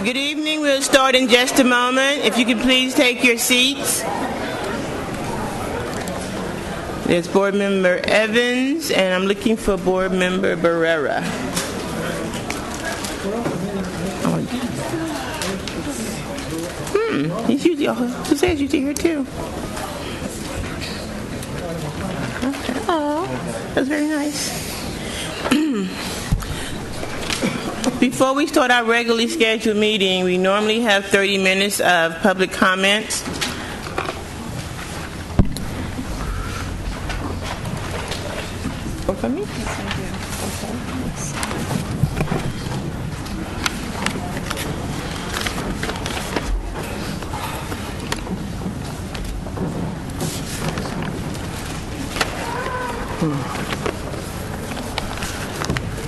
Good evening. We'll start in just a moment. If you could please take your seats. There's Board Member Evans, and I'm looking for Board Member Barrera. He's usually, Jose's usually here too. Okay. Oh, that's very nice. Before we start our regularly scheduled meeting, we normally have 30 minutes of public comments. Or for me?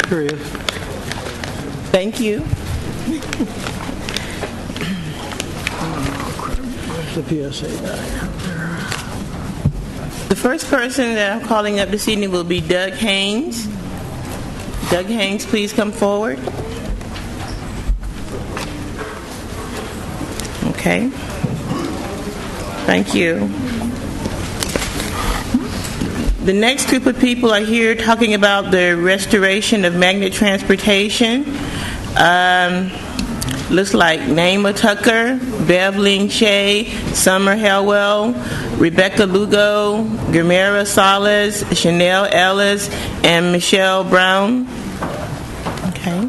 Here he is. Thank you. Where's the PSA guy? The first person that I'm calling up this evening will be Doug Haynes. Doug Haynes, please come forward. Okay. Thank you. The next group of people are here talking about the restoration of magnet transportation. Looks like Naima Tucker, Bev Shea, Summer Helwell, Rebecca Lugo, Gamera Salas, Chanel Ellis, and Michelle Brown. Okay.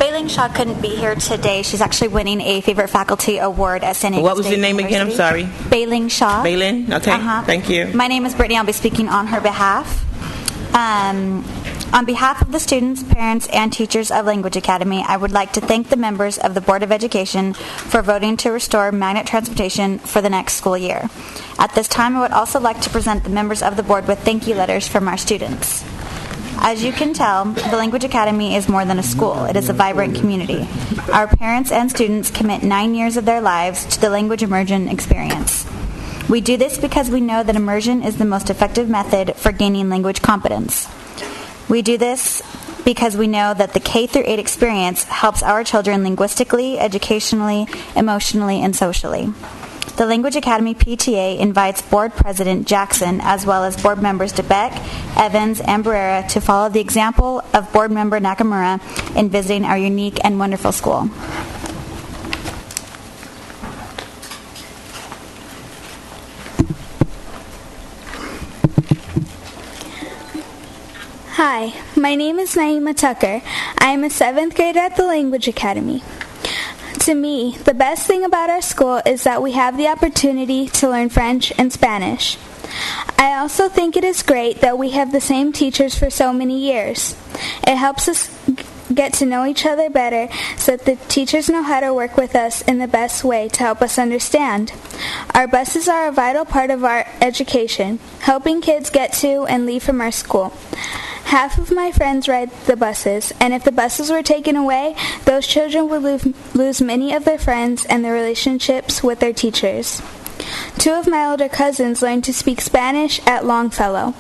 Bailing Shaw couldn't be here today. She's actually winning a favorite faculty award at San Diego What was State the name University. again? I'm sorry. Bailing Shaw. Bailing? Okay. Thank you. My name is Brittany. I'll be speaking on her behalf. On behalf of the students, parents, and teachers of Language Academy, I would like to thank the members of the Board of Education for voting to restore magnet transportation for the next school year. At this time, I would also like to present the members of the board with thank you letters from our students. As you can tell, the Language Academy is more than a school. It is a vibrant community. Our parents and students commit 9 years of their lives to the language immersion experience. We do this because we know that immersion is the most effective method for gaining language competence. We do this because we know that the K through 8 experience helps our children linguistically, educationally, emotionally, and socially. The Language Academy PTA invites Board President Jackson, as well as board members DeBeck, Evans, and Barrera to follow the example of Board Member Nakamura in visiting our unique and wonderful school. Hi, my name is Naima Tucker. I am a 7th grader at the Language Academy. To me, the best thing about our school is that we have the opportunity to learn French and Spanish. I also think it is great that we have the same teachers for so many years. It helps us get to know each other better so that the teachers know how to work with us in the best way to help us understand. Our buses are a vital part of our education, helping kids get to and leave from our school. Half of my friends ride the buses, and if the buses were taken away, those children would lose many of their friends and their relationships with their teachers. 2 of my older cousins learned to speak Spanish at Longfellow.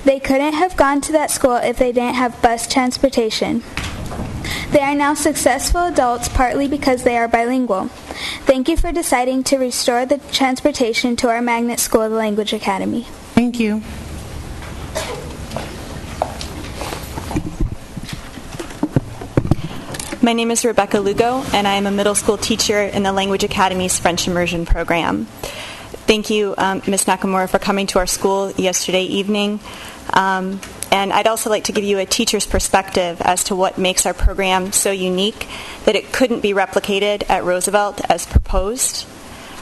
They couldn't have gone to that school if they didn't have bus transportation. They are now successful adults partly because they are bilingual. Thank you for deciding to restore the transportation to our magnet school, the Language Academy. Thank you. My name is Rebecca Lugo, and I am a middle school teacher in the Language Academy's French Immersion program. Thank you, Ms. Nakamura, for coming to our school yesterday evening. And I'd also like to give you a teacher's perspective as to what makes our program so unique that it couldn't be replicated at Roosevelt as proposed.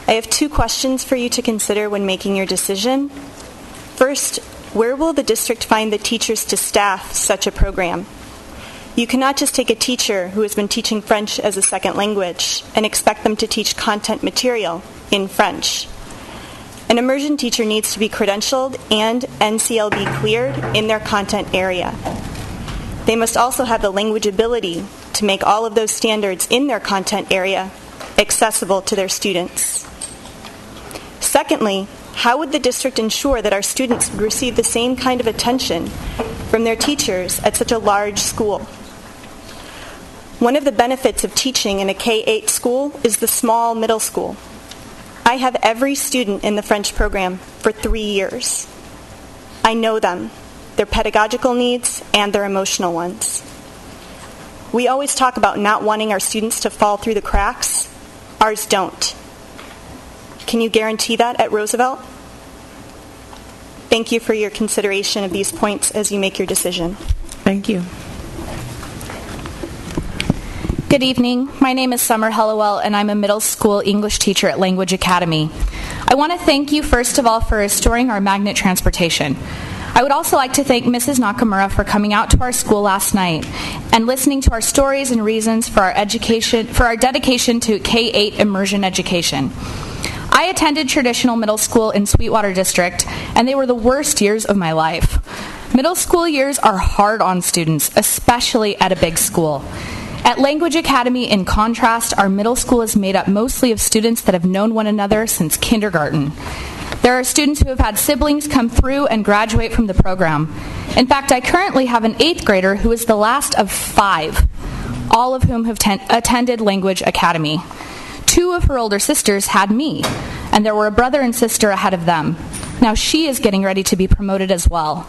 I have 2 questions for you to consider when making your decision. First, where will the district find the teachers to staff such a program? You cannot just take a teacher who has been teaching French as a second language and expect them to teach content material in French. An immersion teacher needs to be credentialed and NCLB cleared in their content area. They must also have the language ability to make all of those standards in their content area accessible to their students. Secondly, how would the district ensure that our students would receive the same kind of attention from their teachers at such a large school. One of the benefits of teaching in a K-8 school is the small middle school. I have every student in the French program for 3 years. I know them, their pedagogical needs and their emotional ones. We always talk about not wanting our students to fall through the cracks. Ours don't. Can you guarantee that at Roosevelt? Thank you for your consideration of these points as you make your decision. Thank you. Good evening. My name is Summer Hellowell, and I'm a middle school English teacher at Language Academy. I want to thank you, first of all, for restoring our magnet transportation. I would also like to thank Mrs. Nakamura for coming out to our school last night and listening to our stories and reasons for our dedication to K-8 immersion education. I attended traditional middle school in Sweetwater District, and they were the worst years of my life. Middle school years are hard on students, especially at a big school. At Language Academy, in contrast, our middle school is made up mostly of students that have known one another since kindergarten. There are students who have had siblings come through and graduate from the program. In fact, I currently have an 8th grader who is the last of 5, all of whom have attended Language Academy. 2 of her older sisters had me, and there were a brother and sister ahead of them. Now she is getting ready to be promoted as well.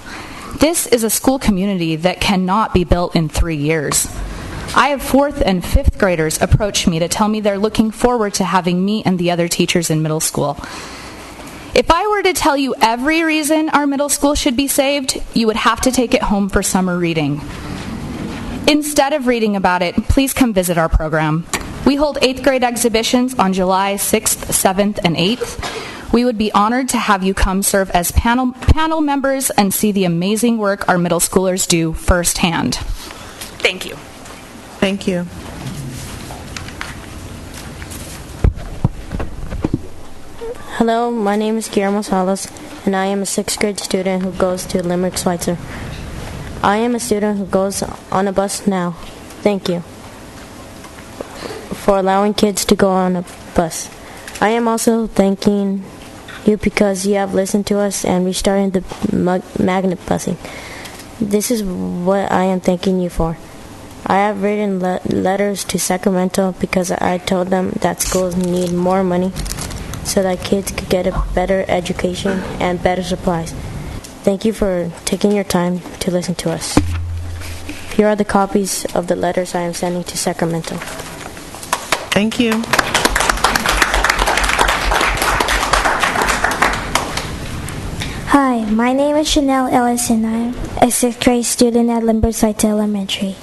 This is a school community that cannot be built in 3 years. I have 4th and 5th graders approach me to tell me they're looking forward to having me and the other teachers in middle school. If I were to tell you every reason our middle school should be saved, you would have to take it home for summer reading. Instead of reading about it, please come visit our program. We hold 8th grade exhibitions on July 6th, 7th, and 8th. We would be honored to have you come serve as panel members and see the amazing work our middle schoolers do firsthand. Thank you. Thank you. Hello, my name is Guillermo Salas, and I am a 6th grade student who goes to Limerick, Schweitzer. I am a student who goes on a bus now. Thank you for allowing kids to go on a bus. I am also thanking you because you have listened to us and restarted the magnet busing. This is what I am thanking you for. I have written letters to Sacramento because I told them that schools need more money so that kids could get a better education and better supplies. Thank you for taking your time to listen to us. Here are the copies of the letters I am sending to Sacramento. Thank you. Hi, my name is Chanel Ellis, and I'm a 6th grade student at Limberside Elementary.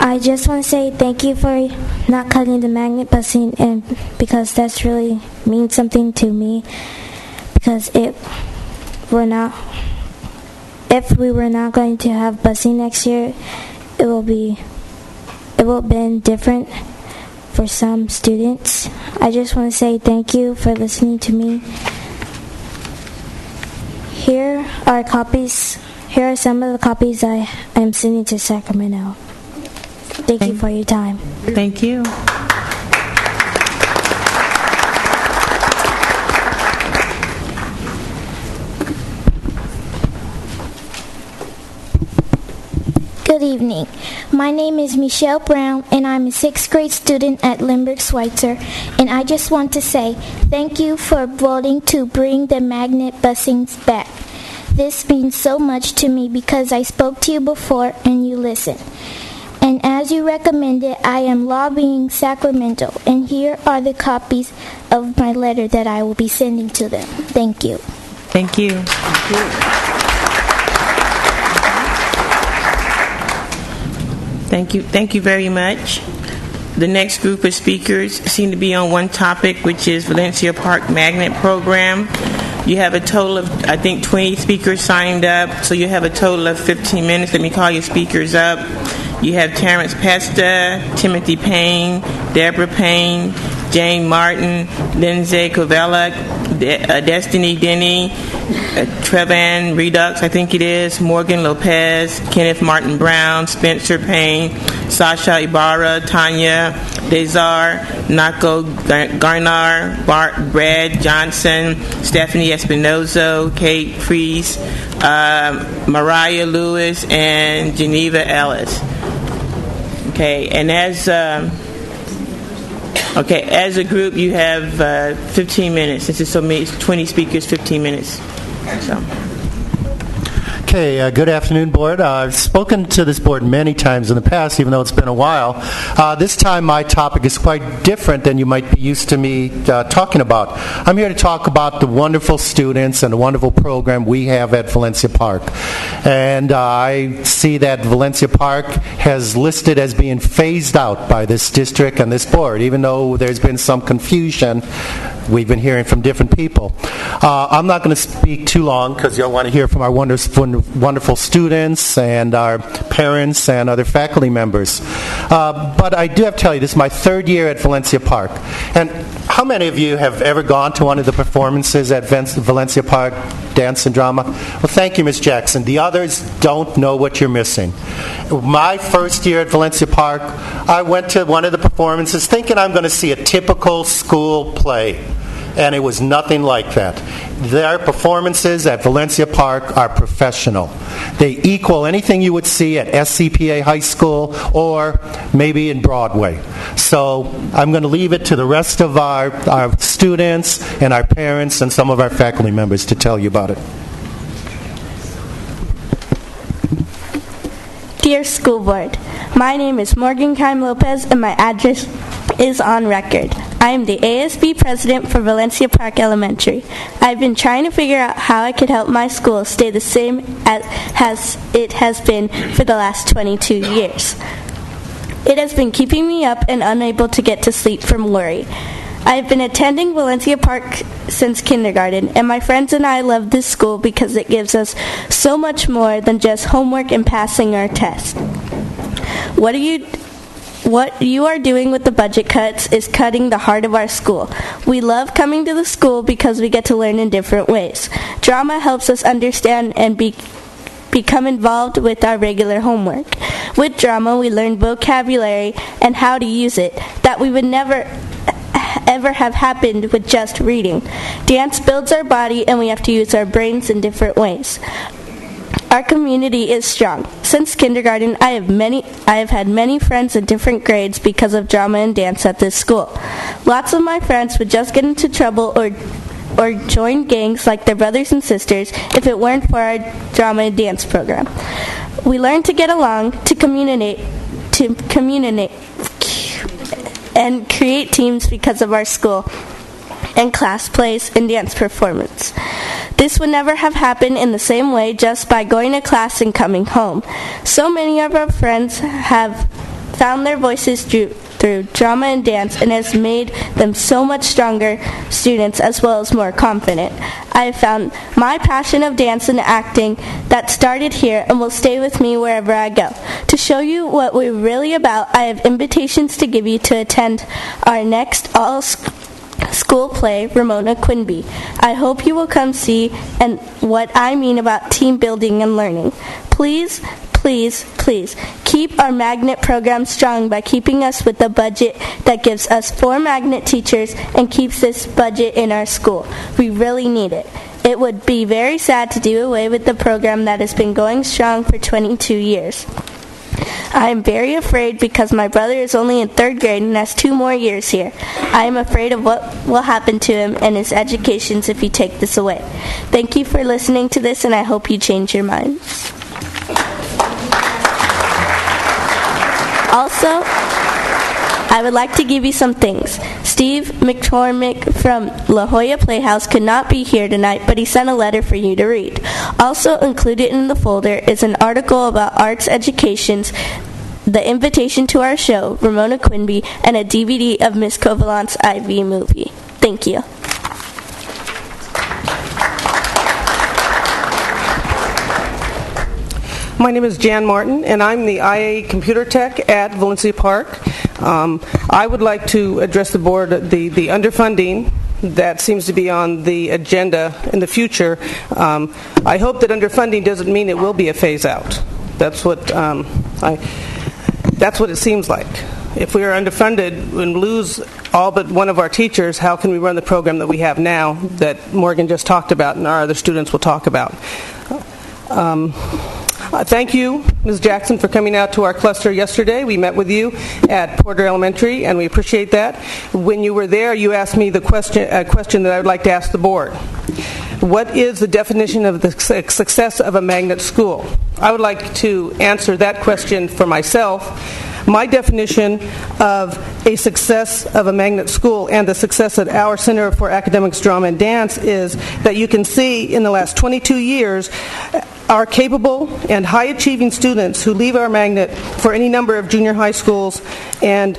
I just want to say thank you for not cutting the magnet busing, and because that's really means something to me. Because if we were not going to have busing next year, it will have been different for some students. I just want to say thank you for listening to me. Here are some of the copies I am sending to Sacramento. Thank you for your time. Thank you. Good evening. My name is Michelle Brown, and I'm a 6th grade student at Limerick, Schweitzer. And I just want to say thank you for voting to bring the magnet busings back. This means so much to me because I spoke to you before and you listened. And as you recommended, I am lobbying Sacramento. And here are the copies of my letter that I will be sending to them. Thank you. Thank you. Thank you. Thank you. Thank you very much. The next group of speakers seem to be on one topic, which is Valencia Park Magnet Program. You have a total of, I think, 20 speakers signed up, so you have a total of 15 minutes. Let me call your speakers up. You have Terrence Pesta, Timothy Payne, Deborah Payne, Jane Martin, Lindsay Kovalek, Destiny Denny, Trevan Redux, I think it is, Morgan Lopez, Kenneth Martin Brown, Spencer Payne, Sasha Ibarra, Tanya Desar, Nako Garnar, Brad Johnson, Stephanie Espinozo, Kate Fries, Mariah Lewis, and Geneva Ellis. Okay, and as a group, you have 15 minutes. Since it's so many, 20 speakers, 15 minutes. So. Okay, good afternoon, Board. I've spoken to this Board many times in the past, even though it's been a while. This time my topic is quite different than you might be used to me talking about. I'm here to talk about the wonderful students and the wonderful program we have at Valencia Park. And I see that Valencia Park has listed as being phased out by this district and this Board, even though there's been some confusion we've been hearing from different people. I'm not going to speak too long because you'll want to hear from our wonderful students and our parents and other faculty members. But I do have to tell you, this is my third year at Valencia Park. And how many of you have ever gone to one of the performances at Valencia Park, dance and drama? Well, thank you, Ms. Jackson. The others don't know what you're missing. My first year at Valencia Park, I went to one of the performances thinking I'm going to see a typical school play. And it was nothing like that. Their performances at Valencia Park are professional. They equal anything you would see at SCPA High School or maybe in Broadway. So I'm going to leave it to the rest of our students and our parents and some of our faculty members to tell you about it. Dear School Board, my name is Morgan Kime Lopez and my address is on record. I am the ASB president for Valencia Park Elementary. I've been trying to figure out how I could help my school stay the same as it has been for the last 22 years. It has been keeping me up and unable to get to sleep from worry. I've been attending Valencia Park since kindergarten, and my friends and I love this school because it gives us so much more than just homework and passing our test. What you are doing with the budget cuts is cutting the heart of our school. We love coming to the school because we get to learn in different ways. Drama helps us understand and become involved with our regular homework. With drama, we learn vocabulary and how to use it that we would never ever have happened with just reading. Dance builds our body and we have to use our brains in different ways. Our community is strong. Since kindergarten, I have had many friends in different grades because of drama and dance at this school. Lots of my friends would just get into trouble or join gangs like their brothers and sisters if it weren't for our drama and dance program. We learned to get along, to communicate, and create teams because of our school and class plays and dance performance. This would never have happened in the same way just by going to class and coming home. So many of our friends have found their voices through drama and dance and has made them so much stronger students as well as more confident. I have found my passion of dance and acting that started here and will stay with me wherever I go. To show you what we're really about, I have invitations to give you to attend our next all-school play, Ramona Quimby. I hope you will come see and what I mean about team building and learning. Please, please, please keep our magnet program strong by keeping us with the budget that gives us 4 magnet teachers and keeps this budget in our school. We really need it. It would be very sad to do away with the program that has been going strong for 22 years. I am very afraid because my brother is only in 3rd grade and has 2 more years here. I am afraid of what will happen to him and his education if you take this away. Thank you for listening to this, and I hope you change your minds. Also, I would like to give you some things. Steve McCormick from La Jolla Playhouse could not be here tonight, but he sent a letter for you to read. Also included in the folder is an article about arts educations, the invitation to our show, Ramona Quimby, and a DVD of Miss Kovalant's IV movie. Thank you. My name is Jan Martin, and I'm the IA Computer Tech at Valencia Park. I would like to address the board the underfunding that seems to be on the agenda in the future. I hope that underfunding doesn't mean it will be a phase out. That's what it seems like. If we are underfunded and lose all but one of our teachers, how can we run the program that we have now that Morgan just talked about and our other students will talk about? Thank you, Ms. Jackson, for coming out to our cluster yesterday. We met with you at Porter Elementary, and we appreciate that. When you were there, you asked me a question that I would like to ask the board. What is the definition of the success of a magnet school? I would like to answer that question for myself. My definition of a success of a magnet school and the success at our Center for Academics, Drama, and Dance is that you can see in the last 22 years our capable and high-achieving students who leave our magnet for any number of junior high schools and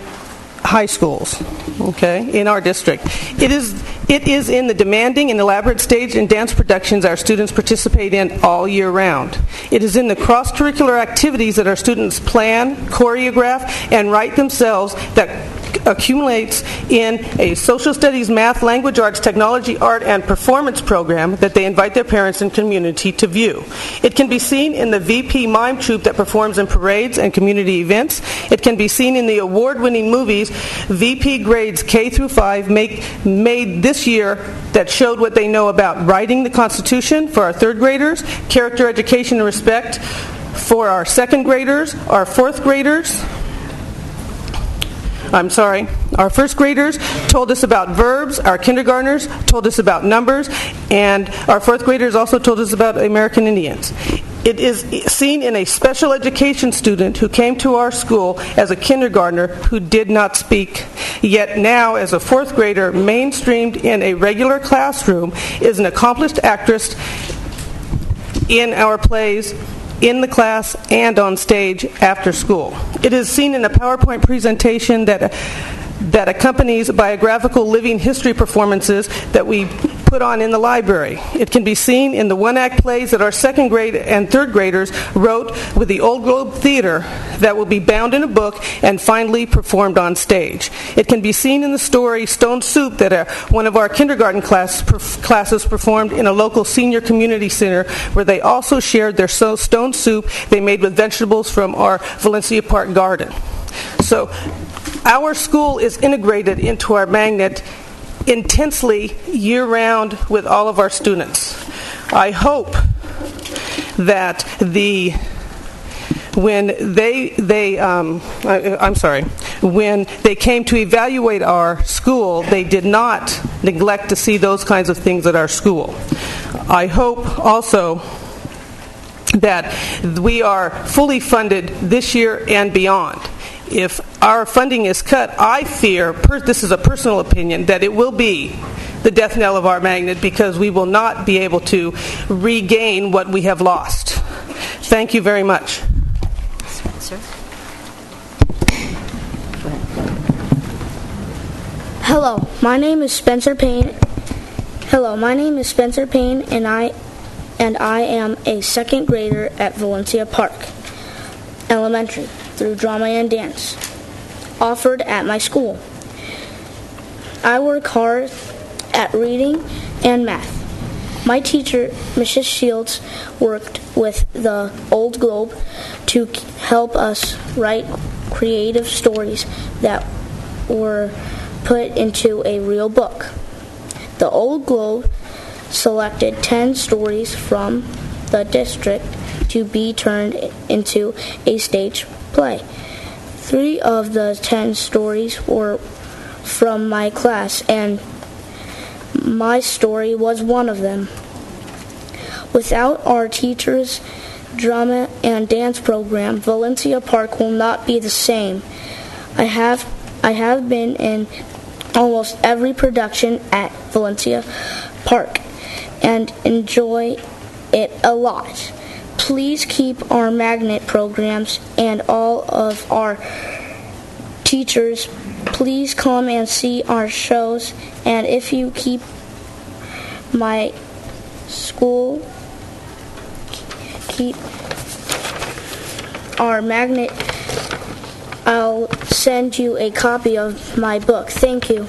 high schools, okay, in our district. It is in the demanding and elaborate stage and dance productions our students participate in all year round. It is in the cross-curricular activities that our students plan, choreograph, and write themselves that accumulates in a social studies, math, language arts, technology, art, and performance program that they invite their parents and community to view. It can be seen in the VP Mime Troupe that performs in parades and community events. It can be seen in the award-winning movies VP grades K through 5 made this year that showed what they know about writing the Constitution for our third graders, character education and respect for our second graders, our fourth graders. Our first graders told us about verbs, our kindergartners told us about numbers, and our fourth graders also told us about American Indians. It is seen in a special education student who came to our school as a kindergartner who did not speak, yet now as a fourth grader mainstreamed in a regular classroom is an accomplished actress in our plays, in the class, and on stage after school. It is seen in a PowerPoint presentation that accompanies biographical living history performances that we put on in the library. It can be seen in the one-act plays that our second grade and third graders wrote with the Old Globe Theater that will be bound in a book and finally performed on stage. It can be seen in the story Stone Soup that one of our kindergarten classes performed in a local senior community center where they also shared their stone soup they made with vegetables from our Valencia Park garden. So our school is integrated into our magnet intensely year-round with all of our students. I hope that when they came to evaluate our school, they did not neglect to see those kinds of things at our school. I hope also that we are fully funded this year and beyond. If our funding is cut, I fear, this is a personal opinion, that it will be the death knell of our magnet because we will not be able to regain what we have lost. Thank you very much. Spencer? Hello, my name is Spencer Payne. And I am a second grader at Valencia Park Elementary through Drama and Dance, offered at my school. I work hard at reading and math. My teacher, Mrs. Shields, worked with the Old Globe to help us write creative stories that were put into a real book. The Old Globe selected 10 stories from the district to be turned into a stage play. 3 of the 10 stories were from my class, and my story was one of them. Without our teachers' drama and dance program, Valencia Park will not be the same. I have been in almost every production at Valencia Park and enjoy it a lot. Please keep our magnet programs and all of our teachers. Please come and see our shows, and if you keep my school, our magnet, I'll send you a copy of my book. Thank you.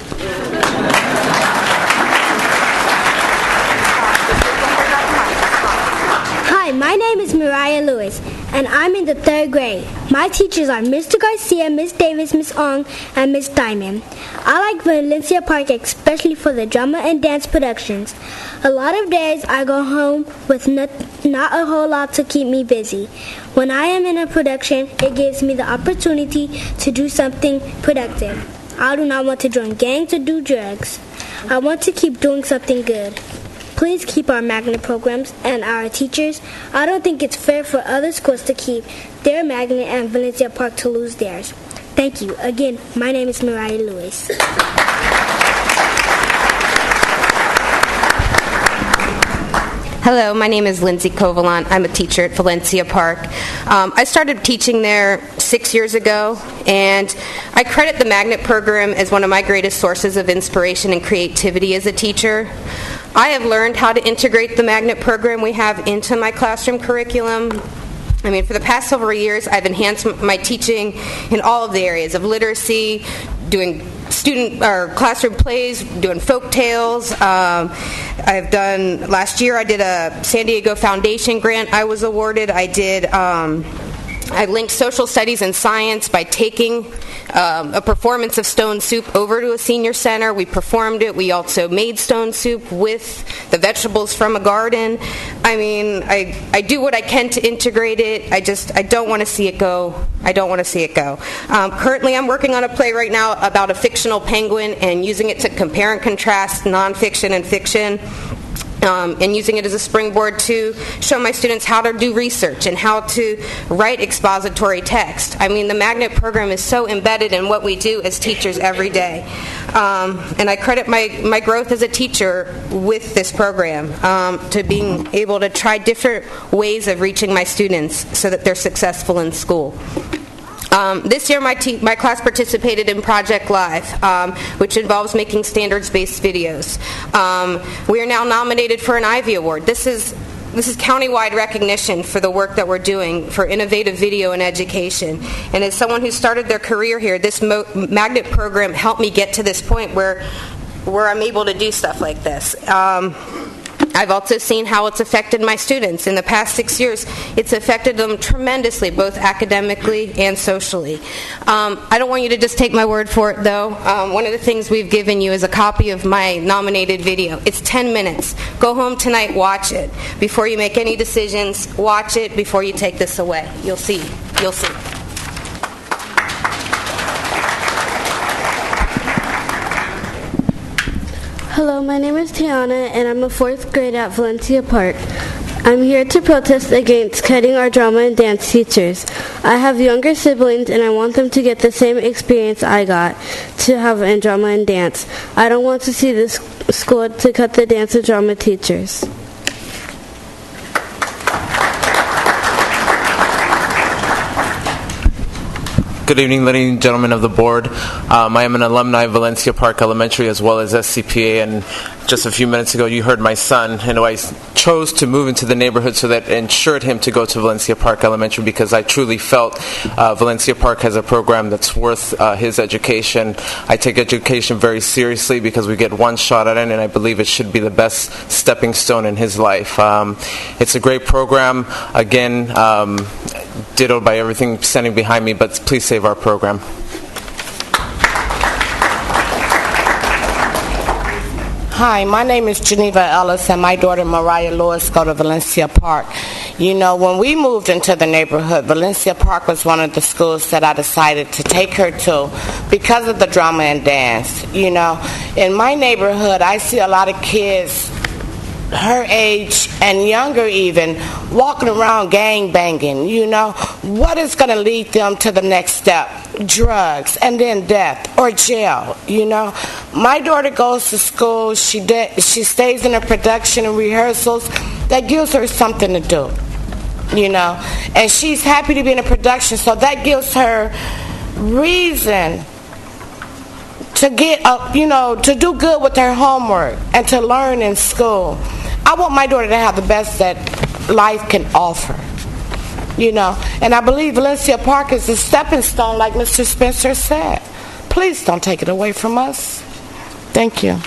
Hi, my name is Mariah Lewis, and I'm in the 3rd grade. My teachers are Mr. Garcia, Miss Davis, Miss Ong, and Miss Diamond. I like Valencia Park especially for the drama and dance productions. A lot of days I go home with not a whole lot to keep me busy. When I am in a production, it gives me the opportunity to do something productive. I do not want to join gangs or do drugs. I want to keep doing something good. Please keep our magnet programs and our teachers. I don't think it's fair for other schools to keep their magnet and Valencia Park to lose theirs. Thank you. Again, my name is Mariah Lewis. Hello, my name is Lindsay Kovalant. I'm a teacher at Valencia Park. I started teaching there 6 years ago, and I credit the magnet program as one of my greatest sources of inspiration and creativity as a teacher. I have learned how to integrate the magnet program we have into my classroom curriculum. I mean, for the past several years, I've enhanced my teaching in all of the areas of literacy, doing student or classroom plays, doing folk tales. Last year I did a San Diego Foundation grant I was awarded. I linked social studies and science by taking a performance of Stone Soup over to a senior center. We performed it. We also made Stone Soup with the vegetables from a garden. I mean, I do what I can to integrate it. I don't want to see it go. I don't want to see it go. Currently, I'm working on a play right now about a fictional penguin and using it to compare and contrast nonfiction and fiction. And using it as a springboard to show my students how to do research and how to write expository text. I mean, the magnet program is so embedded in what we do as teachers every day. And I credit my growth as a teacher with this program, to being able to try different ways of reaching my students so that they're successful in school. This year, my class participated in Project Live, which involves making standards-based videos. We are now nominated for an Ivy Award. This is countywide recognition for the work that we're doing for innovative video and education. And as someone who started their career here, this magnet program helped me get to this point where I'm able to do stuff like this. I've also seen how it's affected my students. In the past 6 years, it's affected them tremendously, both academically and socially. I don't want you to just take my word for it, though. One of the things we've given you is a copy of my nominated video. It's 10 minutes. Go home tonight, watch it. Before you make any decisions, watch it before you take this away. You'll see. You'll see. Hello, my name is Tiana, and I'm a 4th grade at Valencia Park. I'm here to protest against cutting our drama and dance teachers. I have younger siblings, and I want them to get the same experience I got to have in drama and dance. I don't want to see this school to cut the dance and drama teachers. Good evening, ladies and gentlemen of the board. I am an alumni of Valencia Park Elementary as well as SCPA, and just a few minutes ago you heard my son, and I chose to move into the neighborhood so that ensured him to go to Valencia Park Elementary because I truly felt Valencia Park has a program that's worth his education. I take education very seriously because we get one shot at it, and I believe it should be the best stepping stone in his life. It's a great program. Again, dittoed by everything standing behind me, but please save our program. Hi, my name is Geneva Ellis, and my daughter Mariah Lewis go to Valencia Park. You know, when we moved into the neighborhood, Valencia Park was one of the schools that I decided to take her to because of the drama and dance. You know, in my neighborhood, I see a lot of kids her age and younger even walking around gang banging. You know, what is going to lead them to the next step? Drugs, and then death or jail. You know, my daughter goes to school, she stays in a production and rehearsals. That gives her something to do, you know, and she's happy to be in a production, so that gives her reason to get up, you know, to do good with her homework and to learn in school. I want my daughter to have the best that life can offer. you know. And I believe Valencia Park is a stepping stone, like Mr. Spencer said. Please don't take it away from us. Thank you.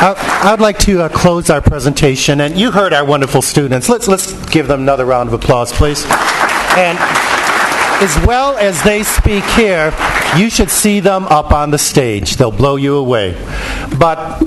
I'd like to close our presentation, and you heard our wonderful students. Let's give them another round of applause, please. And as well as they speak here, you should see them up on the stage. They'll blow you away. But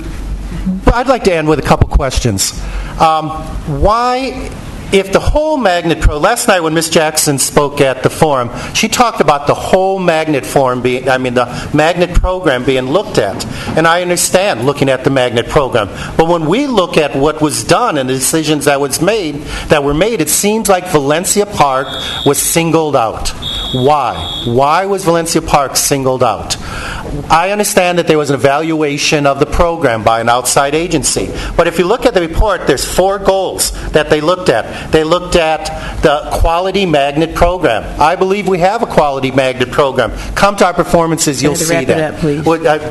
I'd like to end with a couple questions. Why, if the whole Magnet last night when Ms. Jackson spoke at the forum, she talked about the whole Magnet the Magnet program being looked at. And I understand looking at the Magnet program. But when we look at what was done and the decisions that were made, it seems like Valencia Park was singled out. Why? Why was Valencia Park singled out? I understand that there was an evaluation of the program by an outside agency. But if you look at the report, there's 4 goals that they looked at. They looked at the quality Magnet program. I believe we have a quality Magnet program. Come to our performances, you'll see that. Wrap it up, please.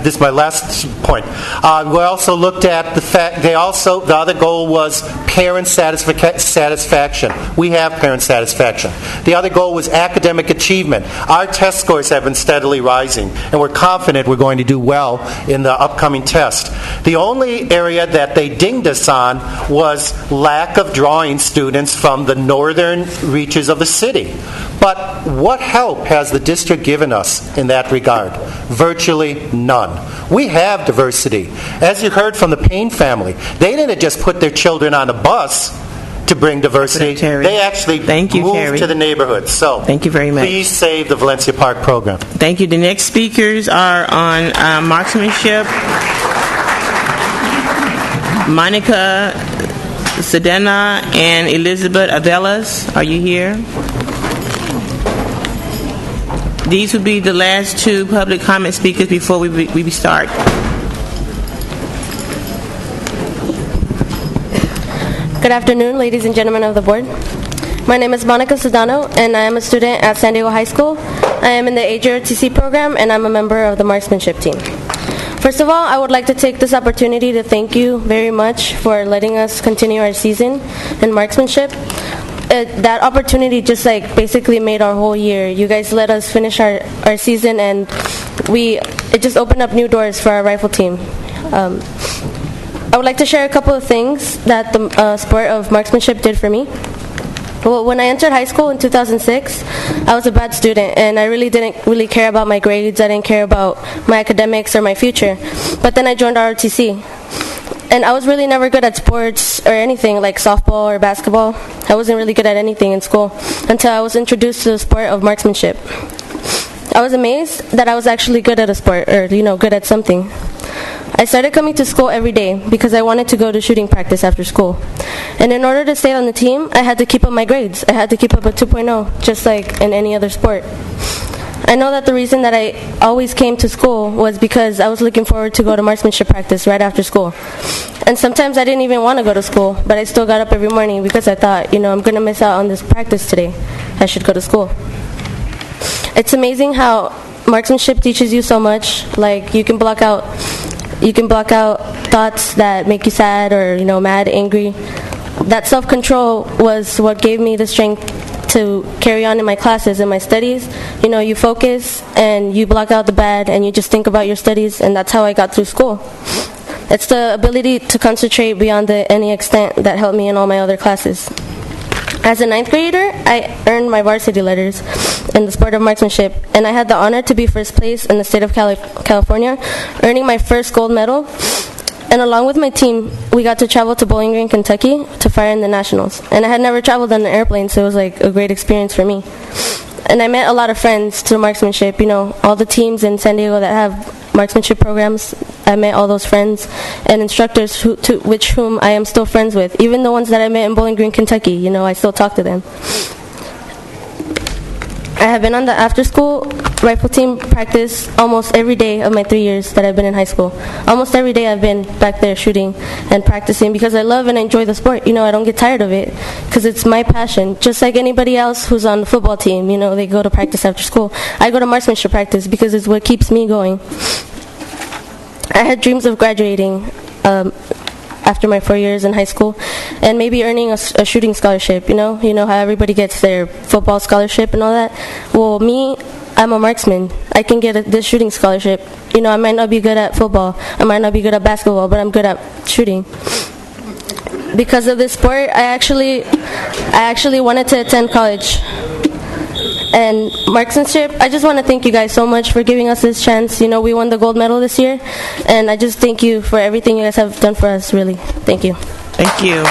This is my last point. We also looked at the fact, the other goal was parent satisfaction. We have parent satisfaction. The other goal was academic achievement. Our test scores have been steadily rising, and we're confident we're going to do well in the upcoming test. The only area that they dinged us on was lack of drawing students from the northern reaches of the city. But what help has the district given us in that regard? Virtually none. We have diversity. As you heard from the Payne family, they didn't just put their children on a bus to bring diversity. They actually moved to the neighborhood. So thank you very much. Please save the Valencia Park program. Thank you. The next speakers are on marksmanship. Monica Sedena and Elizabeth Avelas. Are you here? These will be the last 2 public comment speakers before we start. Good afternoon, ladies and gentlemen of the board. My name is Monica Sedano, and I am a student at San Diego High School. I am in the AJRTC program, and I'm a member of the marksmanship team. First of all, I would like to take this opportunity to thank you very much for letting us continue our season in marksmanship. That opportunity just basically made our whole year. You guys let us finish our season, and it just opened up new doors for our rifle team. I would like to share a couple of things that the sport of marksmanship did for me. Well, when I entered high school in 2006, I was a bad student, and I didn't really care about my grades. I didn't care about my academics or my future. But then I joined ROTC, and I was really never good at sports or anything like softball or basketball. I wasn't really good at anything in school until I was introduced to the sport of marksmanship. I was amazed that I was actually good at a sport, or good at something. I started coming to school every day because I wanted to go to shooting practice after school. And in order to stay on the team, I had to keep up my grades. I had to keep up a 2.0, just like in any other sport. I know that the reason that I always came to school was because I was looking forward to go to marksmanship practice right after school. And sometimes I didn't even want to go to school, but I still got up every morning because I thought, I'm going to miss out on this practice today. I should go to school. It's amazing how marksmanship teaches you so much. Like, you can block out thoughts that make you sad or mad, angry. That self-control was what gave me the strength to carry on in my classes and my studies. You focus and you block out the bad and you just think about your studies, and that's how I got through school. It's the ability to concentrate beyond any extent that helped me in all my other classes. As a 9th grader, I earned my varsity letters in the sport of marksmanship, and I had the honor to be first place in the state of California, earning my first gold medal. And along with my team, we got to travel to Bowling Green, Kentucky to fire in the Nationals. And I had never traveled on an airplane, so it was a great experience for me. And I met a lot of friends through marksmanship. All the teams in San Diego that have marksmanship programs, I met all those friends and instructors whom I am still friends with. Even the ones that I met in Bowling Green, Kentucky, I still talk to them. I have been on the after-school rifle team practice almost every day of my 3 years that I've been in high school. Almost every day I've been back there shooting and practicing because I love and enjoy the sport. I don't get tired of it because it's my passion. Just like anybody else who's on the football team, they go to practice after school. I go to marksmanship practice because it's what keeps me going. I had dreams of graduating after my 4 years in high school, and maybe earning a shooting scholarship. You know how everybody gets their football scholarship and all that. Well, me, I'm a marksman. I can get this shooting scholarship. I might not be good at football, I might not be good at basketball, but I'm good at shooting. Because of this sport, I actually wanted to attend college. And marksmanship, I just want to thank you guys so much for giving us this chance. We won the gold medal this year, and I just thank you for everything you guys have done for us, really. Thank you. Thank you.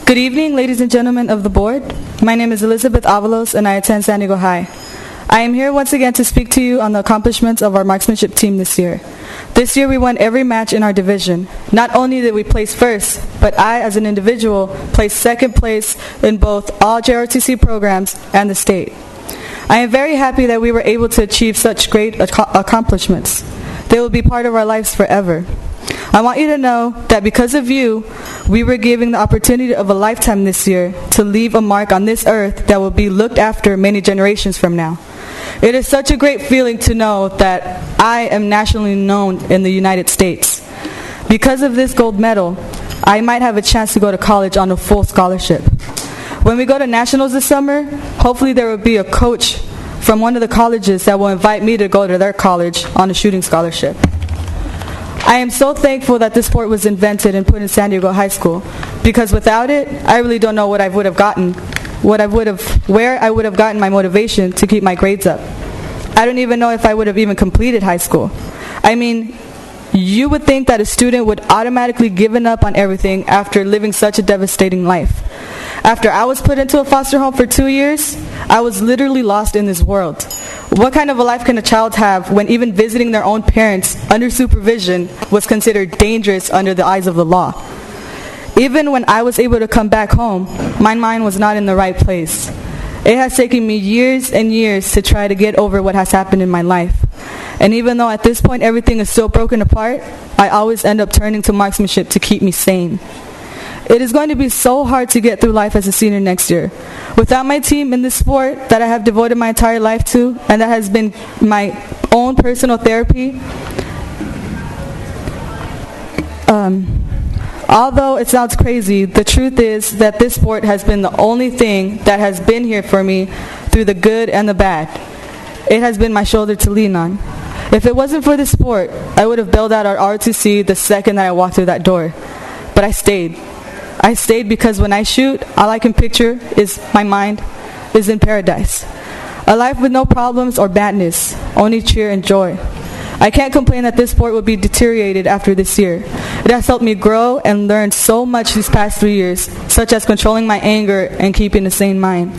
Good evening, ladies and gentlemen of the board. My name is Elizabeth Avalos, and I attend San Diego High. I am here once again to speak to you on the accomplishments of our marksmanship team this year. This year we won every match in our division. Not only did we place first, but I, as an individual, placed second place in both all JROTC programs and the state. I am very happy that we were able to achieve such great accomplishments. They will be part of our lives forever. I want you to know that because of you, we were given the opportunity of a lifetime this year to leave a mark on this earth that will be looked after many generations from now. It is such a great feeling to know that I am nationally known in the United States. Because of this gold medal, I might have a chance to go to college on a full scholarship. When we go to nationals this summer, hopefully there will be a coach from one of the colleges that will invite me to go to their college on a shooting scholarship. I am so thankful that this sport was invented and put in San Diego High School, because without it, I really don't know what I would have gotten, where I would have gotten my motivation to keep my grades up. I don't even know if I would have even completed high school. I mean, you would think that a student would automatically given up on everything after living such a devastating life. After I was put into a foster home for 2 years, I was literally lost in this world. What kind of a life can a child have when even visiting their own parents under supervision was considered dangerous under the eyes of the law? Even when I was able to come back home, my mind was not in the right place. It has taken me years and years to try to get over what has happened in my life. And even though at this point everything is so broken apart, I always end up turning to marksmanship to keep me sane. It is going to be so hard to get through life as a senior next year. Without my team in this sport that I have devoted my entire life to, and that has been my own personal therapy, although it sounds crazy, the truth is that this sport has been the only thing that has been here for me through the good and the bad. It has been my shoulder to lean on. If it wasn't for this sport, I would have bailed out our ROTC the second that I walked through that door. But I stayed. I stayed because when I shoot, all I can picture is my mind is in paradise. A life with no problems or badness, only cheer and joy. I can't complain that this sport will be deteriorated after this year. It has helped me grow and learn so much these past 3 years, such as controlling my anger and keeping a sane mind.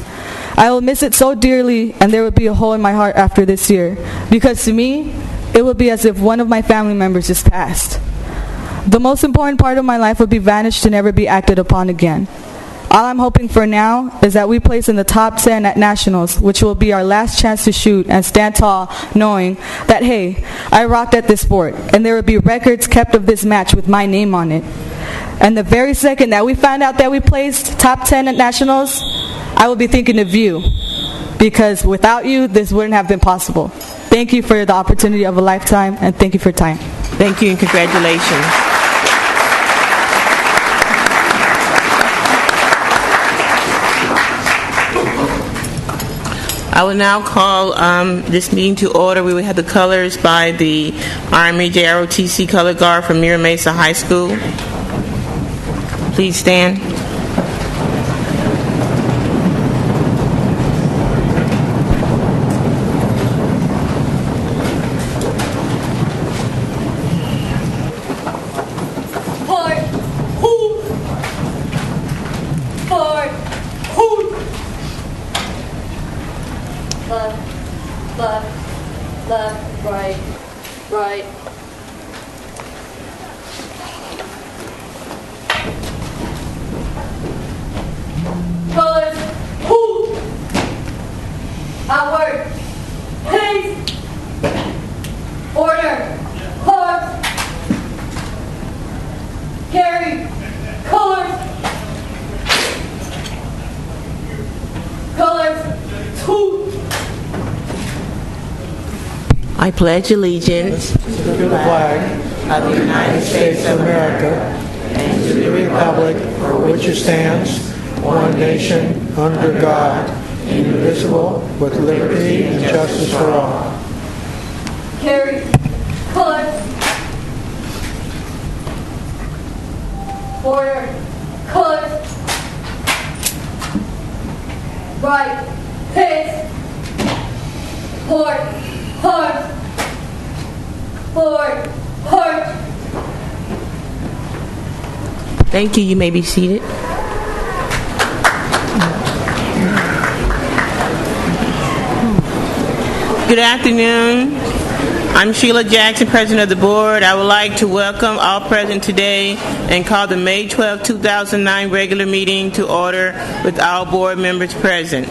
I will miss it so dearly, and there will be a hole in my heart after this year, because to me, it will be as if one of my family members just passed. The most important part of my life will be vanished to never be acted upon again. All I'm hoping for now is that we place in the top 10 at nationals, which will be our last chance to shoot and stand tall, knowing that, hey, I rocked at this sport, and there will be records kept of this match with my name on it. And the very second that we find out that we placed top 10 at nationals, I will be thinking of you, because without you, this wouldn't have been possible. Thank you for the opportunity of a lifetime, and thank you for your time. Thank you and congratulations. I will now call this meeting to order. We will have the colors by the Army JROTC Color Guard from Mira Mesa High School. Please stand. Left, right, right. Colors, hold, outward, pace, order, horse, I pledge allegiance to the flag of the United States of America and to the republic for which it stands, one nation, under God, indivisible, with liberty and justice for all. Carry. Color. Order. Color. Right. Pace. Port. Hard. Forward. Hard. Thank you. You may be seated. Good afternoon. I'm Sheila Jackson, President of the Board. I would like to welcome all present today and call the May 12, 2009 regular meeting to order with all board members present.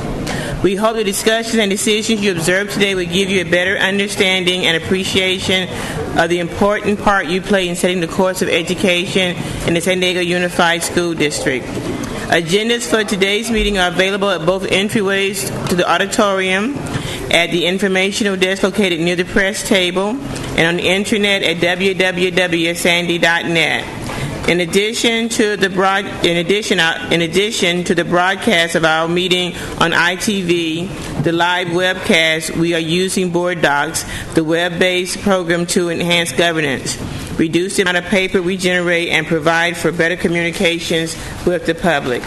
We hope the discussions and decisions you observe today will give you a better understanding and appreciation of the important part you play in setting the course of education in the San Diego Unified School District. Agendas for today's meeting are available at both entryways to the auditorium, at the informational desk located near the press table, and on the internet at www.sandy.net. In addition to the broadcast of our meeting on ITV, the live webcast, we are using Board Docs, the web-based program, to enhance governance, reduce the amount of paper we generate, and provide for better communications with the public.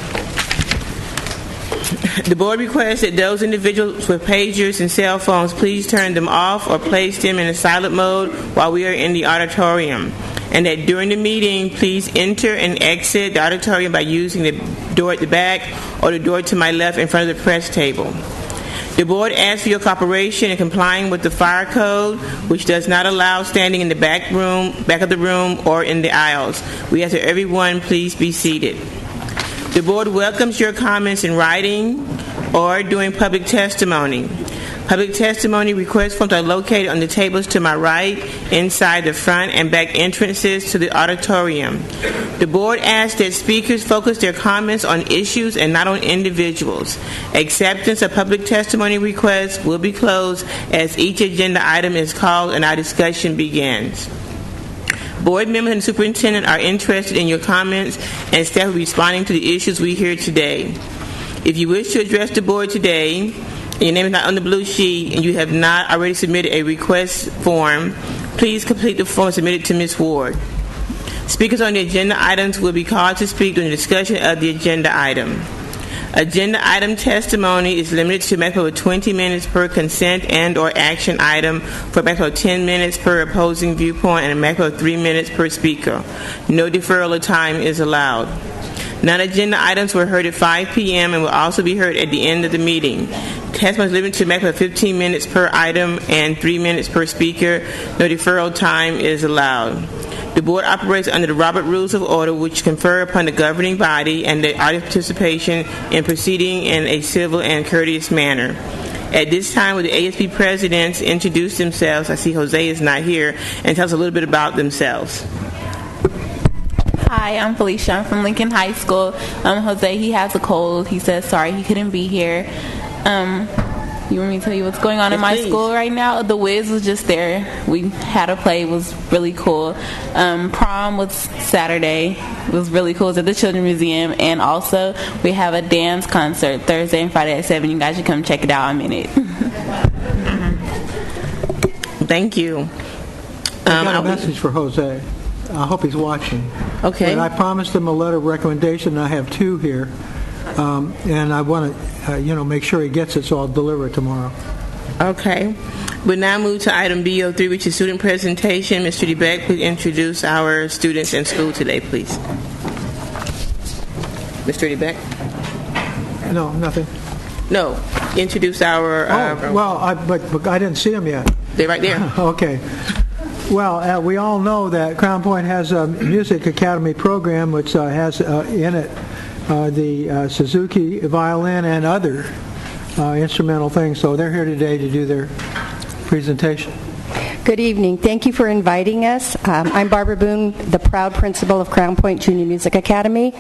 The board requests that those individuals with pagers and cell phones please turn them off or place them in a silent mode while we are in the auditorium, and that during the meeting, please enter and exit the auditorium by using the door at the back or the door to my left in front of the press table. The board asks for your cooperation in complying with the fire code, which does not allow standing in the back of the room, or in the aisles. We ask that everyone please be seated. The board welcomes your comments in writing or during public testimony. Public testimony request forms are located on the tables to my right, inside the front and back entrances to the auditorium. The board asks that speakers focus their comments on issues and not on individuals. Acceptance of public testimony requests will be closed as each agenda item is called and our discussion begins. Board members and superintendent are interested in your comments, and staff will be responding to the issues we hear today. If you wish to address the board today, and your name is not on the blue sheet, and you have not already submitted a request form, please complete the form and submit it to Ms. Ward. Speakers on the agenda items will be called to speak during the discussion of the agenda item. Agenda item testimony is limited to a maximum of 20 minutes per consent and or action item, for a maximum of 10 minutes per opposing viewpoint, and a maximum of 3 minutes per speaker. No deferral of time is allowed. Non-agenda items were heard at 5 p.m. and will also be heard at the end of the meeting. Testimony is limited to a maximum of 15 minutes per item and 3 minutes per speaker. No deferral time is allowed. The board operates under the Robert Rules of Order, which confer upon the governing body and the audience participation in proceeding in a civil and courteous manner. At this time, will the ASB presidents introduce themselves? I see Jose is not here, and tell us a little bit about themselves. Hi, I'm Felicia. I'm from Lincoln High School. Jose, he has a cold. He says sorry he couldn't be here. You want me to tell you what's going on in my school right now? The Wiz was just there. We had a play. It was really cool. Prom was Saturday. It was really cool. It was at the Children's Museum. And also, we have a dance concert Thursday and Friday at 7. You guys should come check it out. I'm in it. Thank you. I got a message for Jose. I hope he's watching. Okay. And I promised him a letter of recommendation. I have two here. And I want to, make sure he gets it, so I'll deliver it tomorrow. Okay. We'll now move to item B03, which is student presentation. Mr. DeBeck, please introduce our students in school today, please. Mr. DeBeck? No, nothing. No, introduce our... but I didn't see them yet. They're right there. Okay. Well, we all know that Crown Point has a Music Academy program, which has in it the Suzuki violin and other instrumental things. So they're here today to do their presentation. Good evening. Thank you for inviting us. I'm Barbara Boone, the proud principal of Crown Point Junior Music Academy.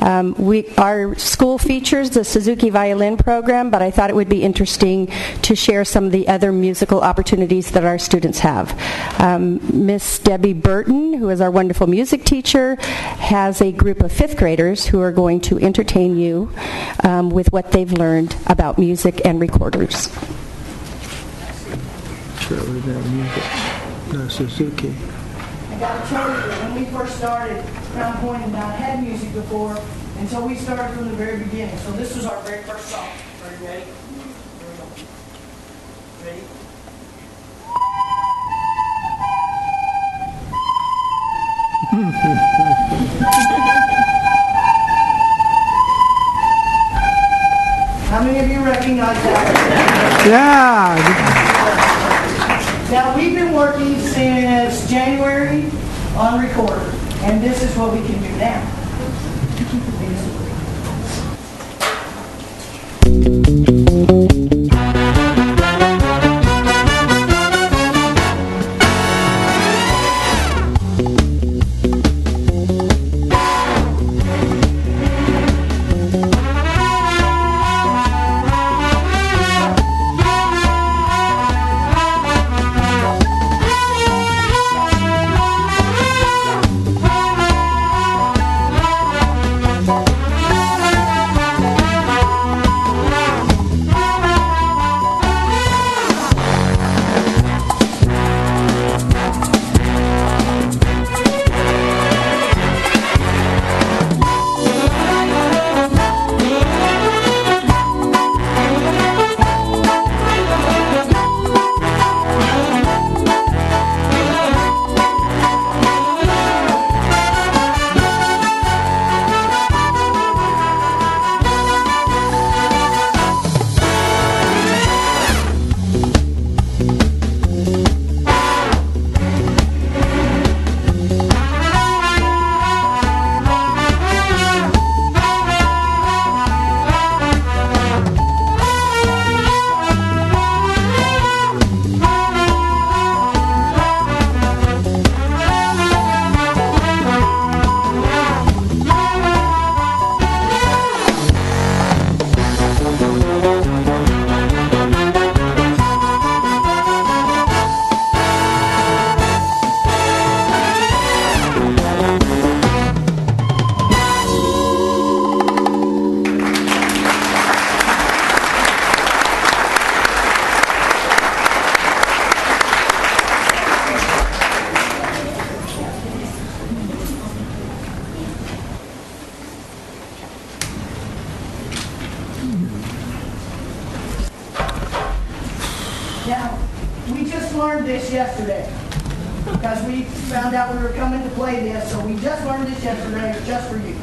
Our school features the Suzuki Violin program, but I thought it would be interesting to share some of the other musical opportunities that our students have. Miss Debbie Burton, who is our wonderful music teacher, has a group of fifth graders who are going to entertain you with what they've learned about music and recorders. Suzuki. I got to tell you that when we first started, Crown Point had not had music before until we started from the very beginning. So this was our very first song. Are you ready? Here we go. Ready? How many of you recognize that? Yeah. Now, we've been working since January on recorder, and this is what we can do now. Now, we just learned this yesterday because we found out we were coming to play this, so we just learned this yesterday just for you.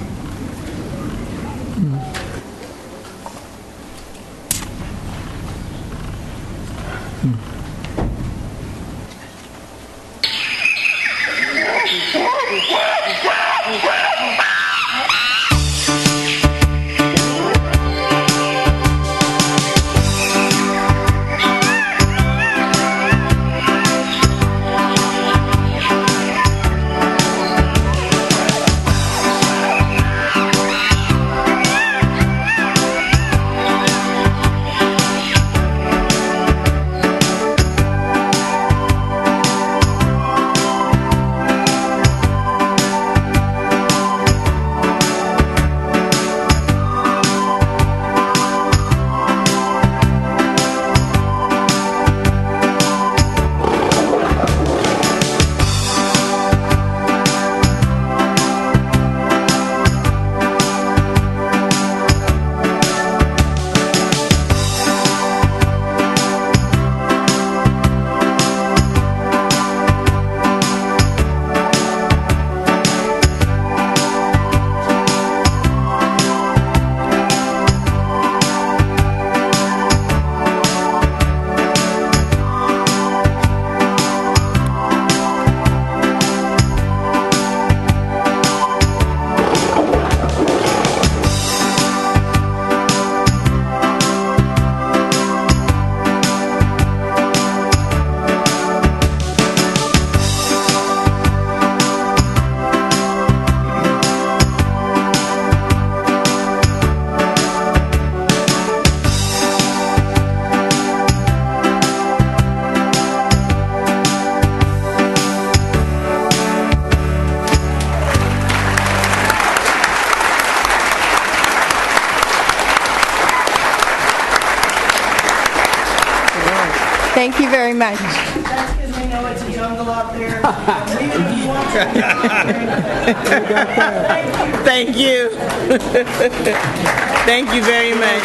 Thank you very much. That's because we know it's a jungle out there. Thank you. Thank you very much.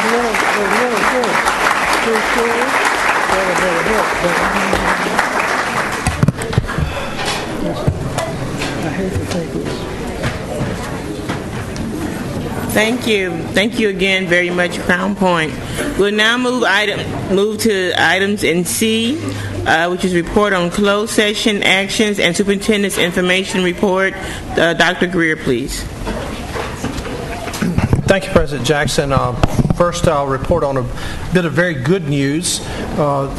Thank you. Thank you again very much, Crown Point. We'll now move to items in C, which is report on closed session actions and superintendent's information report. Dr. Greer, please. Thank you, President Jackson. First, I'll report on a bit of very good news.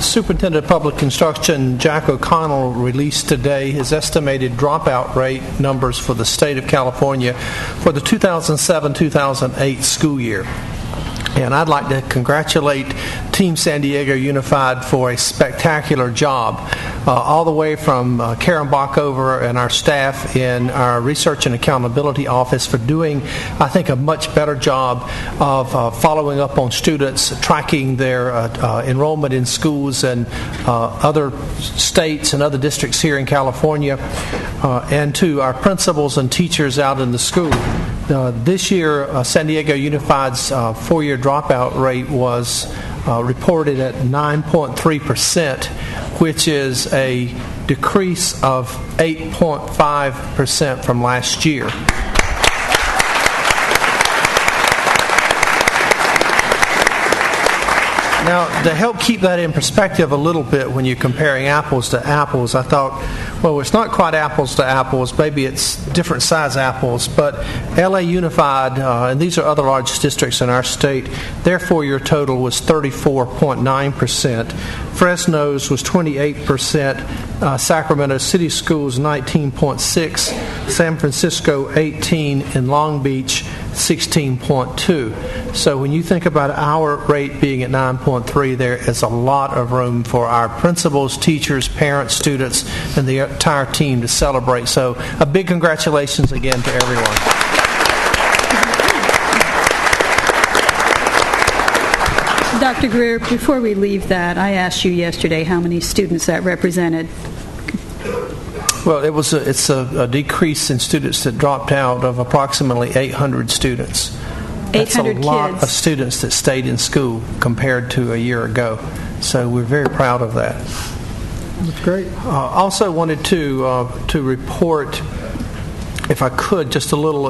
Superintendent of Public Instruction Jack O'Connell released today his estimated dropout rate numbers for the state of California for the 2007-2008 school year. And I'd like to congratulate Team San Diego Unified for a spectacular job, all the way from Karen Bockover and our staff in our Research and Accountability Office for doing, I think, a much better job of following up on students, tracking their enrollment in schools and other states and other districts here in California, and to our principals and teachers out in the school. This year, San Diego Unified's four-year dropout rate was reported at 9.3%, which is a decrease of 8.5% from last year. Now, to help keep that in perspective a little bit when you're comparing apples to apples, I thought, well, it's not quite apples to apples. Maybe it's different size apples. But LA Unified, and these are other large districts in our state, their four-year total was 34.9%. Fresno's was 28%. Sacramento City Schools 19.6%. San Francisco 18%. And Long Beach 16.2%. So when you think about our rate being at 9.3%, there is a lot of room for our principals, teachers, parents, students, and the entire team to celebrate. So a big congratulations again to everyone. Dr. Greer, before we leave that, I asked you yesterday how many students that represented. Well, it's a decrease in students that dropped out of approximately 800 students. That's 800 a lot kids. of students that stayed in school compared to a year ago. So we're very proud of that. That's great. Also wanted to report, if I could, just a little.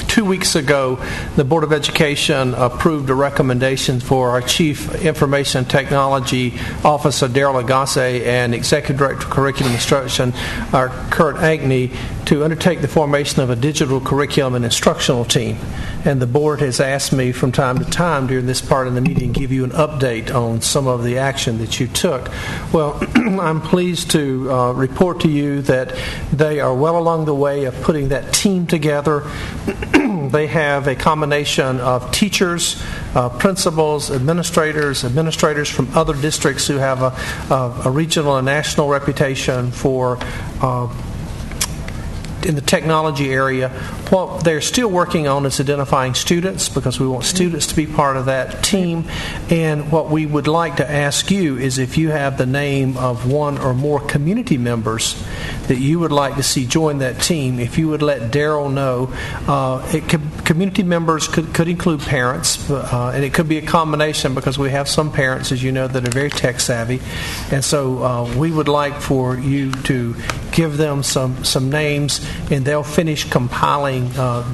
2 weeks ago, the Board of Education approved a recommendation for our Chief Information Technology Officer, Daryl Agasse, and Executive Director of Curriculum Instruction, Kurt Ankney, to undertake the formation of a digital curriculum and instructional team. And the board has asked me from time to time during this part of the meeting to give you an update on some of the action that you took. Well, I'm pleased to report to you that they are well along the way of putting that team together. They have a combination of teachers, principals, administrators from other districts who have a regional and national reputation for in the technology area. What they're still working on is identifying students, because we want students to be part of that team. And what we would like to ask you is if you have the name of one or more community members that you would like to see join that team, if you would let Daryl know. Community members could include parents, and it could be a combination, because we have some parents, as you know, that are very tech savvy. And so we would like for you to give them some names, and they'll finish compiling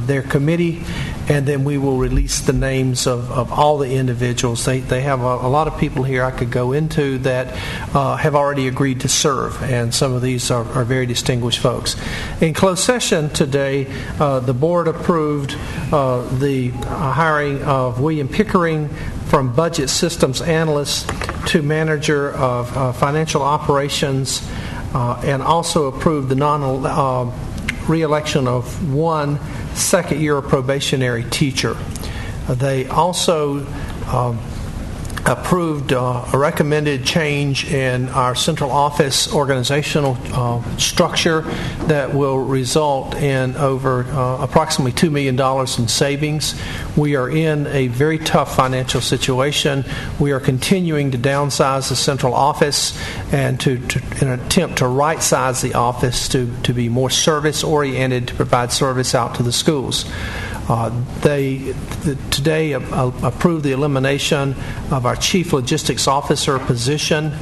their committee, and then we will release the names of all the individuals. They have a lot of people here I could go into that have already agreed to serve, and some of these are very distinguished folks. In closed session today, the board approved the hiring of William Pickering from Budget Systems Analyst to Manager of Financial Operations, and also approved the re-election of one second-year probationary teacher. They also approved a recommended change in our central office organizational structure that will result in over approximately $2 million in savings. We are in a very tough financial situation. We are continuing to downsize the central office and in an attempt to right-size the office to be more service-oriented, to provide service out to the schools. They today approved the elimination of our Chief Logistics Officer position,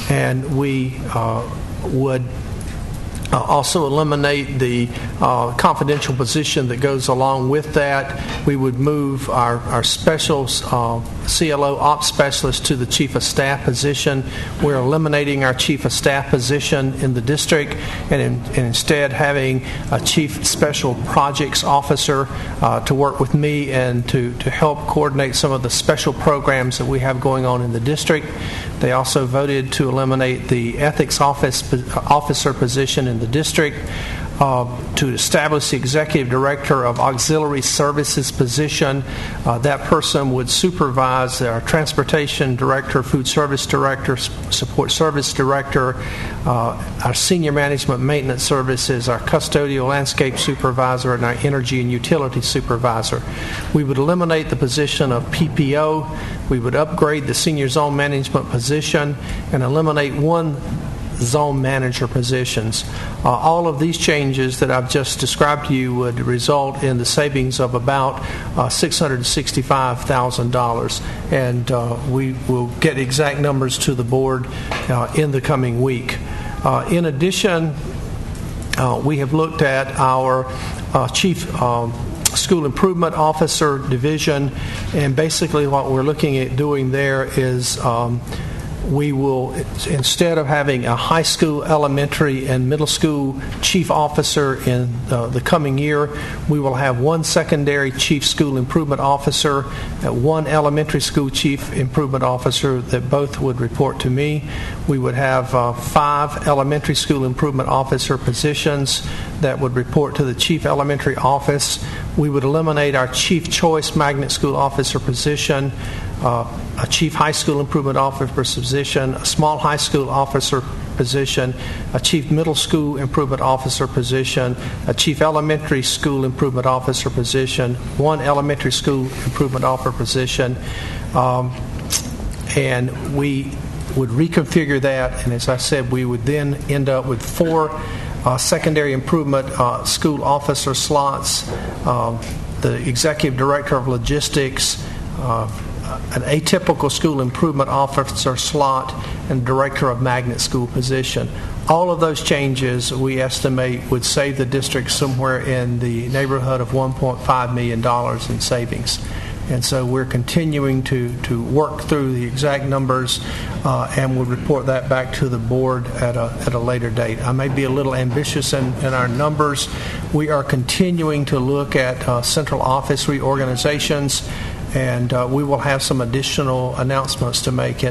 and we would also eliminate the confidential position that goes along with that. We would move our special CLO ops specialist to the Chief of Staff position. We're eliminating our Chief of Staff position in the district and instead having a Chief Special Projects Officer to work with me and to help coordinate some of the special programs that we have going on in the district. They also voted to eliminate the Ethics Officer position in the district, to establish the Executive Director of Auxiliary Services position. That person would supervise our Transportation Director, Food Service Director, Support Service Director, our Senior Management Maintenance Services, our Custodial Landscape Supervisor, and our Energy and Utility Supervisor. We would eliminate the position of PPO. We would upgrade the Senior Zone Management position and eliminate one zone manager positions. All of these changes that I've just described to you would result in the savings of about $665,000, and we will get exact numbers to the board in the coming week. In addition, we have looked at our Chief School Improvement Officer division, and basically what we're looking at doing there is we will, instead of having a high school, elementary, and middle school chief officer in the coming year, we will have one secondary chief school improvement officer, one elementary school chief improvement officer that both would report to me. We would have 5 elementary school improvement officer positions that would report to the chief elementary office. We would eliminate our chief choice magnet school officer position, a chief high school improvement officer position, a small high school officer position, a chief middle school improvement officer position, a chief elementary school improvement officer position, one elementary school improvement officer position, and we would reconfigure that, and as I said, we would then end up with 4 secondary improvement school officer slots, the executive director of logistics, an atypical school improvement officer slot, and director of magnet school position. All of those changes we estimate would save the district somewhere in the neighborhood of $1.5 million in savings. And so we're continuing to work through the exact numbers, and we'll report that back to the board at a later date. I may be a little ambitious in our numbers. We are continuing to look at central office reorganizations, and we will have some additional announcements to make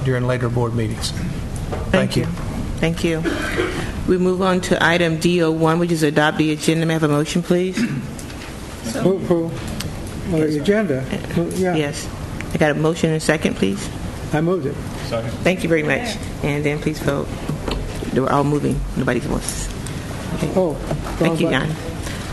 during later board meetings. Thank you. Thank you. We move on to item D01, which is adopt the agenda. May I have a motion, please? The agenda. Yeah. Yes. I got a motion and a second, please. I moved it. Second. Thank you very much. And then please vote. They were all moving. Nobody's voice. Okay. Oh. Thank you, John.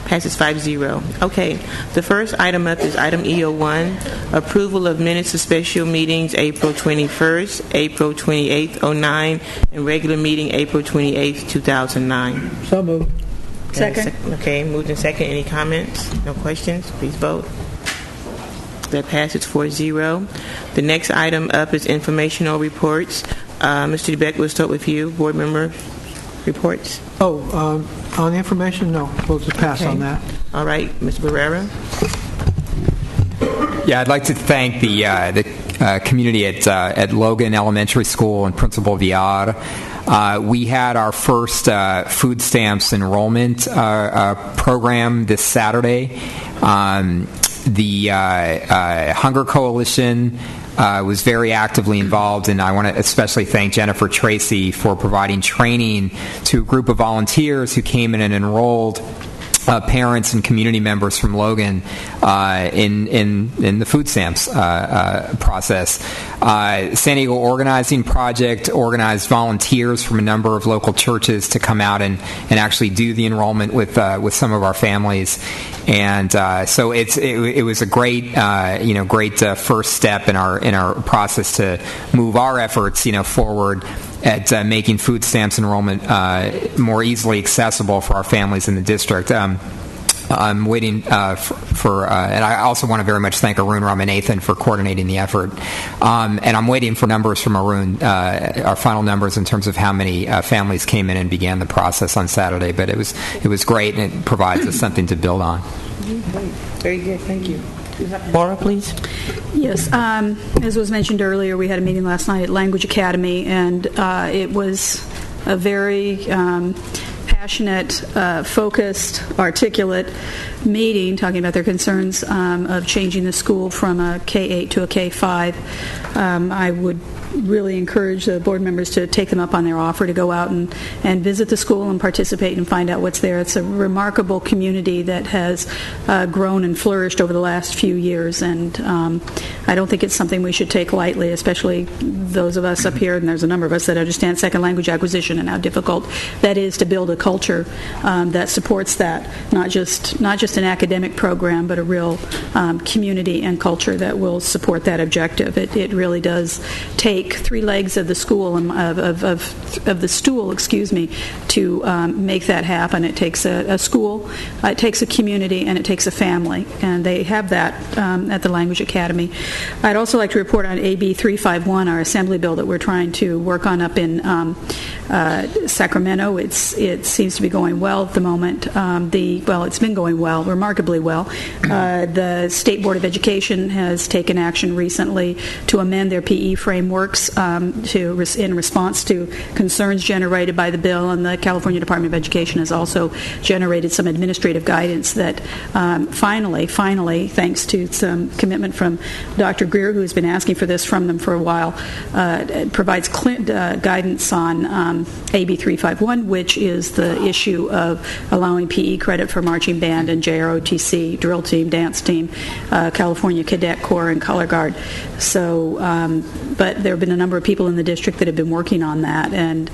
Passes 5-0. Okay. The first item up is item E01, approval of minutes of special meetings April 21st, April 28th, 09, and regular meeting April 28th, 2009. So moved. Second. Okay. Moved in second. Any comments? No questions? Please vote. That passes 4-0. The next item up is informational reports. Mr. DeBeck, we'll start with you. Board member reports. On the information, no. We'll just pass on that. All right, Mr. Barrera. Yeah, I'd like to thank the community at Logan Elementary School and Principal Villar. We had our first food stamps enrollment program this Saturday. The Hunger Coalition was very actively involved, and I want to especially thank Jennifer Tracy for providing training to a group of volunteers who came in and enrolled parents and community members from Logan in the food stamps process. San Diego Organizing Project organized volunteers from a number of local churches to come out and actually do the enrollment with some of our families, and so it was a great first step in our process to move our efforts forward at making food stamps enrollment more easily accessible for our families in the district. I'm waiting for and I also want to very much thank Arun Ramanathan for coordinating the effort. And I'm waiting for numbers from Arun, our final numbers in terms of how many families came in and began the process on Saturday. But it was great, and it provides us something to build on. Very good. Thank you. Laura, please. Yes. As was mentioned earlier, we had a meeting last night at Language Academy, and it was a very passionate, focused, articulate meeting talking about their concerns of changing the school from a K-8 to a K-5. I would really encourage the board members to take them up on their offer to go out and visit the school and participate and find out what's there. It's a remarkable community that has grown and flourished over the last few years, and I don't think it's something we should take lightly, especially those of us up here, and there's a number of us that understand second language acquisition and how difficult that is to build a culture that supports that, not just an academic program, but a real community and culture that will support that objective. It really does take three legs of the school of the stool, to make that happen. It takes a school, it takes a community, and it takes a family, and they have that at the Language Academy. I'd also like to report on AB 351, our assembly bill that we're trying to work on up in Sacramento. It seems to be going well at the moment. It's been going well, remarkably well. The State Board of Education has taken action recently to amend their PE frameworks in response to concerns generated by the bill, and the California Department of Education has also generated some administrative guidance that finally, thanks to some commitment from Dr. Greer, who has been asking for this from them for a while, provides guidance on AB 351, which is the issue of allowing PE credit for marching band and JROTC, drill team, dance team, California Cadet Corps, and Color Guard. So, but there have been a number of people in the district that have been working on that, and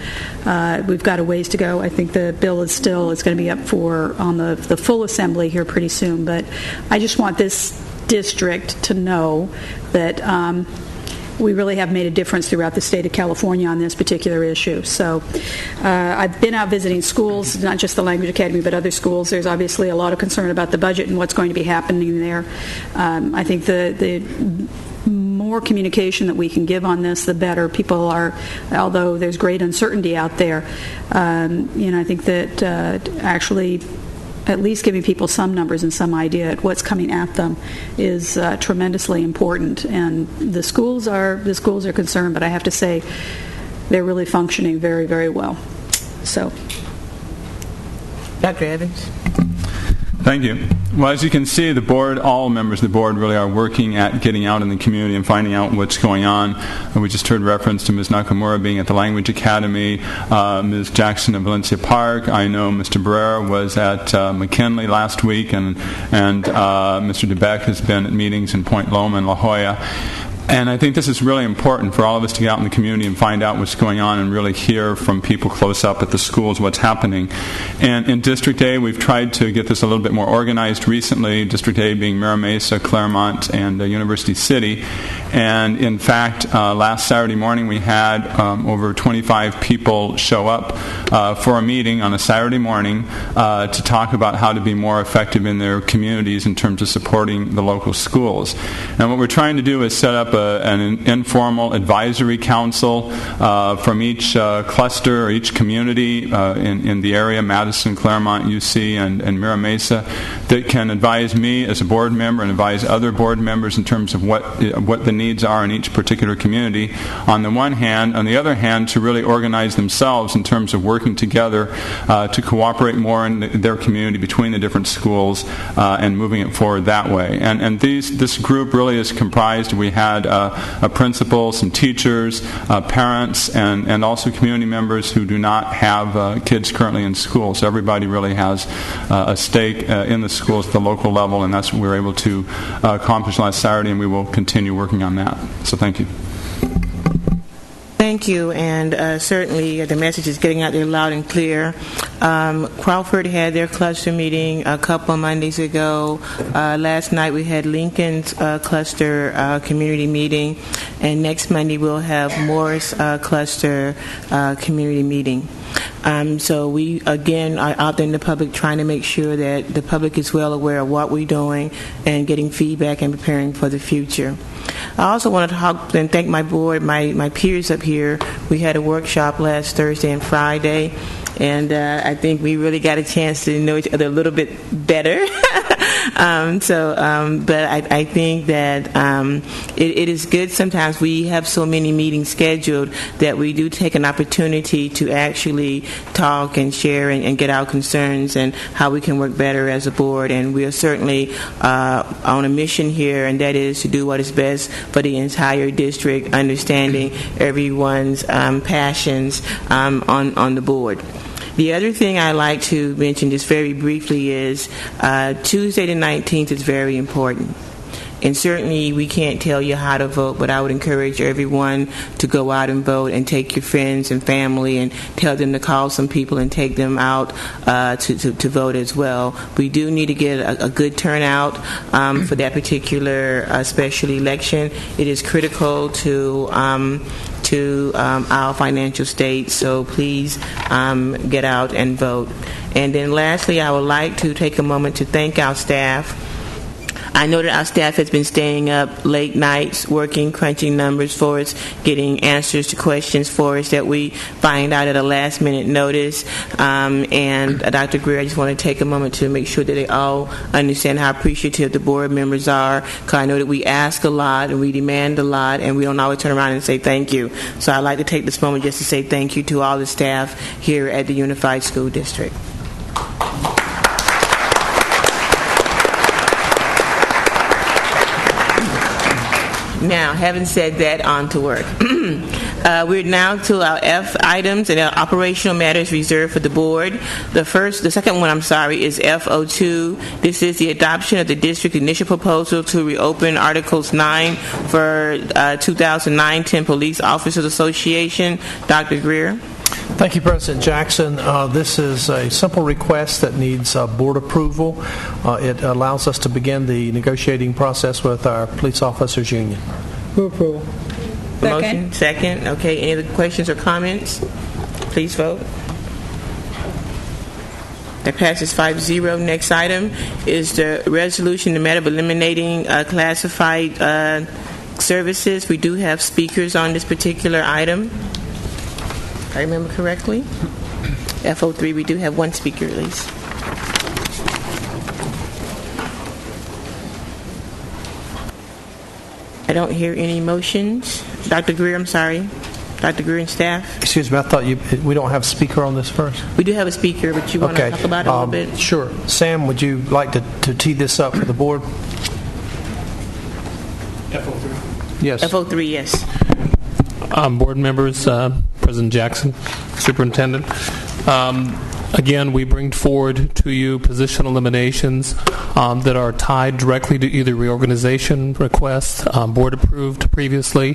we've got a ways to go. I think the bill is going to be up on the full assembly here pretty soon, but I just want this district to know that we really have made a difference throughout the state of California on this particular issue. So I've been out visiting schools, not just the Language Academy, but other schools. There's obviously a lot of concern about the budget and what's going to be happening there. I think the more communication that we can give on this, the better. People are, although there's great uncertainty out there, I think that actually at least giving people some numbers and some idea at what's coming at them is tremendously important. And the schools are concerned, but I have to say they're really functioning very, very well. So, Dr. Evans. Thank you. Well, as you can see, all members of the board really are working at getting out in the community and finding out what's going on. And we just heard reference to Ms. Nakamura being at the Language Academy, Ms. Jackson at Valencia Park. I know Mr. Barrera was at McKinley last week, and Mr. DeBeck has been at meetings in Point Loma and La Jolla. And I think this is really important for all of us to get out in the community and find out what's going on and really hear from people close up at the schools what's happening. And in District A, we've tried to get this a little bit more organized recently, District A being Mira Mesa, Claremont, and University City. And in fact, last Saturday morning we had over 25 people show up for a meeting on a Saturday morning to talk about how to be more effective in their communities in terms of supporting the local schools. And what we're trying to do is set up an informal advisory council from each cluster or each community in the area, Madison, Claremont, UC, and Mira Mesa, that can advise me as a board member and advise other board members in terms of what the needs are in each particular community on the one hand. On the other hand, to really organize themselves in terms of working together to cooperate more in their community between the different schools and moving it forward that way. And this group really is comprised, we had had a principal, some teachers, parents, and also community members who do not have kids currently in school. So everybody really has a stake in the schools at the local level, and that's what we were able to accomplish last Saturday, and we will continue working on that. So thank you. Thank you, and certainly the message is getting out there loud and clear. Crawford had their cluster meeting a couple of Mondays ago. Last night we had Lincoln's cluster community meeting, and next Monday we'll have Morris cluster community meeting. So we, again, are out there in the public trying to make sure that the public is well aware of what we're doing and getting feedback and preparing for the future. I also wanted to talk and thank my board, my peers up here. We had a workshop last Thursday and Friday, and I think we really got a chance to know each other a little bit better. But I think that it is good sometimes we have so many meetings scheduled that we do take an opportunity to actually talk and share and get our concerns and how we can work better as a board. And we are certainly on a mission here, and that is to do what is best for the entire district, understanding everyone's passions on the board. The other thing I like to mention just very briefly is Tuesday the 19th is very important. And certainly we can't tell you how to vote, but I would encourage everyone to go out and vote and take your friends and family and tell them to call some people and take them out to vote as well. We do need to get a good turnout for that particular special election. It is critical to our financial state, so please get out and vote. And then lastly, I would like to take a moment to thank our staff. I know that our staff has been staying up late nights, working, crunching numbers for us, getting answers to questions for us that we find out at a last-minute notice. And Dr. Greer, I just want to take a moment to make sure that they all understand how appreciative the board members are, because I know that we ask a lot and we demand a lot, and we don't always turn around and say thank you. So I'd like to take this moment just to say thank you to all the staff here at the Unified School District. Now, having said that, on to work. We're now to our F items and our operational matters reserved for the board. The second one, is F02. This is the adoption of the district initial proposal to reopen Articles 9 for 2009-10 Police Officers Association. Dr. Greer. Thank you, President Jackson. This is a simple request that needs board approval. It allows us to begin the negotiating process with our police officers union. Move approval. Motion, second. Okay, any other questions or comments? Please vote. That passes 5-0. Next item is the resolution, the matter of eliminating classified services. We do have speakers on this particular item. If I remember correctly. F03, we do have one speaker at least. I don't hear any motions. Dr. Greer, I'm sorry. Dr. Greer and staff. Excuse me, I thought we don't have a speaker on this first? We do have a speaker, but you want to talk about it a little bit? Sure. Sam, would you like to tee this up for the board? F03? Yes. F03, yes. Board members, President Jackson, Superintendent. Again, we bring forward to you position eliminations that are tied directly to either reorganization requests, board approved previously.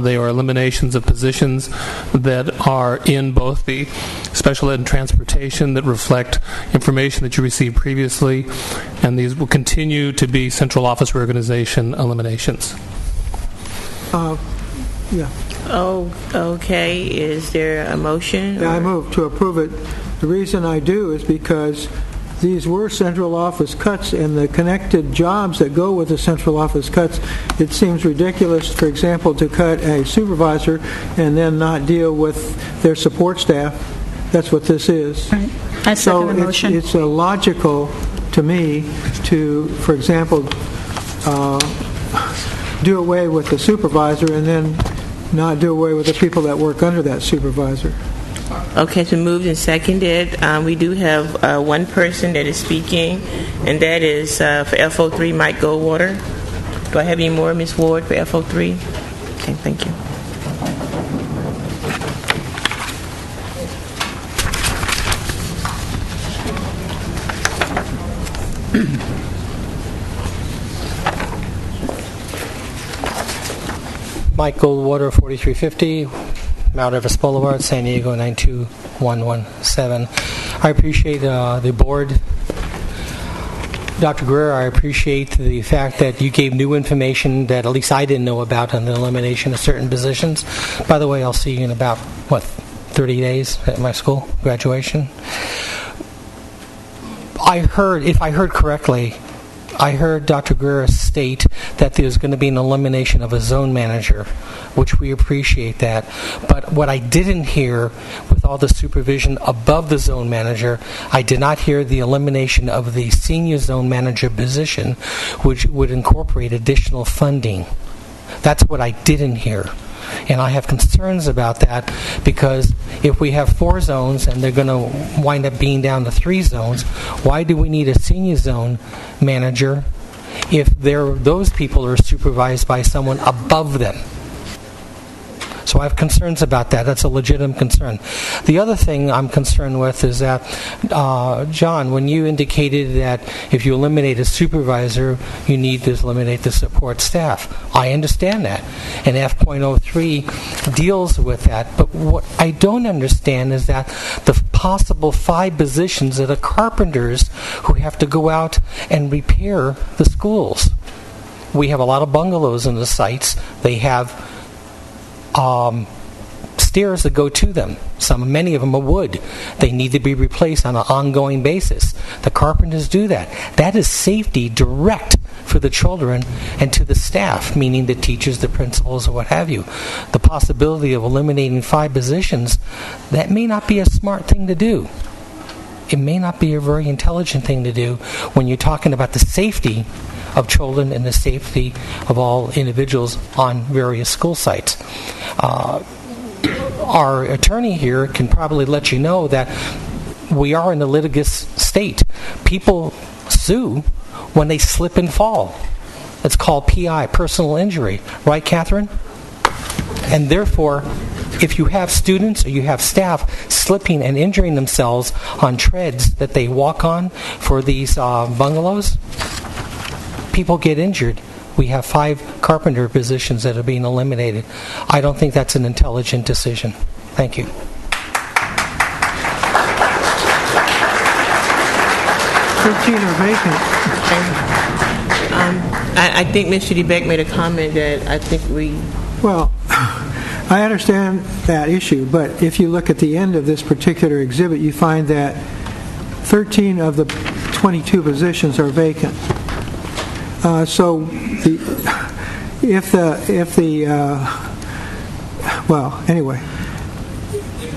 They are eliminations of positions that are in both the special ed and transportation that reflect information that you received previously, and these will continue to be central office reorganization eliminations. Yeah. Oh, okay. Is there a motion? Yeah, I move to approve it. The reason I do is because these were central office cuts, and the connected jobs that go with the central office cuts, it seems ridiculous, for example, to cut a supervisor and then not deal with their support staff. That's what this is. Right. I second the motion. It's illogical to me to, for example, do away with the supervisor and then not do away with the people that work under that supervisor. Okay, so moved and seconded. We do have one person that is speaking, and that is for F03, Mike Goldwater. Do I have any more, Ms. Ward, for FO3? Okay, thank you. Mike Goldwater, 4350 Mount Everest Boulevard, San Diego, 92117. I appreciate the board. Dr. Greer, I appreciate the fact that you gave new information that at least I didn't know about on the elimination of certain positions. By the way, I'll see you in about, 30 days at my school graduation. If I heard correctly, I heard Dr. Greer state that there's going to be an elimination of a zone manager, which we appreciate that. But what I didn't hear, with all the supervision above the zone manager, I did not hear the elimination of the senior zone manager position, which would incorporate additional funding. That's what I didn't hear. And I have concerns about that, because if we have 4 zones and they're going to wind up being down to 3 zones, why do we need a senior zone manager if those people are supervised by someone above them? So I have concerns about that. That's a legitimate concern. The other thing I'm concerned with is that, John, when you indicated that if you eliminate a supervisor, you need to eliminate the support staff. I understand that. And F.03 deals with that. But what I don't understand is that the possible 5 positions that are carpenters who have to go out and repair the schools. We have a lot of bungalows in the sites. They have stairs that go to them. Many of them are wood. They need to be replaced on an ongoing basis. The carpenters do that. That is safety direct for the children and to the staff, meaning the teachers, the principals, or what have you. The possibility of eliminating 5 positions, that may not be a smart thing to do. It may not be a very intelligent thing to do when you're talking about the safety of children and the safety of all individuals on various school sites. Our attorney here can probably let you know that we are in a litigious state. People sue when they slip and fall. It's called PI, personal injury. Right, Catherine? And therefore, if you have students or you have staff slipping and injuring themselves on treads that they walk on for these bungalows, people get injured. We have 5 carpenter positions that are being eliminated. I don't think that's an intelligent decision. Thank you. 13 are vacant. I think Mr. DeBeck made a comment that I think we... Well, I understand that issue, but if you look at the end of this particular exhibit, you find that 13 of the 22 positions are vacant.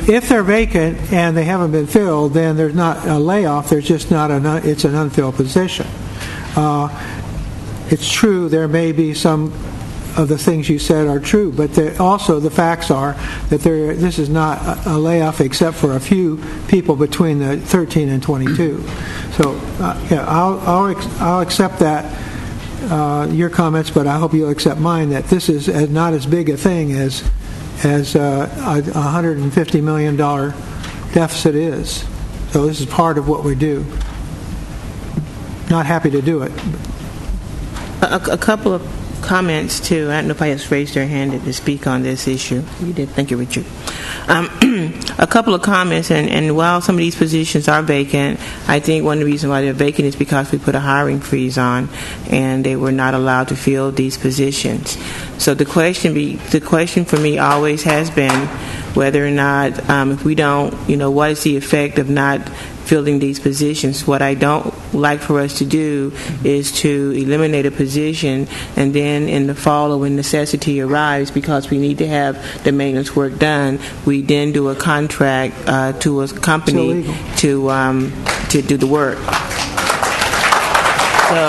If they're vacant and they haven't been filled, then there's not a layoff. There's just it's an unfilled position. It's true there may be some of the things you said are true, but also the facts are that this is not a layoff except for a few people between the 13 and 22. So I'll accept that. Your comments, but I hope you'll accept mine that this is not as big a thing as a $150 million deficit is. So this is part of what we do. Not happy to do it. A couple of comments too. I don't know if I just raised their hand to speak on this issue. You did. Thank you, Richard. A couple of comments, and while some of these positions are vacant, I think one of the reasons why they're vacant is because we put a hiring freeze on, and they were not allowed to fill these positions. So the question for me always has been whether or not, if we don't, what is the effect of not filling these positions? What I don't like for us to do is to eliminate a position and then in the fall or when necessity arrives, because we need to have the maintenance work done, we then do a contract to a company to do the work. So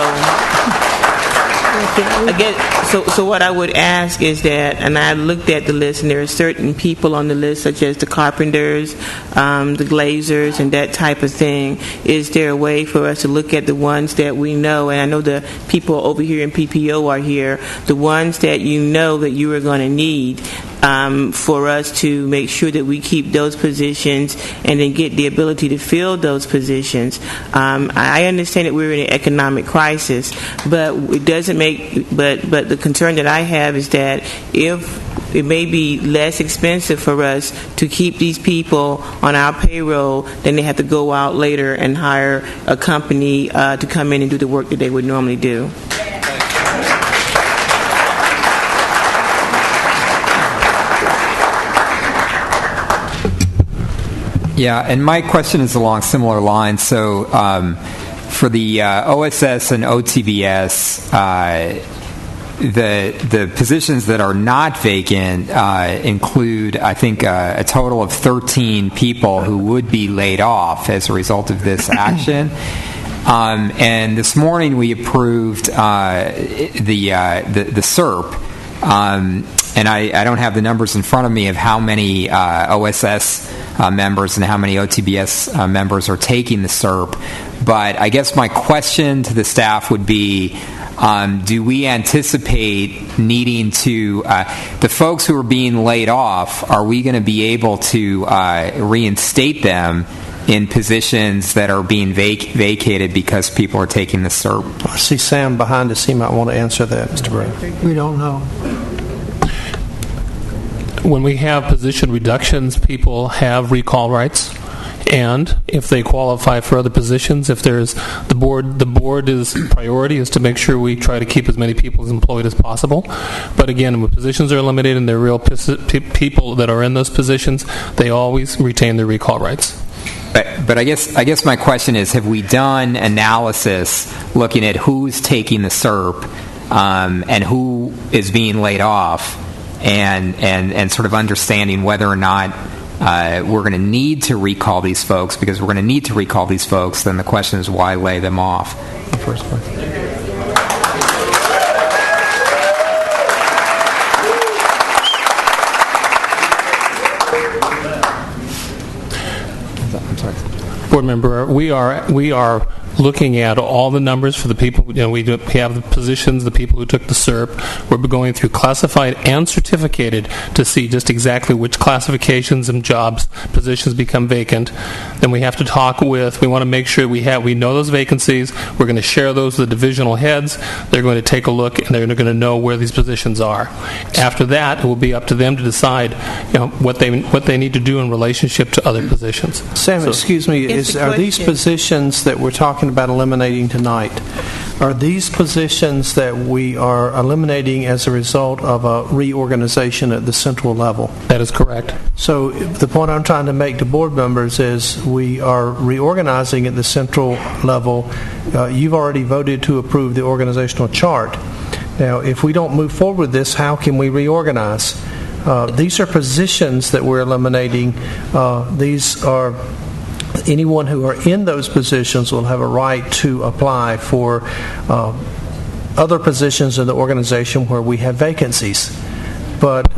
Again, so what I would ask is that, and I looked at the list, and there are certain people on the list, such as the carpenters, the glazers, and that type of thing. Is there a way for us to look at the ones that we know, and I know the people over here in PPO are here, the ones that you know that you are going to need, for us to make sure that we keep those positions and then get the ability to fill those positions. I understand that we're in an economic crisis, but it doesn't make. But the concern that I have is that if it may be less expensive for us to keep these people on our payroll, then they have to go out later and hire a company to come in and do the work that they would normally do. Yeah, and my question is along similar lines. So for the OSS and OTBS, the positions that are not vacant include, I think, a total of 13 people who would be laid off as a result of this action. And this morning we approved the SERP. And I don't have the numbers in front of me of how many OSS members and how many OTBS members are taking the SERP. But I guess my question to the staff would be, do we anticipate needing to, the folks who are being laid off, are we going to be able to reinstate them in positions that are being vacated because people are taking the SERP? I see Sam behind us. He might want to answer that, Mr. Brown. We don't know. When we have position reductions, people have recall rights, and if they qualify for other positions, if there's the board's priority is to make sure we try to keep as many people as employed as possible. But again, when positions are eliminated and they're real people that are in those positions, they always retain their recall rights. But I guess my question is, have we done analysis looking at who's taking the SERP and who is being laid off, and sort of understanding whether or not we're going to need to recall these folks? Because we're going to need to recall these folks, then the question is, why lay them off in the first place? Board member, we are looking at all the numbers for the people. We have the positions, the people who took the SERP. We're going through classified and certificated to see just exactly which classifications and jobs positions become vacant. Then we have to talk with. We want to make sure we know those vacancies. We're going to share those with the divisional heads. They're going to take a look and they're going to know where these positions are. After that, it will be up to them to decide, what they need to do in relationship to other positions. Sam, excuse me, are these positions that we're talking about eliminating tonight, are these positions that we are eliminating as a result of a reorganization at the central level? That is correct. So the point I'm trying to make to board members is we are reorganizing at the central level. You've already voted to approve the organizational chart. Now, if we don't move forward with this, how can we reorganize? These are positions that we're eliminating. These are anyone who are in those positions will have a right to apply for other positions in the organization where we have vacancies. But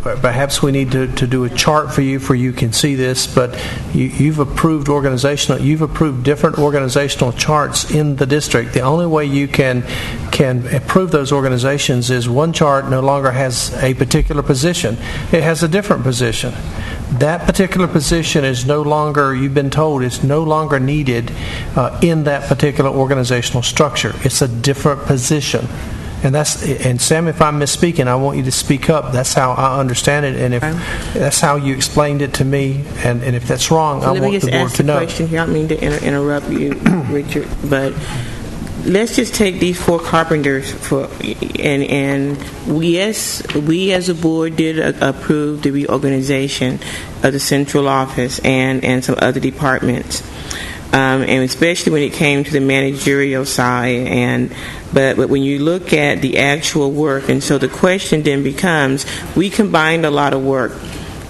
perhaps we need to do a chart for you can see this. But you've approved different organizational charts in the district. The only way you can approve those organizations is one chart no longer has a particular position; it has a different position. That particular position is no longer, you've been told, is no longer needed in that particular organizational structure. It's a different position. And Sam, if I'm misspeaking, I want you to speak up. That's how I understand it, and if that's how you explained it to me, and if that's wrong, I want the board to know. Let me just ask a question here. I don't mean to interrupt you, Richard, but let's just take these 4 carpenters and we as a board did approve the reorganization of the central office and some other departments, and especially when it came to the managerial side. But when you look at the actual work, and so the question then becomes, we combined a lot of work.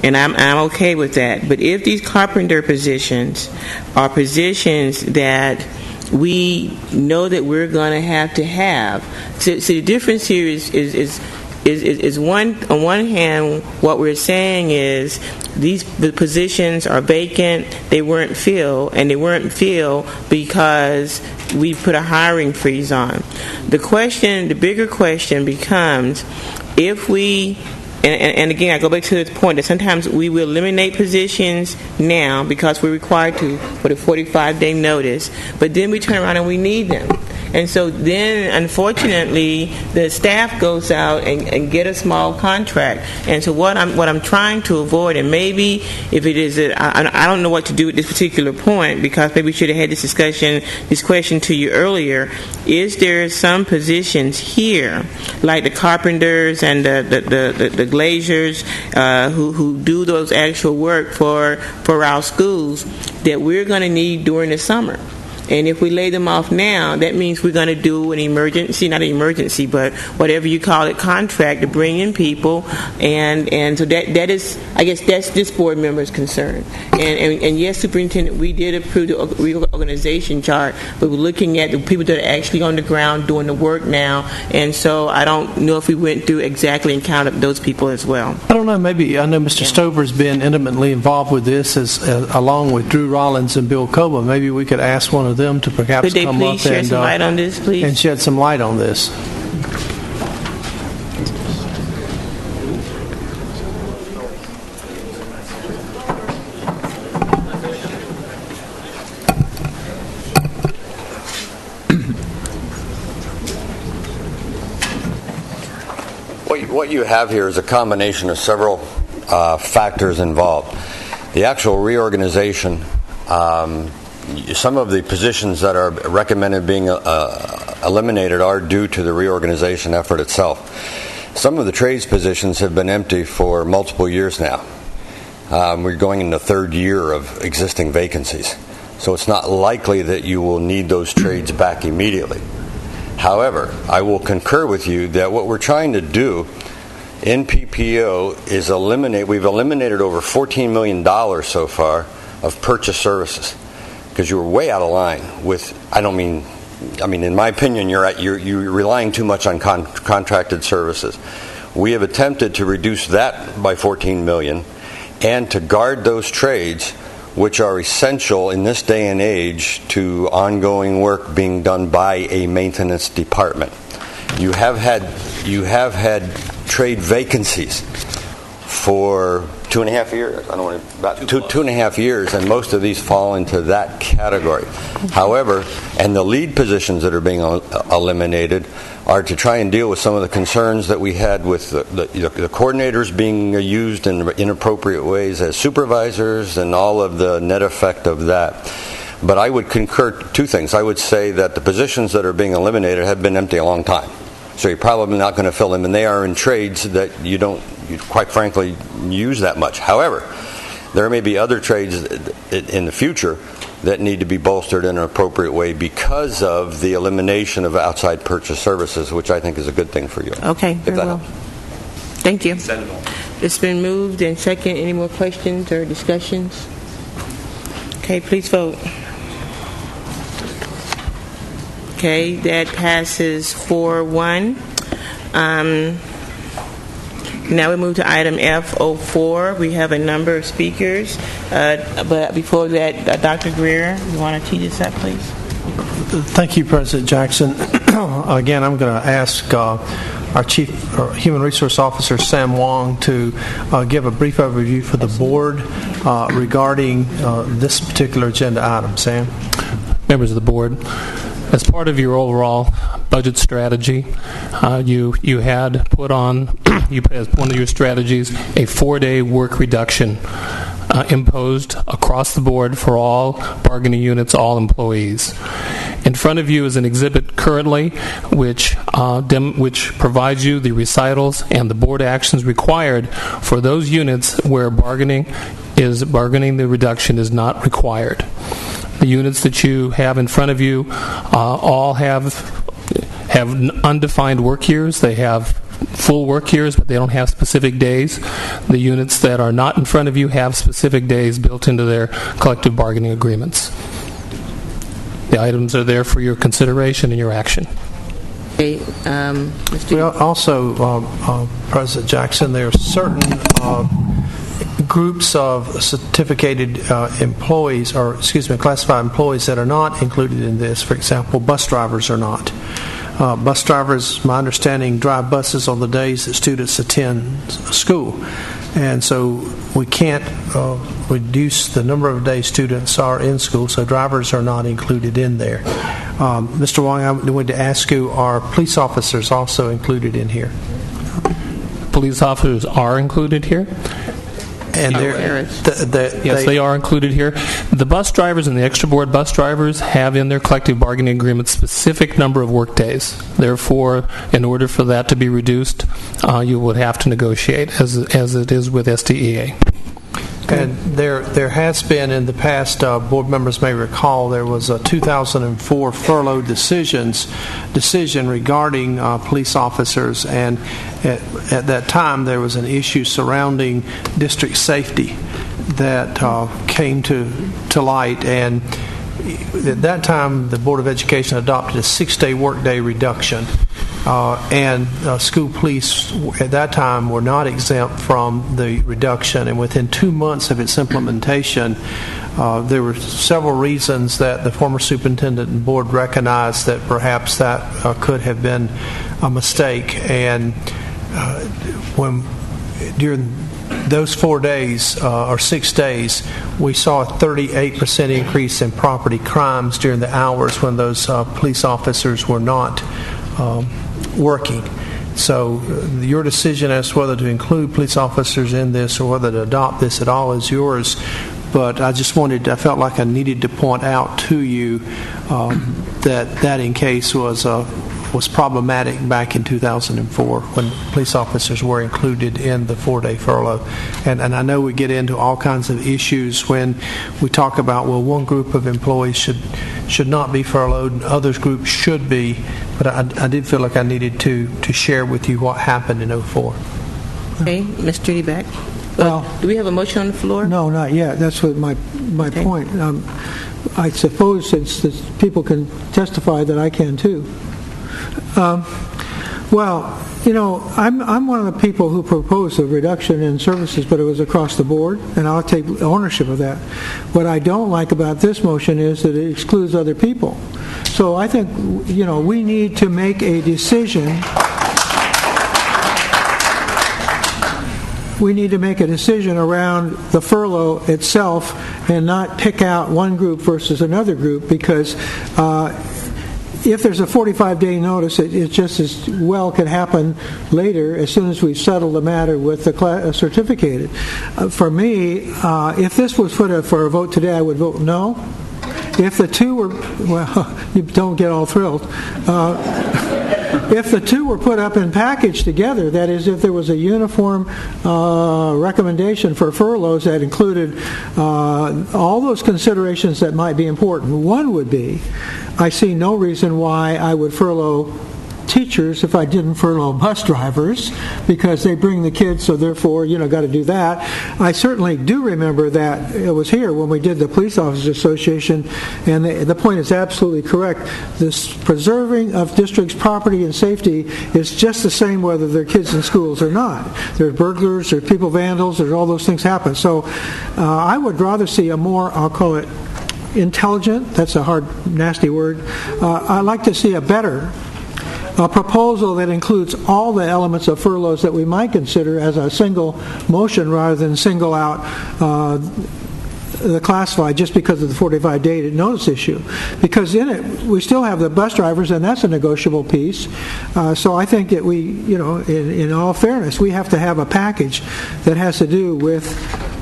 And I'm okay with that. But if these carpenter positions are positions that we know that we're going to have. So the difference here is one, on one hand, what we're saying is the positions are vacant, they weren't filled, and they weren't filled because we put a hiring freeze on. The bigger question becomes, if we, and again, I go back to the point that sometimes we will eliminate positions now because we're required to for the 45-day notice, but then we turn around and we need them. And so then, unfortunately, the staff goes out and get a small contract. And so what I'm trying to avoid, and maybe if it is, I don't know what to do at this particular point, because maybe we should have had this question to you earlier. Is there some positions here, like the carpenters and the glaziers who do those actual work for our schools, that we're going to need during the summer? And if we lay them off now, that means we're going to do an emergency, not an emergency, but whatever you call it, contract to bring in people. And so that is, I guess that's this board member's concern. And yes, Superintendent, we did approve the reorganization chart, but we're looking at the people that are actually on the ground doing the work now. And so I don't know if we went through exactly and counted those people as well. I don't know, maybe, I know Mr. Stover's been intimately involved with this along with Drew Rollins and Bill Coba. Maybe we could ask one of them to perhaps Could they come please up shed some light on this, please? and shed some light on this. What you have here is a combination of several factors involved. The actual reorganization, some of the positions that are recommended being eliminated are due to the reorganization effort itself. Some of the trades positions have been empty for multiple years now. We're going in the third year of existing vacancies. So it's not likely that you will need those trades back immediately. However, I will concur with you that what we're trying to do in PPO is we've eliminated over $14 million so far of purchase services, because you were way out of line with, I mean, in my opinion, you're relying too much on contracted services. We have attempted to reduce that by $14 million and to guard those trades which are essential in this day and age to ongoing work being done by a maintenance department. You have had trade vacancies for 2.5 years. About 2.5 years, and most of these fall into that category. However, and the lead positions that are being eliminated are to try and deal with some of the concerns that we had with the coordinators being used in inappropriate ways as supervisors and all of the net effect of that. But I would concur two things. I would say that the positions that are being eliminated have been empty a long time. So you're probably not going to fill them, and they are in trades that you quite frankly, use that much. However, there may be other trades in the future that need to be bolstered in an appropriate way because of the elimination of outside purchase services, which I think is a good thing for you. Okay, very well. Thank you. It's been moved and second. Any more questions or discussions? Okay, please vote. Okay, that passes 4-1. Now we move to item F04. We have a number of speakers. But before that, Dr. Greer, you want to tee this up, please? Thank you, President Jackson. Again, I'm going to ask our Chief Human Resource Officer, Sam Wong, to give a brief overview for the board regarding this particular agenda item. Sam? Members of the board, as part of your overall budget strategy, you had put on, as one of your strategies, a 4-day work reduction imposed across the board for all bargaining units, all employees. In front of you is an exhibit currently which provides you the recitals and the board actions required for those units where bargaining the reduction is not required. The units that you have in front of you all have undefined work years. They have full work years, but they don't have specific days. The units that are not in front of you have specific days built into their collective bargaining agreements. The The items are there for your consideration and your action. Okay, Well, also, President Jackson, there are certain groups of certificated employees, or classified employees that are not included in this. For example, bus drivers are not. Bus drivers, my understanding, drive buses on the days that students attend school. And so we can't reduce the number of days students are in school, so drivers are not included in there. Mr. Wong, I wanted to ask you, are police officers also included in here? Police officers are included here. And yes, they are included here. The bus drivers and the extra board bus drivers have in their collective bargaining agreement specific number of work days. Therefore, in order for that to be reduced, you would have to negotiate as it is with SDEA. And there has been in the past, board members may recall, there was a 2004 furlough decision regarding police officers, and at that time there was an issue surrounding district safety that came to light, and at that time the Board of Education adopted a 6-day workday reduction. And school police at that time were not exempt from the reduction, and within 2 months of its implementation, there were several reasons that the former superintendent and board recognized that perhaps that could have been a mistake. And during those 4 days or 6 days, we saw a 38% increase in property crimes during the hours when those police officers were not working. So your decision as to whether to include police officers in this or whether to adopt this at all is yours. But I felt like I needed to point out to you that in case was problematic back in 2004 when police officers were included in the 4-day furlough. And I know we get into all kinds of issues when we talk about, well, one group of employees should not be furloughed and other groups should be, but I did feel like I needed to share with you what happened in 2004. Okay, Ms. Judy Beck. Well, do we have a motion on the floor? No, not yet. That's what my point. I suppose since people can testify that I can too. Well, I'm one of the people who proposed a reduction in services, but it was across the board, and I'll take ownership of that. What I don't like about this motion is that it excludes other people. So I think, we need to make a decision. We need to make a decision around the furlough itself and not pick out one group versus another group, because if there's a 45-day notice, it just as well could happen later as soon as we settle the matter with the certificated. For me, if this was put up for a vote today, I would vote no. If the two were, well, you don't get all thrilled. If the two were put up and packaged together, that is, if there was a uniform recommendation for furloughs that included all those considerations that might be important, one would be, I see no reason why I would furlough teachers if I didn't furlough bus drivers, because they bring the kids, so therefore, got to do that. I certainly do remember that it was here when we did the Police Officers Association, and the point is absolutely correct. This preserving of districts' property and safety is just the same whether they're kids in schools or not. There's burglars, there's people vandals, there's all those things happen. So I would rather see a more, I'll call it intelligent, that's a hard, nasty word. I'd like to see a better proposal that includes all the elements of furloughs that we might consider as a single motion rather than single out the classified just because of the 45-day notice issue. Because in it, we still have the bus drivers, and that's a negotiable piece. So I think that we, in all fairness, we have to have a package that has to do with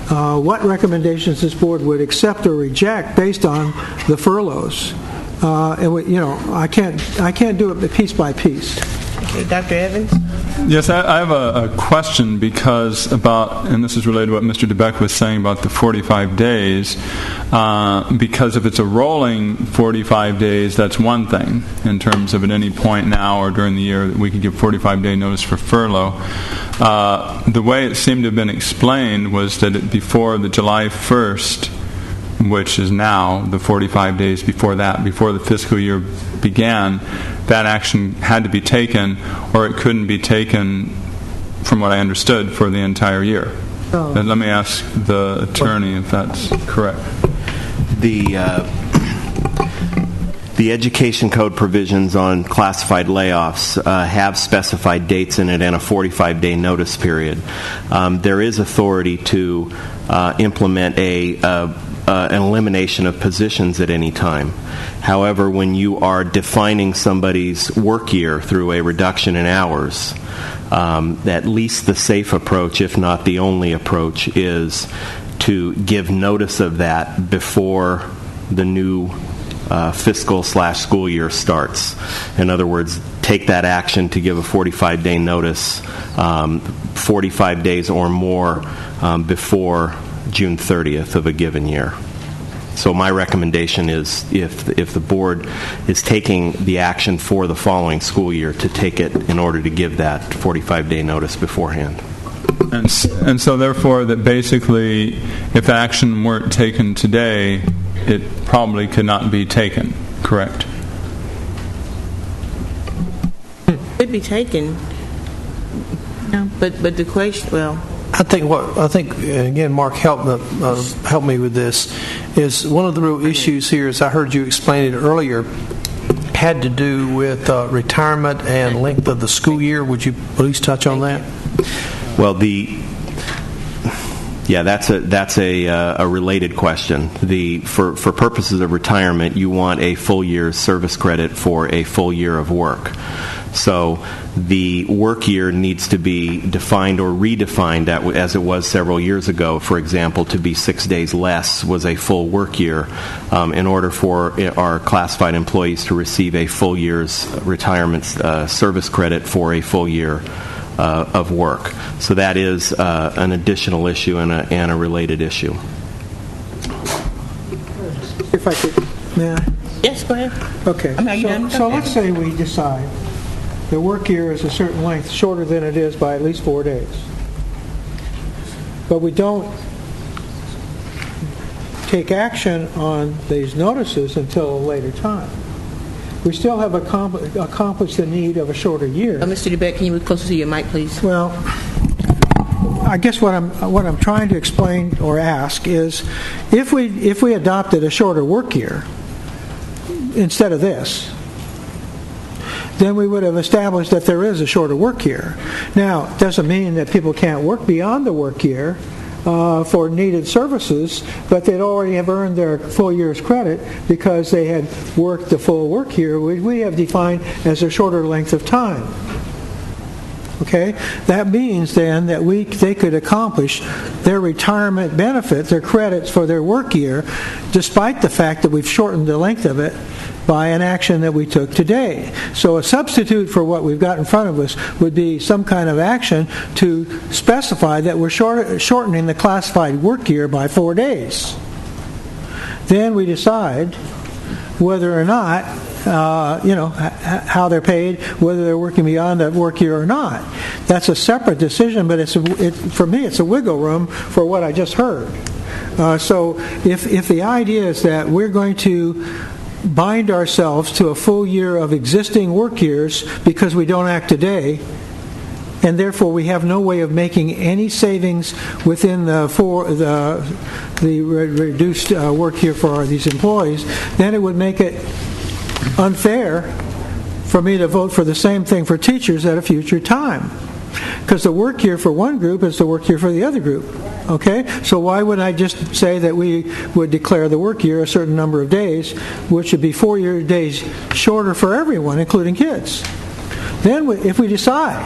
what recommendations this board would accept or reject based on the furloughs. I can't do it piece by piece. Okay, Dr. Evans? Yes, I have a question and this is related to what Mr. DeBeck was saying about the 45 days, because if it's a rolling 45 days, that's one thing in terms of at any point now or during the year that we could give 45-day notice for furlough. The way it seemed to have been explained was that before the July 1st which is now the 45 days before that, before the fiscal year began, that action had to be taken, or it couldn't be taken, from what I understood, for the entire year. And let me ask the attorney if that's correct. The Education Code provisions on classified layoffs have specified dates in it and a 45-day notice period. There is authority to implement an elimination of positions at any time. However, when you are defining somebody's work year through a reduction in hours, at least the safe approach, if not the only approach, is to give notice of that before the new fiscal/school year starts. In other words, take that action to give a 45-day notice, 45 days or more before June 30th of a given year. So my recommendation is, if the board is taking the action for the following school year, to take it in order to give that 45-day notice beforehand. And so therefore, that basically, if the action weren't taken today, it probably could not be taken, correct? Could be taken. No, but the question, well, I think again, Mark help me with this, is one of the real issues here, as I heard you explain it earlier, had to do with retirement and length of the school year. Would you please touch on that? Well, that's a related question. For purposes of retirement, you want a full year's service credit for a full year of work. So the work year needs to be defined or redefined as it was several years ago. For example, to be 6 days less was a full work year in order for our classified employees to receive a full year's retirement service credit for a full year of work. So that is an additional issue and a related issue. If I could, may I? Yes, go ahead. Okay. So let's say we decide the work year is a certain length, shorter than it is by at least 4 days. But we don't take action on these notices until a later time. We still have accomplished the need of a shorter year. Mr. DeBeck, can you move closer to your mic, please? Well, I guess what I'm trying to explain or ask is, if we adopted a shorter work year instead of this, then we would have established that there is a shorter work year. Now, it doesn't mean that people can't work beyond the work year for needed services, but they'd already have earned their full year's credit because they had worked the full work year, which we have defined as a shorter length of time. Okay? That means then that they could accomplish their retirement benefit, their credits for their work year, despite the fact that we've shortened the length of it by an action that we took today. So a substitute for what we've got in front of us would be some kind of action to specify that we're shortening the classified work year by 4 days. Then we decide whether or not, how they're paid, whether they're working beyond that work year or not. That's a separate decision, but for me it's a wiggle room for what I just heard. So if the idea is that we're going to bind ourselves to a full year of existing work years because we don't act today, and therefore we have no way of making any savings within the reduced work year for these employees, then it would make it unfair for me to vote for the same thing for teachers at a future time. Because the work year for one group is the work year for the other group. Okay? So why would I just say that we would declare the work year a certain number of days, which would be 4 days shorter for everyone, including kids? Then if we decide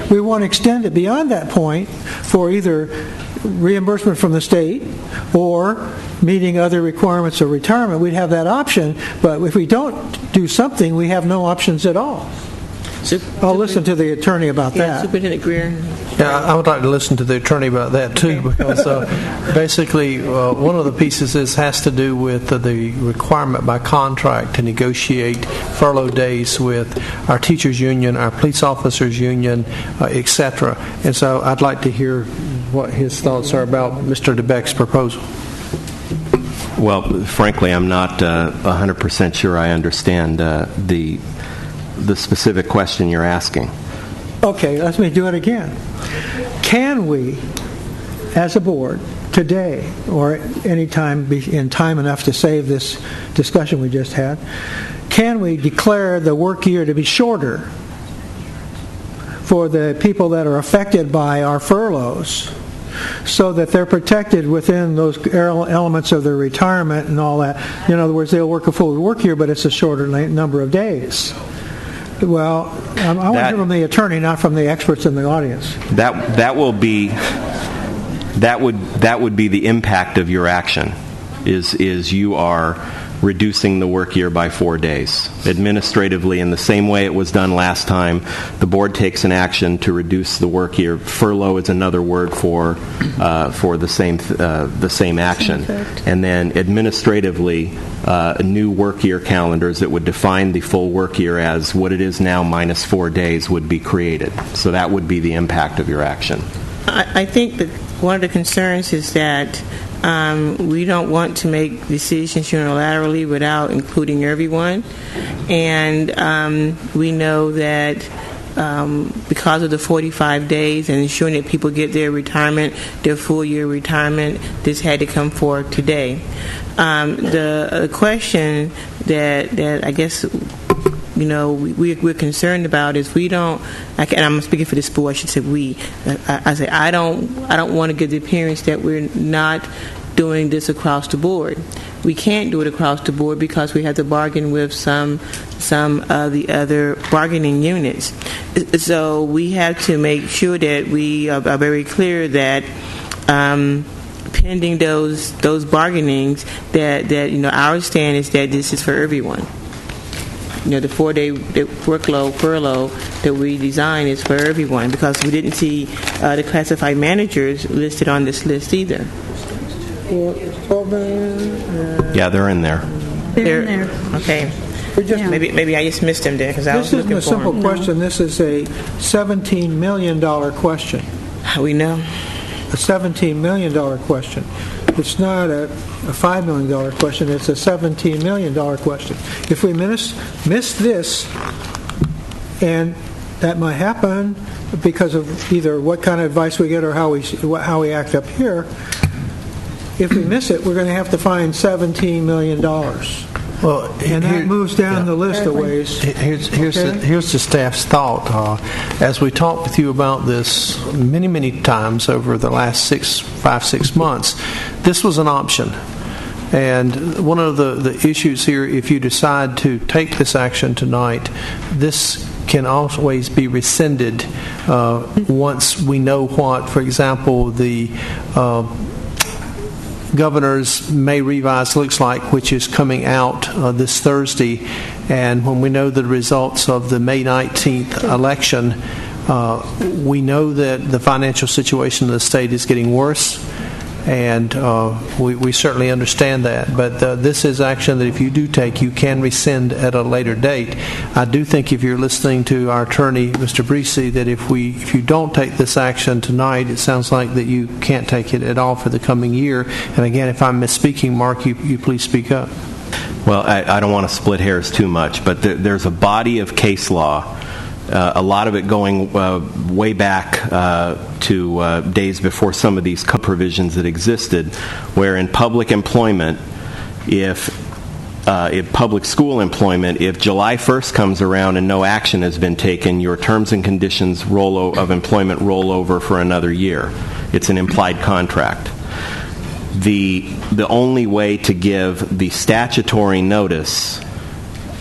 we want to extend it beyond that point for either reimbursement from the state or meeting other requirements of retirement, we'd have that option. But if we don't do something, we have no options at all. I'll listen to the attorney about that. Superintendent Greer. Yeah, I would like to listen to the attorney about that too, because basically one of the pieces has to do with the requirement by contract to negotiate furlough days with our teachers union, our police officers union, etc. And so I'd like to hear what his thoughts are about Mr. DeBeck's proposal. Well, frankly, I'm not 100% sure I understand the specific question you're asking. Okay, let me do it again. Can we, as a board, today or any time in time enough to save this discussion we just had, can we declare the work year to be shorter for the people that are affected by our furloughs so that they're protected within those elements of their retirement and all that? In other words, they'll work a full work year, but it's a shorter number of days. Well, I want to hear from the attorney, not from the experts in the audience. That would be the impact of your action. Is you are reducing the work year by 4 days. Administratively, in the same way it was done last time, the board takes an action to reduce the work year. Furlough is another word for the same action. And then administratively, new work year calendars that would define the full work year as what it is now minus 4 days would be created. So that would be the impact of your action. I think that one of the concerns is that we don't want to make decisions unilaterally without including everyone. And we know that because of the 45 days and ensuring that people get their retirement, their full year retirement, this had to come forward today. The question that I guess we're concerned about is we don't. And I'm speaking for this board. I should say we. I don't want to give the appearance that we're not doing this across the board. We can't do it across the board because we have to bargain with some of the other bargaining units. So we have to make sure that we are very clear that pending those bargainings, that our stand is that this is for everyone. The 4-day workload furlough that we designed is for everyone because we didn't see the classified managers listed on this list either. Yeah, they're in there. They're in there. Okay. Maybe I just missed them there because I was looking for them. This isn't a simple question. This is a $17 million question. We know. A $17 million question. It's not a $5 million question. It's a $17 million question. If we miss this, and that might happen because of either what kind of advice we get or how we act up here, if we miss it, we're going to have to find $17 million. Well, and that moves down the list of ways. Here's the staff's thought. As we talked with you about this many times over the last 5-6 months, this was an option. And one of the issues here, if you decide to take this action tonight, this can always be rescinded once we know what, for example, the governor's May revise looks like, which is coming out this Thursday. And when we know the results of the May 19th election, we know that the financial situation of the state is getting worse. And we certainly understand that. But this is action that if you do take, you can rescind at a later date. I do think if you're listening to our attorney, Mr. Breesey, that if you don't take this action tonight, it sounds like that you can't take it at all for the coming year. And again, if I'm misspeaking, Mark, you please speak up. Well, I don't want to split hairs too much, but there's a body of case law, a lot of it going way back to days before some of these provisions that existed, where in public employment, if public school employment, if July 1st comes around and no action has been taken, your terms and conditions of employment roll over for another year. It's an implied contract. The only way to give the statutory notice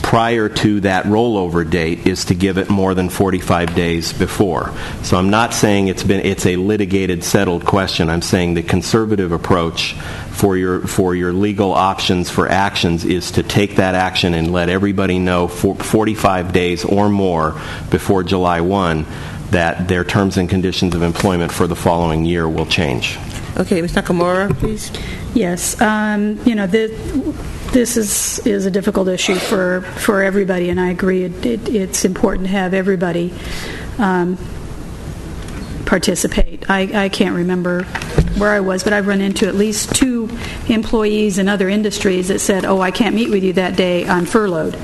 prior to that rollover date is to give it more than 45 days before. So I'm not saying it's a litigated, settled question. I'm saying the conservative approach for your legal options for actions is to take that action and let everybody know 45 days or more before July 1 that their terms and conditions of employment for the following year will change. Okay, Ms. Nakamura, please. Yes, this is a difficult issue for everybody, and I agree it's important to have everybody participate. I can't remember where I was, but I've run into at least 2 employees in other industries that said, "Oh, I can't meet with you that day, I'm furloughed."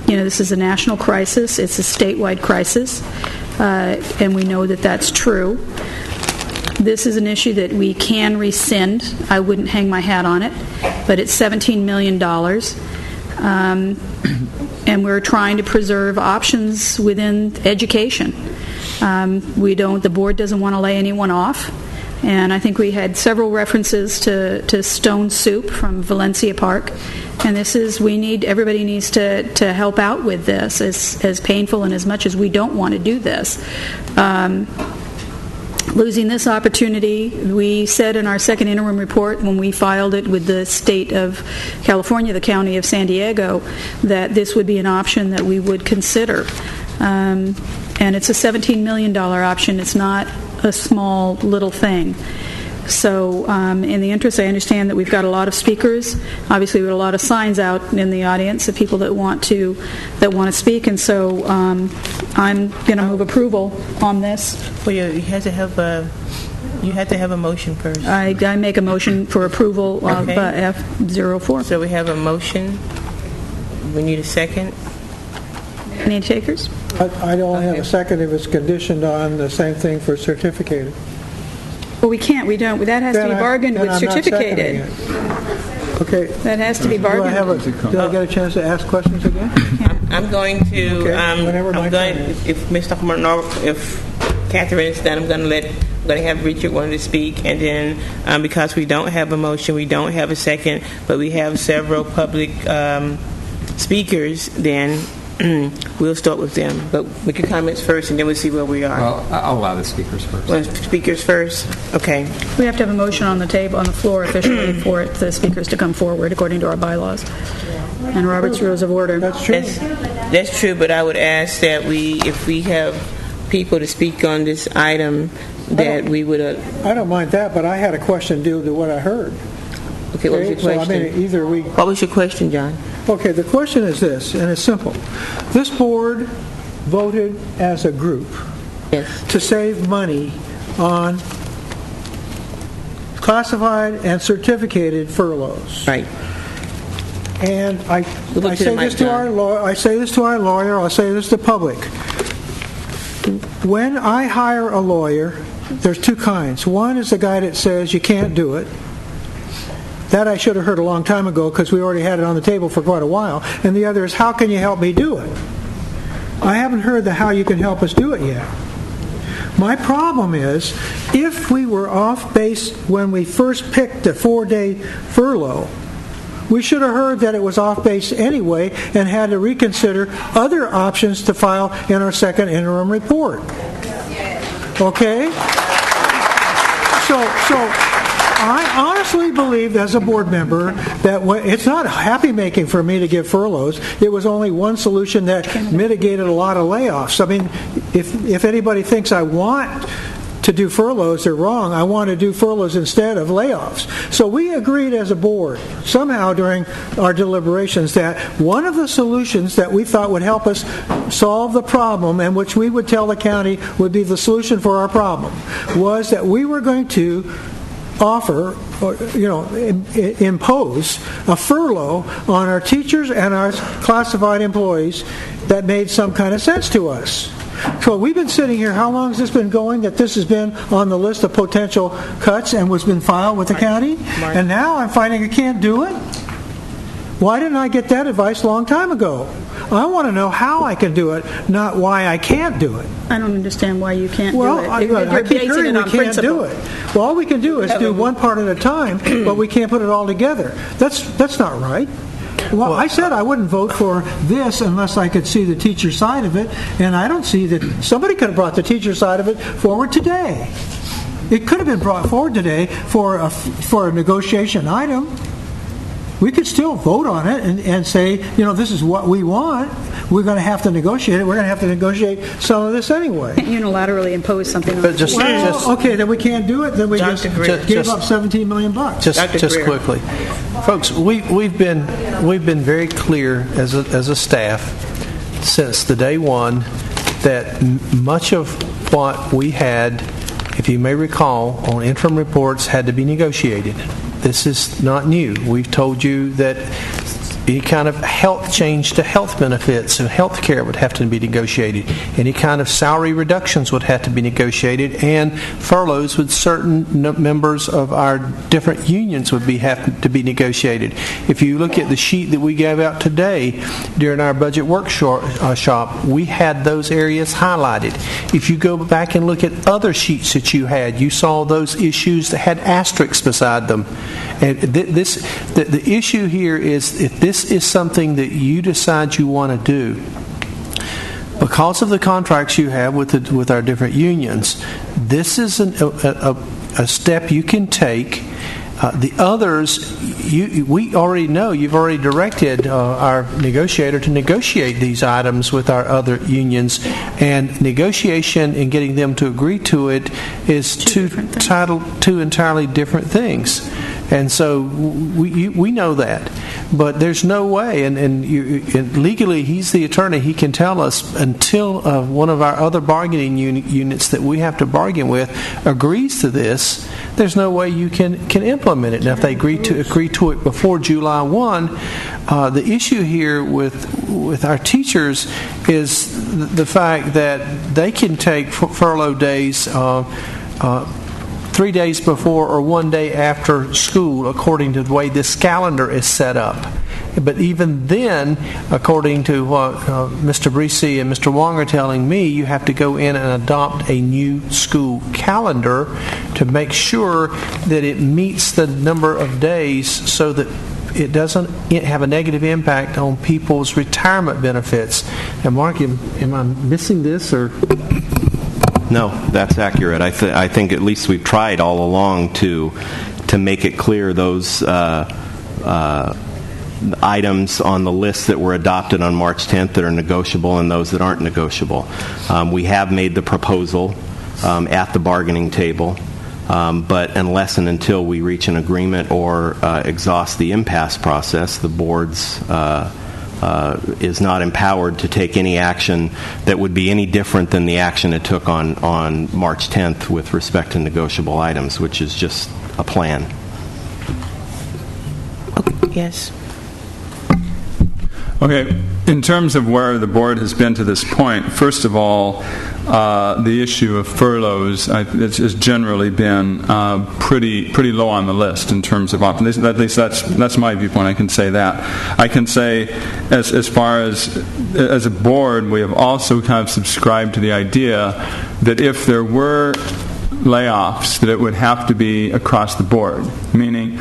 This is a national crisis. It's a statewide crisis, and we know that that's true. This is an issue that we can rescind. I wouldn't hang my hat on it, but it's $17 million. And we're trying to preserve options within education. The board doesn't want to lay anyone off. And I think we had several references to Stone Soup from Valencia Park. And everybody needs to help out with this, as painful and as much as we don't want to do this. Losing this opportunity, we said in our second interim report when we filed it with the state of California, the county of San Diego, that this would be an option that we would consider. And it's a $17 million option. It's not a small little thing. So in the interest, I understand that we've got a lot of speakers. Obviously, we have a lot of signs out in the audience of people that want to speak, and so I'm going to move approval on this. Well, you have to have a motion first. I make a motion for approval of F04. So we have a motion. We need a second. Any takers? I'd only have a second if it's conditioned on the same thing for certificated. Well, we can't. We don't. That has to be bargained with certificated. Okay. That has to be bargained. Do I get a chance to ask questions again? I'm going to. If Catherine is done, I'm going to have Richard wanted to speak, and then because we don't have a motion, we don't have a second, but we have several public speakers, then we'll start with them. But make your comments first, and then we'll see where we are. Well, I'll allow the speakers first. Speakers first? Okay. We have to have a motion on the floor officially for the speakers to come forward according to our bylaws and Robert's Rules of Order. That's true. That's true, but I would ask that if we have people to speak on this item, that we would... I don't mind that, but I had a question due to what I heard. Okay, what was your question? What was your question, John? Okay, the question is this, and it's simple. This board voted as a group to save money on classified and certificated furloughs. Right. And I say this to our lawyer, I'll say this to the public. When I hire a lawyer, there's 2 kinds. One is the guy that says you can't do it. That I should have heard a long time ago because we already had it on the table for quite a while. And the other is, how can you help me do it? I haven't heard the how you can help us do it yet. My problem is, if we were off base when we first picked the 4-day furlough, we should have heard that it was off base anyway and had to reconsider other options to file in our second interim report. Okay? So I honestly believe, as a board member, that it's not happy-making for me to give furloughs. It was only one solution that mitigated a lot of layoffs. I mean, if anybody thinks I want to do furloughs, they're wrong. I want to do furloughs instead of layoffs. So we agreed as a board, somehow during our deliberations, that one of the solutions that we thought would help us solve the problem, and which we would tell the county would be the solution for our problem, was that we were going to offer, or impose a furlough on our teachers and our classified employees that made some kind of sense to us. So we've been sitting here, how long has this been going, that this has been on the list of potential cuts and was been filed with the county? And now I'm finding I can't do it? Why didn't I get that advice a long time ago? I want to know how I can do it, not why I can't do it. I don't understand why you can't do it. I keep hearing we can't do it. Well, all we can do is do one part at a time, but we can't put it all together. That's not right. Well, I said I wouldn't vote for this unless I could see the teacher side of it, and I don't see that. Somebody could have brought the teacher side of it forward today. It could have been brought forward today for a negotiation item. We could still vote on it and say, this is what we want. We're going to have to negotiate it. We're going to have to negotiate some of this anyway. Can't unilaterally impose something on us. Okay, then we can't do it. Then we just give up $17 million. Just quickly, folks, we've been very clear as a staff since the day one that much of what we had if you may recall, on interim reports had to be negotiated. This is not new. We've told you that any kind of health change to health benefits and health care would have to be negotiated. Any kind of salary reductions would have to be negotiated, and furloughs with certain members of our different unions would have to be negotiated. If you look at the sheet that we gave out today during our budget workshop, we had those areas highlighted. If you go back and look at other sheets that you had, you saw those issues that had asterisks beside them. And the issue here is, if this is something that you decide you want to do, because of the contracts you have with our different unions, this is a step you can take. The others, we already know, you've already directed our negotiator to negotiate these items with our other unions, and negotiation and getting them to agree to it is two entirely different things. And so we know that. But there's no way, and legally he's the attorney, he can tell us until one of our other bargaining units that we have to bargain with agrees to this, there's no way you can implement it. Now, if they agree to it before July 1, the issue here with our teachers is the fact that they can take furlough days 3 days before or 1 day after school, according to the way this calendar is set up. But even then, according to what Mr. Breesy and Mr. Wong are telling me, you have to go in and adopt a new school calendar to make sure that it meets the number of days so that it doesn't have a negative impact on people's retirement benefits. And Mark, am I missing this, or? No, that's accurate. I think at least we've tried all along to make it clear those items on the list that were adopted on March 10th that are negotiable and those that aren't negotiable. We have made the proposal at the bargaining table, but unless and until we reach an agreement or exhaust the impasse process, the board's is not empowered to take any action that would be any different than the action it took on March 10th with respect to negotiable items, which is just a plan. Yes. Okay, in terms of where the board has been to this point, first of all, the issue of furloughs has generally been pretty low on the list in terms of at least that's my viewpoint. I can say that. I can say as far as a board, we have also kind of subscribed to the idea that if there were layoffs, that it would have to be across the board, meaning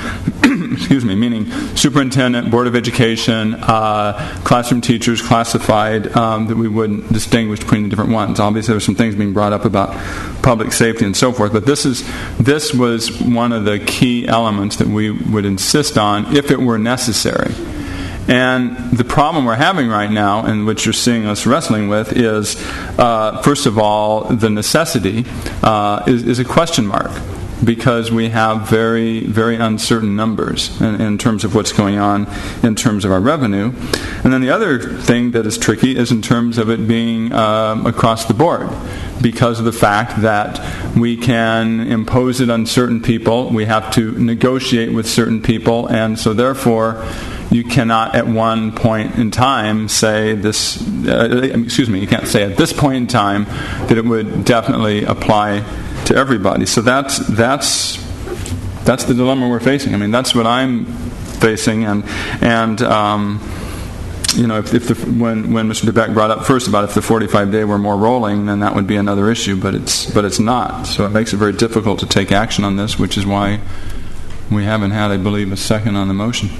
meaning superintendent, board of education, classroom teachers, classified, that we wouldn't distinguish between the different ones. Obviously, there's some things being brought up about public safety and so forth, but this was one of the key elements that we would insist on if it were necessary. And the problem we're having right now, and which you're seeing us wrestling with, is, first of all, the necessity is a question mark, because we have very, very uncertain numbers in terms of what's going on in terms of our revenue. And then the other thing that is tricky is in terms of it being across the board, because of the fact that we can impose it on certain people, we have to negotiate with certain people, and so therefore you cannot at one point in time say this, you can't say at this point in time that it would definitely apply to everybody. So that's the dilemma we're facing. I mean, that's what I'm facing, and when Mr. DeBeck brought up first about if the 45-day were more rolling, then that would be another issue, but it's not. So it makes it very difficult to take action on this, which is why we haven't had, I believe, a second on the motion.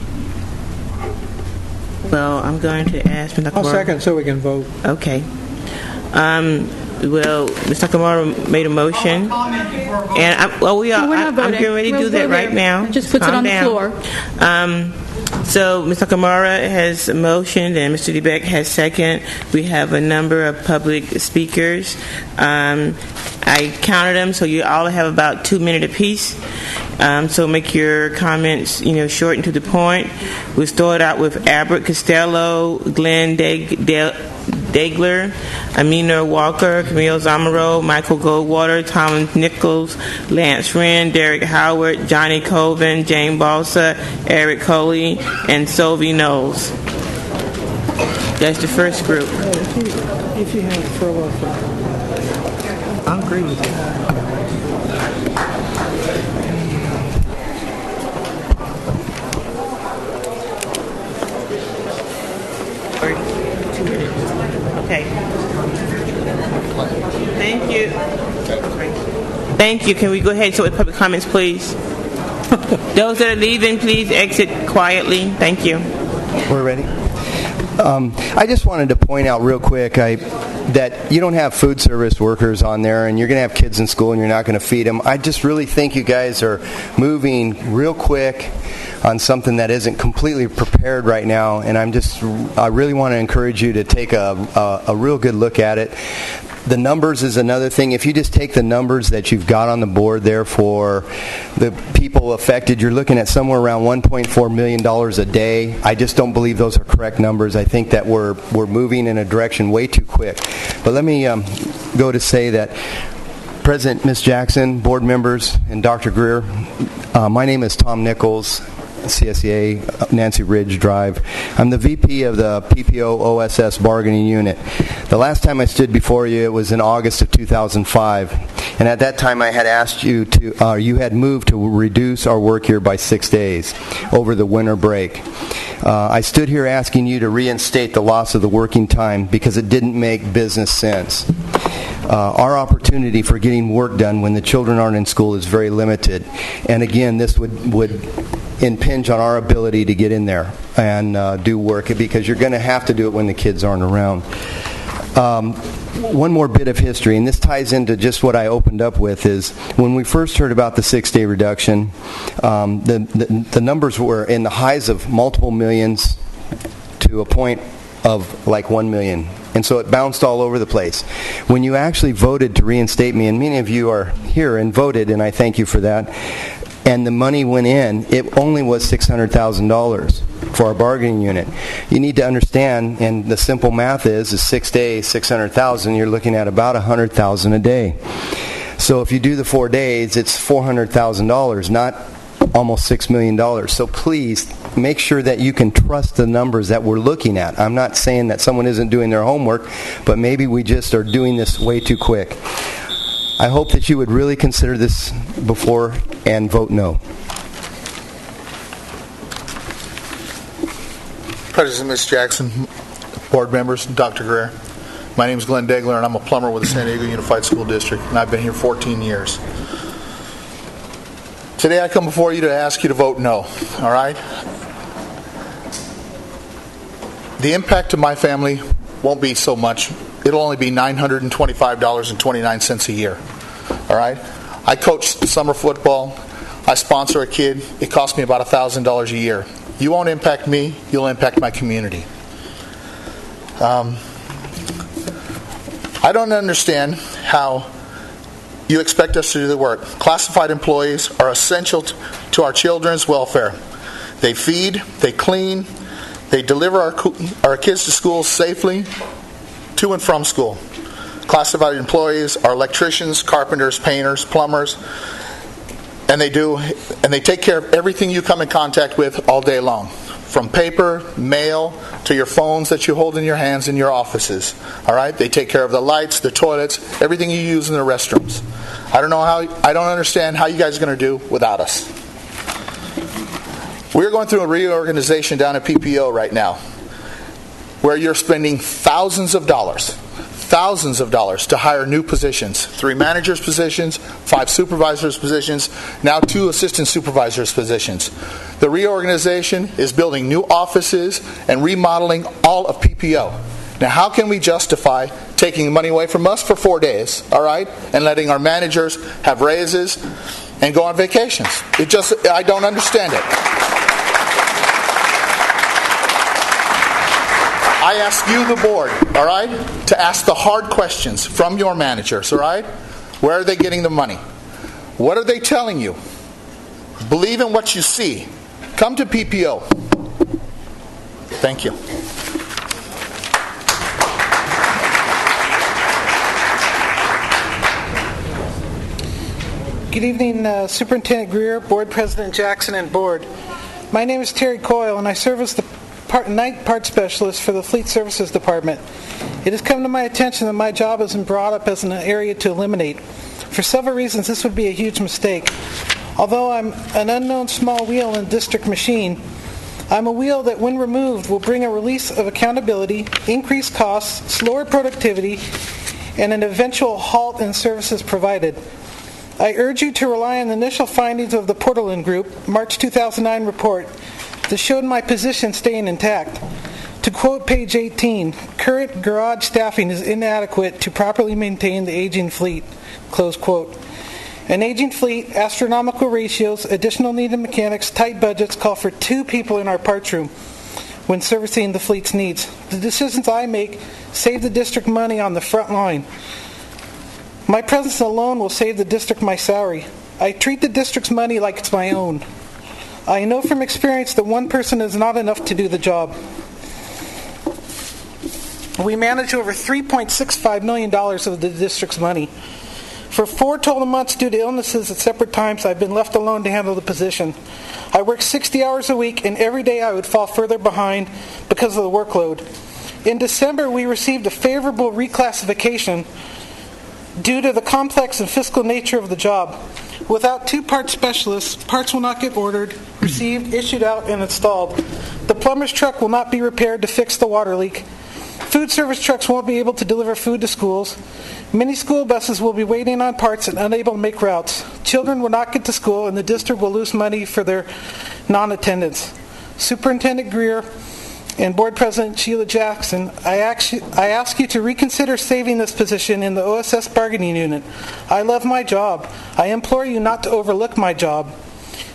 Well, I'm going to ask Mr. Nakamura. I'll second so we can vote. Okay. Well, Mr. Nakamura made a motion, and I'm getting ready to do that right now. Just puts it on the floor. So Mr. Nakamura has motioned, and Mr. DeBeck has second. We have a number of public speakers. I counted them, so you all have about 2 minutes apiece. So make your comments, short and to the point. We'll start out with Albert Costello, Glenn Dagler, Amina Walker, Camille Zamaro, Michael Goldwater, Thomas Nichols, Lance Wren, Derek Howard, Johnny Colvin, Jane Balsa, Eric Coley, and Sylvie Knowles. That's the first group. If you have to throw off, I agree with you. Okay. Thank you. Thank you. Can we go ahead and start with public comments, please? Those that are leaving, please exit quietly. Thank you. We're ready. I just wanted to point out real quick that you don't have food service workers on there, and you're going to have kids in school, and you're not going to feed them. I just really think you guys are moving real quick on something that isn't completely prepared right now, and I really want to encourage you to take a real good look at it. The numbers is another thing. If you just take the numbers that you've got on the board there for the people affected, you're looking at somewhere around $1.4 million a day. I just don't believe those are correct numbers. I think that we're moving in a direction way too quick. But let me go to say that President Ms. Jackson, board members, and Dr. Greer, my name is Tom Nichols, CSEA, Nancy Ridge Drive. I'm the VP of the PPO OSS bargaining unit. The last time I stood before you, it was in August of 2005. And at that time, I had asked you to, you had moved to reduce our work year by 6 days over the winter break. I stood here asking you to reinstate the loss of the working time because it didn't make business sense. Our opportunity for getting work done when the children aren't in school is very limited. And again, this would impinge on our ability to get in there and do work because you're going to have to do it when the kids aren't around. One more bit of history, and this ties into just what I opened up with, is when we first heard about the 6-day reduction, the numbers were in the highs of multiple millions to a point of like 1 million. And so it bounced all over the place. When you actually voted to reinstate me, and many of you are here and voted, and I thank you for that, and the money went in, it only was $600,000 for our bargaining unit. You need to understand, and the simple math is 6 days, $600,000, you're looking at about $100,000 a day. So if you do the 4 days, it's $400,000, not almost $6 million. So please make sure that you can trust the numbers that we're looking at. I'm not saying that someone isn't doing their homework, but maybe we just are doing this way too quick. I hope that you would really consider this before and vote no. President Ms. Jackson, board members, Dr. Greer. My name is Glenn Degler, and I'm a plumber with the San Diego Unified School District, and I've been here 14 years. Today I come before you to ask you to vote no, all right? The impact to my family won't be so much. It'll only be $925.29 a year. All right? I coach summer football. I sponsor a kid. It costs me about $1,000 a year. You won't impact me. You'll impact my community. I don't understand how you expect us to do the work. Classified employees are essential to our children's welfare. They feed, they clean, they deliver our kids to school safely, to and from school. Classified employees are electricians, carpenters, painters, plumbers, and they take care of everything you come in contact with all day long, from paper, mail, to your phones that you hold in your hands in your offices. All right? They take care of the lights, the toilets, everything you use in the restrooms. I don't understand how you guys are going to do without us. We're going through a reorganization down at PPO right now, where you're spending thousands of dollars to hire new positions. 3 managers' positions, 5 supervisors' positions, now 2 assistant supervisors' positions. The reorganization is building new offices and remodeling all of PPO. Now, how can we justify taking money away from us for 4 days, all right, and letting our managers have raises and go on vacations? I don't understand it. I ask you, the board, all right, to ask the hard questions from your managers, all right? Where are they getting the money? What are they telling you? Believe in what you see. Come to PPO. Thank you. Good evening, Superintendent Greer, Board President Jackson, and Board. My name is Terry Coyle, and I serve as the night part specialist for the Fleet Services Department. It has come to my attention that my job has been brought up as an area to eliminate. For several reasons, this would be a huge mistake. Although I'm an unknown small wheel in district machine, I'm a wheel that, when removed, will bring a release of accountability, increased costs, slower productivity, and an eventual halt in services provided. I urge you to rely on the initial findings of the Portland Group, March 2009 report, that showed my position staying intact. To quote page 18, current garage staffing is inadequate to properly maintain the aging fleet, close quote. An aging fleet, astronomical ratios, additional needed mechanics, tight budgets call for 2 people in our parts room when servicing the fleet's needs. The decisions I make save the district money on the front line. My presence alone will save the district my salary. I treat the district's money like it's my own. I know from experience that one person is not enough to do the job. We manage over $3.65 million of the district's money. For 4 total months due to illnesses at separate times, I've been left alone to handle the position. I work 60 hours a week, and every day I would fall further behind because of the workload. In December, we received a favorable reclassification due to the complex and fiscal nature of the job. Without 2 part specialists, parts will not get ordered, received, issued out, and installed. The plumber's truck will not be repaired to fix the water leak. Food service trucks won't be able to deliver food to schools. Many school buses will be waiting on parts and unable to make routes. Children will not get to school, and the district will lose money for their non-attendance. Superintendent Greer and Board President Sheila Jackson, I ask you to reconsider saving this position in the OSS bargaining unit. I love my job. I implore you not to overlook my job.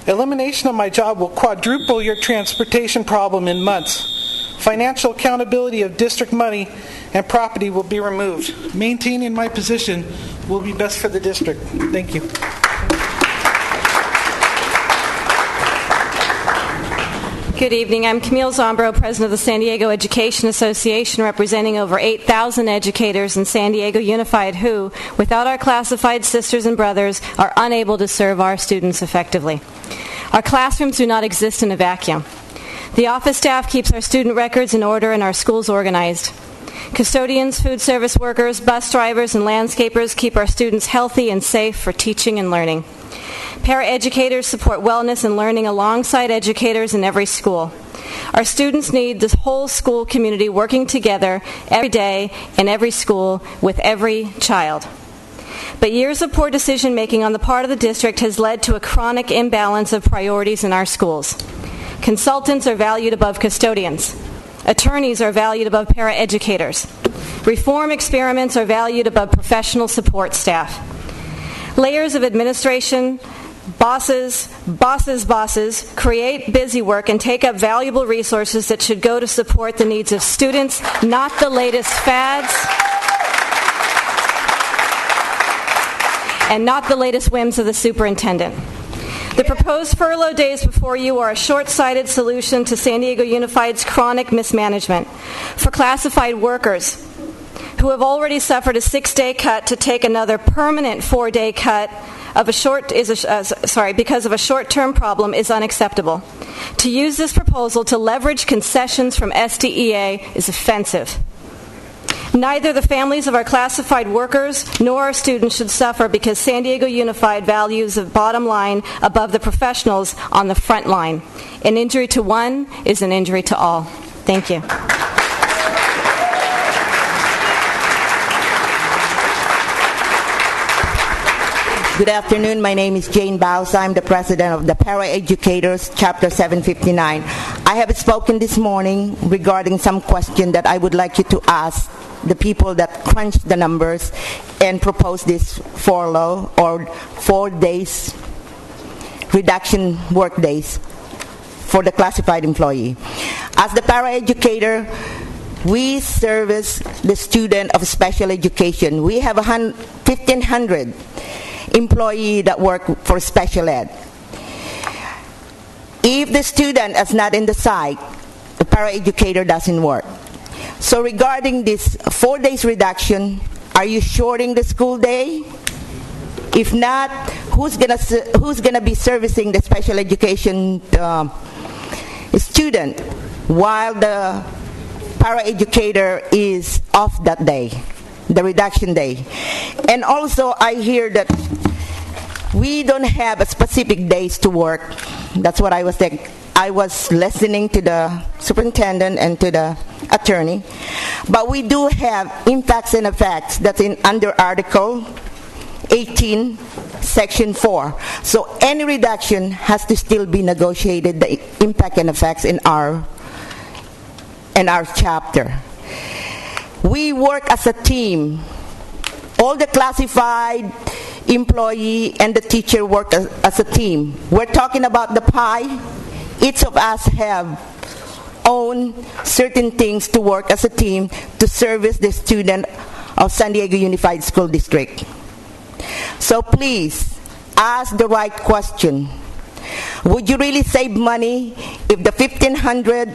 Elimination of my job will quadruple your transportation problem in months. Financial accountability of district money and property will be removed. Maintaining my position will be best for the district. Thank you. Good evening. I'm Camille Zombro, President of the San Diego Education Association, representing over 8,000 educators in San Diego Unified who, without our classified sisters and brothers, are unable to serve our students effectively. Our classrooms do not exist in a vacuum. The office staff keeps our student records in order and our schools organized. Custodians, food service workers, bus drivers, and landscapers keep our students healthy and safe for teaching and learning. Paraeducators support wellness and learning alongside educators in every school. Our students need the whole school community working together every day in every school with every child. But years of poor decision-making on the part of the district has led to a chronic imbalance of priorities in our schools. Consultants are valued above custodians. Attorneys are valued above paraeducators. Reform experiments are valued above professional support staff. Layers of administration, bosses create busy work and take up valuable resources that should go to support the needs of students, not the latest fads and not the latest whims of the superintendent. The proposed furlough days before you are a short-sighted solution to San Diego Unified's chronic mismanagement. For classified workers who have already suffered a 6-day cut, to take another permanent 4-day cut because of a short-term problem is unacceptable. To use this proposal to leverage concessions from SDEA is offensive. Neither the families of our classified workers nor our students should suffer because San Diego Unified values the bottom line above the professionals on the front line. An injury to one is an injury to all. Thank you. Good afternoon. My name is Jane Bowes. I'm the president of the Paraeducators, Chapter 759. I have spoken this morning regarding some question that I would like you to ask the people that crunch the numbers and propose this furlough or 4 days reduction work days for the classified employee. As the paraeducator, we service the student of special education. We have 1,500 employees that work for special ed. If the student is not in the site, the paraeducator doesn't work. So regarding this 4 days reduction, are you shorting the school day? If not, who's gonna be servicing the special education student while the paraeducator is off that day, the reduction day. And also I hear that we don't have a specific days to work. That's what I was thinking. I was listening to the superintendent and to the attorney, but we do have impacts and effects that's in under Article 18, Section 4. So any reduction has to still be negotiated, the impact and effects in our chapter. We work as a team. All the classified employee and the teacher work as a team. We're talking about the pie. Each of us have own certain things to work as a team to service the student of San Diego Unified School District. So please, ask the right question. Would you really save money if the 1,500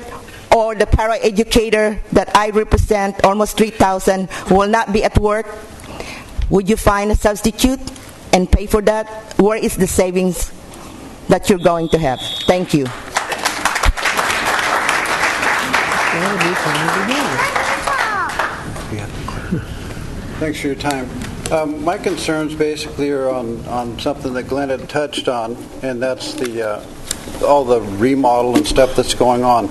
or the paraeducator that I represent, almost 3,000, will not be at work? Would you find a substitute and pay for that? Where is the savings that you're going to have? Thank you. Thanks for your time. My concerns basically are on something that Glenn had touched on, and that's all the remodel and stuff that's going on.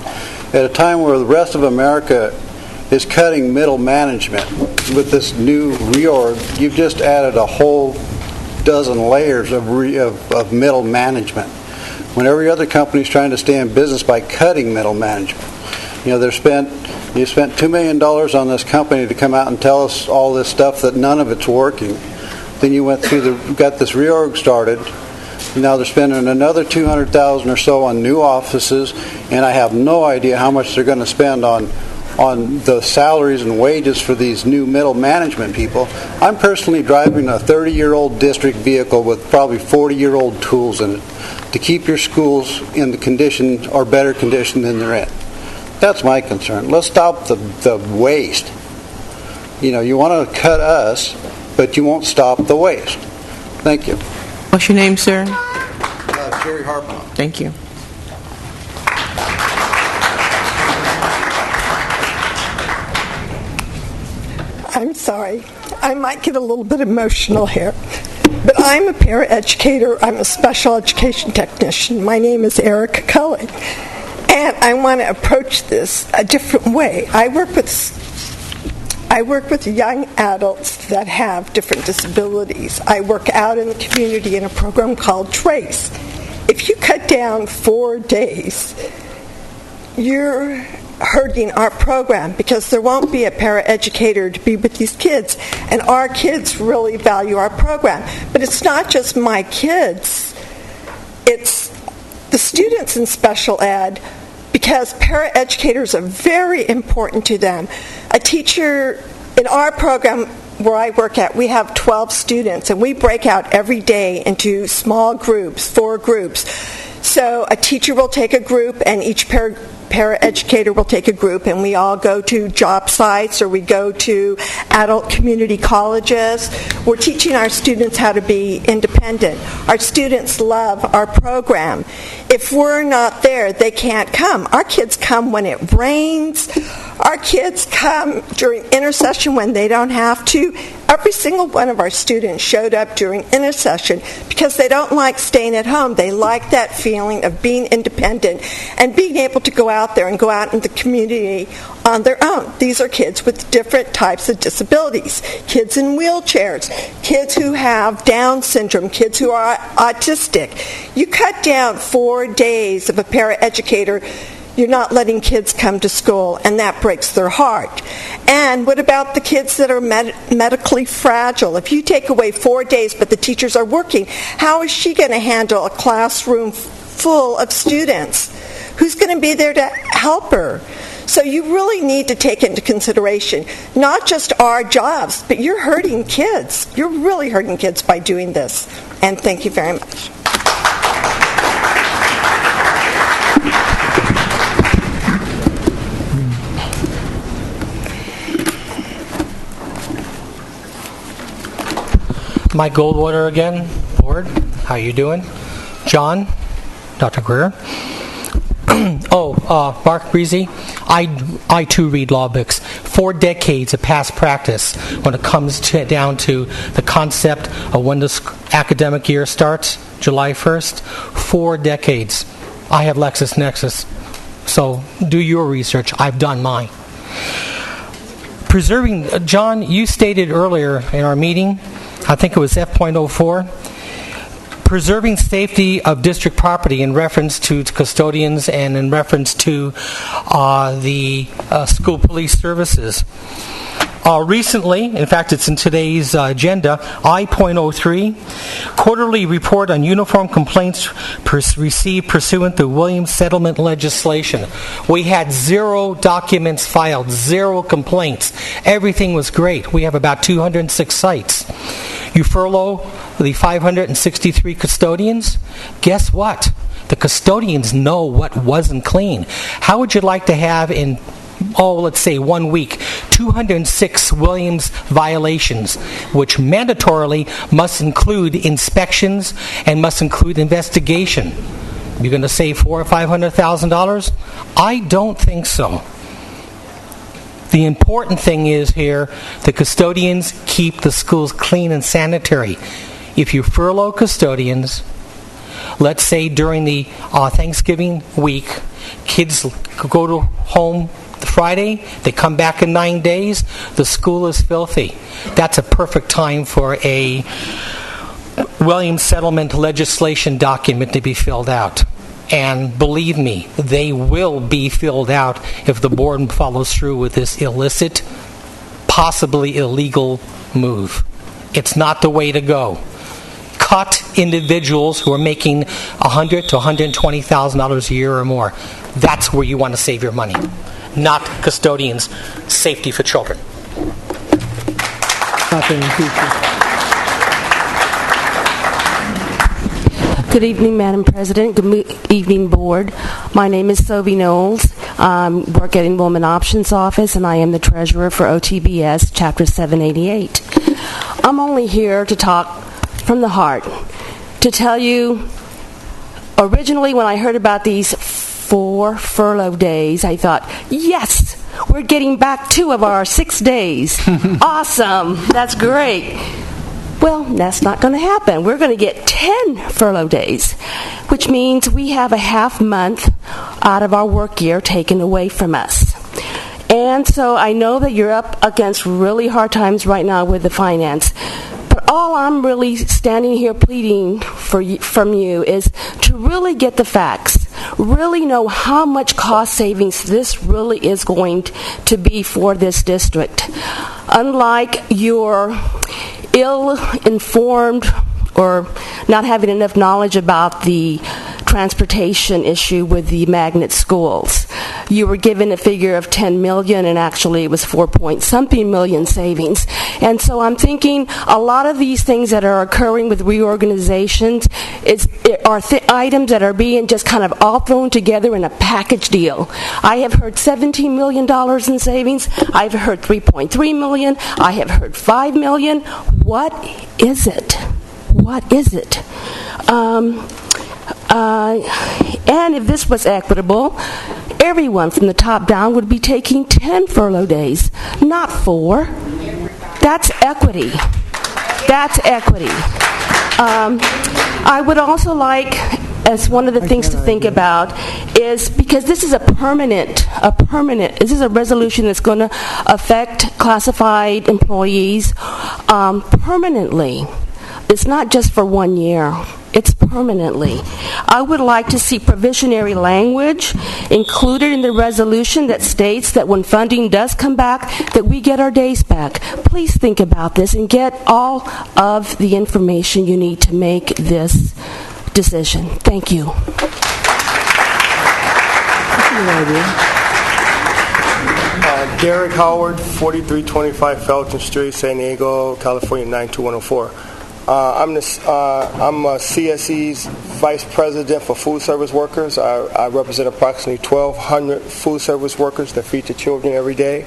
At a time where the rest of America is cutting middle management with this new reorg, you've just added a whole dozen layers of middle management, when every other company is trying to stay in business by cutting middle management. You know, you spent $2 million on this company to come out and tell us all this stuff that none of it's working. Then you got this reorg started. Now they're spending another $200,000 or so on new offices, and I have no idea how much they're going to spend on the salaries and wages for these new middle management people. I'm personally driving a 30-year-old district vehicle with probably 40-year-old tools in it to keep your schools in the condition or better condition than they're in. That's my concern. Let's stop the waste. You know, you want to cut us, but you won't stop the waste. Thank you. What's your name, sir? Jerry Harper. Thank you. I'm sorry. I might get a little bit emotional here. But I'm a paraeducator. I'm a special education technician. My name is Erica Cullen. And I want to approach this a different way. I work with young adults that have different disabilities. I work out in the community in a program called TRACE. If you cut down 4 days, you're hurting our program because there won't be a paraeducator to be with these kids. And our kids really value our program. But it's not just my kids. It's the students in special ed, because paraeducators are very important to them. A teacher in our program where I work at, we have 12 students, and we break out every day into small groups, 4 groups. So a teacher will take a group, and each paraeducator will take a group, and we all go to job sites or we go to adult community colleges. We're teaching our students how to be independent. Our students love our program. If we're not there, they can't come. Our kids come when it rains. Our kids come during intercession when they don't have to. Every single one of our students showed up during intercession because they don't like staying at home. They like that feeling of being independent and being able to go out there and go out in the community on their own. These are kids with different types of disabilities. Kids in wheelchairs, kids who have Down syndrome, kids who are autistic. You cut down 4 days of a paraeducator, you're not letting kids come to school, and that breaks their heart. And what about the kids that are medically fragile? If you take away 4 days but the teachers are working, how is she going to handle a classroom full of students? Who's going to be there to help her? So you really need to take into consideration not just our jobs, but you're hurting kids. You're really hurting kids by doing this. And thank you very much. Mike Goldwater again, board. How you doing? John, Dr. Greer. Mark Breezy. I too read law books. 4 decades of past practice when it comes down to the concept of when the academic year starts, July 1st. 4 decades. I have LexisNexis. So do your research. I've done mine. Preserving, John, you stated earlier in our meeting, I think it was F.04, preserving safety of district property in reference to custodians and in reference to the school police services. Recently, in fact it's in today's agenda, I.03, quarterly report on uniform complaints received pursuant to Williams settlement legislation. We had 0 documents filed, 0 complaints. Everything was great. We have about 206 sites. You furlough the 563 custodians. Guess what? The custodians know what wasn't clean. How would you like to have in let's say 1 week, 206 Williams violations, which mandatorily must include inspections and must include investigation? You're going to save $400,000 or $500,000? I don't think so. The important thing is here, the custodians keep the schools clean and sanitary. If you furlough custodians, let's say during the Thanksgiving week, kids go to home Friday, they come back in 9 days, the school is filthy. That's a perfect time for a Williams settlement legislation document to be filled out. And believe me, they will be filled out if the board follows through with this illicit, possibly illegal move. It's not the way to go. Cut individuals who are making $100,000 to $120,000 a year or more. That's where you want to save your money, not custodians' safety for children. Good evening, Madam President. Good evening, Board. My name is Sovie Knowles. I work at Enrollment Options Office, and I am the treasurer for OTBS Chapter 788. I'm only here to talk from the heart, to tell you, originally when I heard about these 4 furlough days, I thought, yes, we're getting back 2 of our 6 days. Awesome. That's great. Well, that's not going to happen. We're going to get 10 furlough days, which means we have a half month out of our work year taken away from us. And so I know that you're up against really hard times right now with the finance. But all I'm really standing here pleading from you is to really get the facts, really know how much cost savings this really is going to be for this district. Unlike your ill-informed or not having enough knowledge about the transportation issue with the magnet schools. You were given a figure of $10 million, and actually it was 4-point-something million savings. And so I'm thinking a lot of these things that are occurring with reorganizations are items that are being just kind of all thrown together in a package deal. I have heard $17 million in savings. I've heard $3.3 million. I have heard $5 million. What is it? What is it? And if this was equitable, everyone from the top down would be taking 10 furlough days, not 4. That's equity. That's equity. I would also like, as one of the things to think about, is because this is this is a resolution that's going to affect classified employees permanently. It's not just for 1 year. It's permanently. I would like to see provisionary language included in the resolution that states that when funding does come back, that we get our days back. Please think about this and get all of the information you need to make this decision. Thank you. Derek Howard, 4325 Felton Street, San Diego, California, 92104. I'm CSE's Vice President for Food Service Workers. I represent approximately 1,200 food service workers that feed the children every day.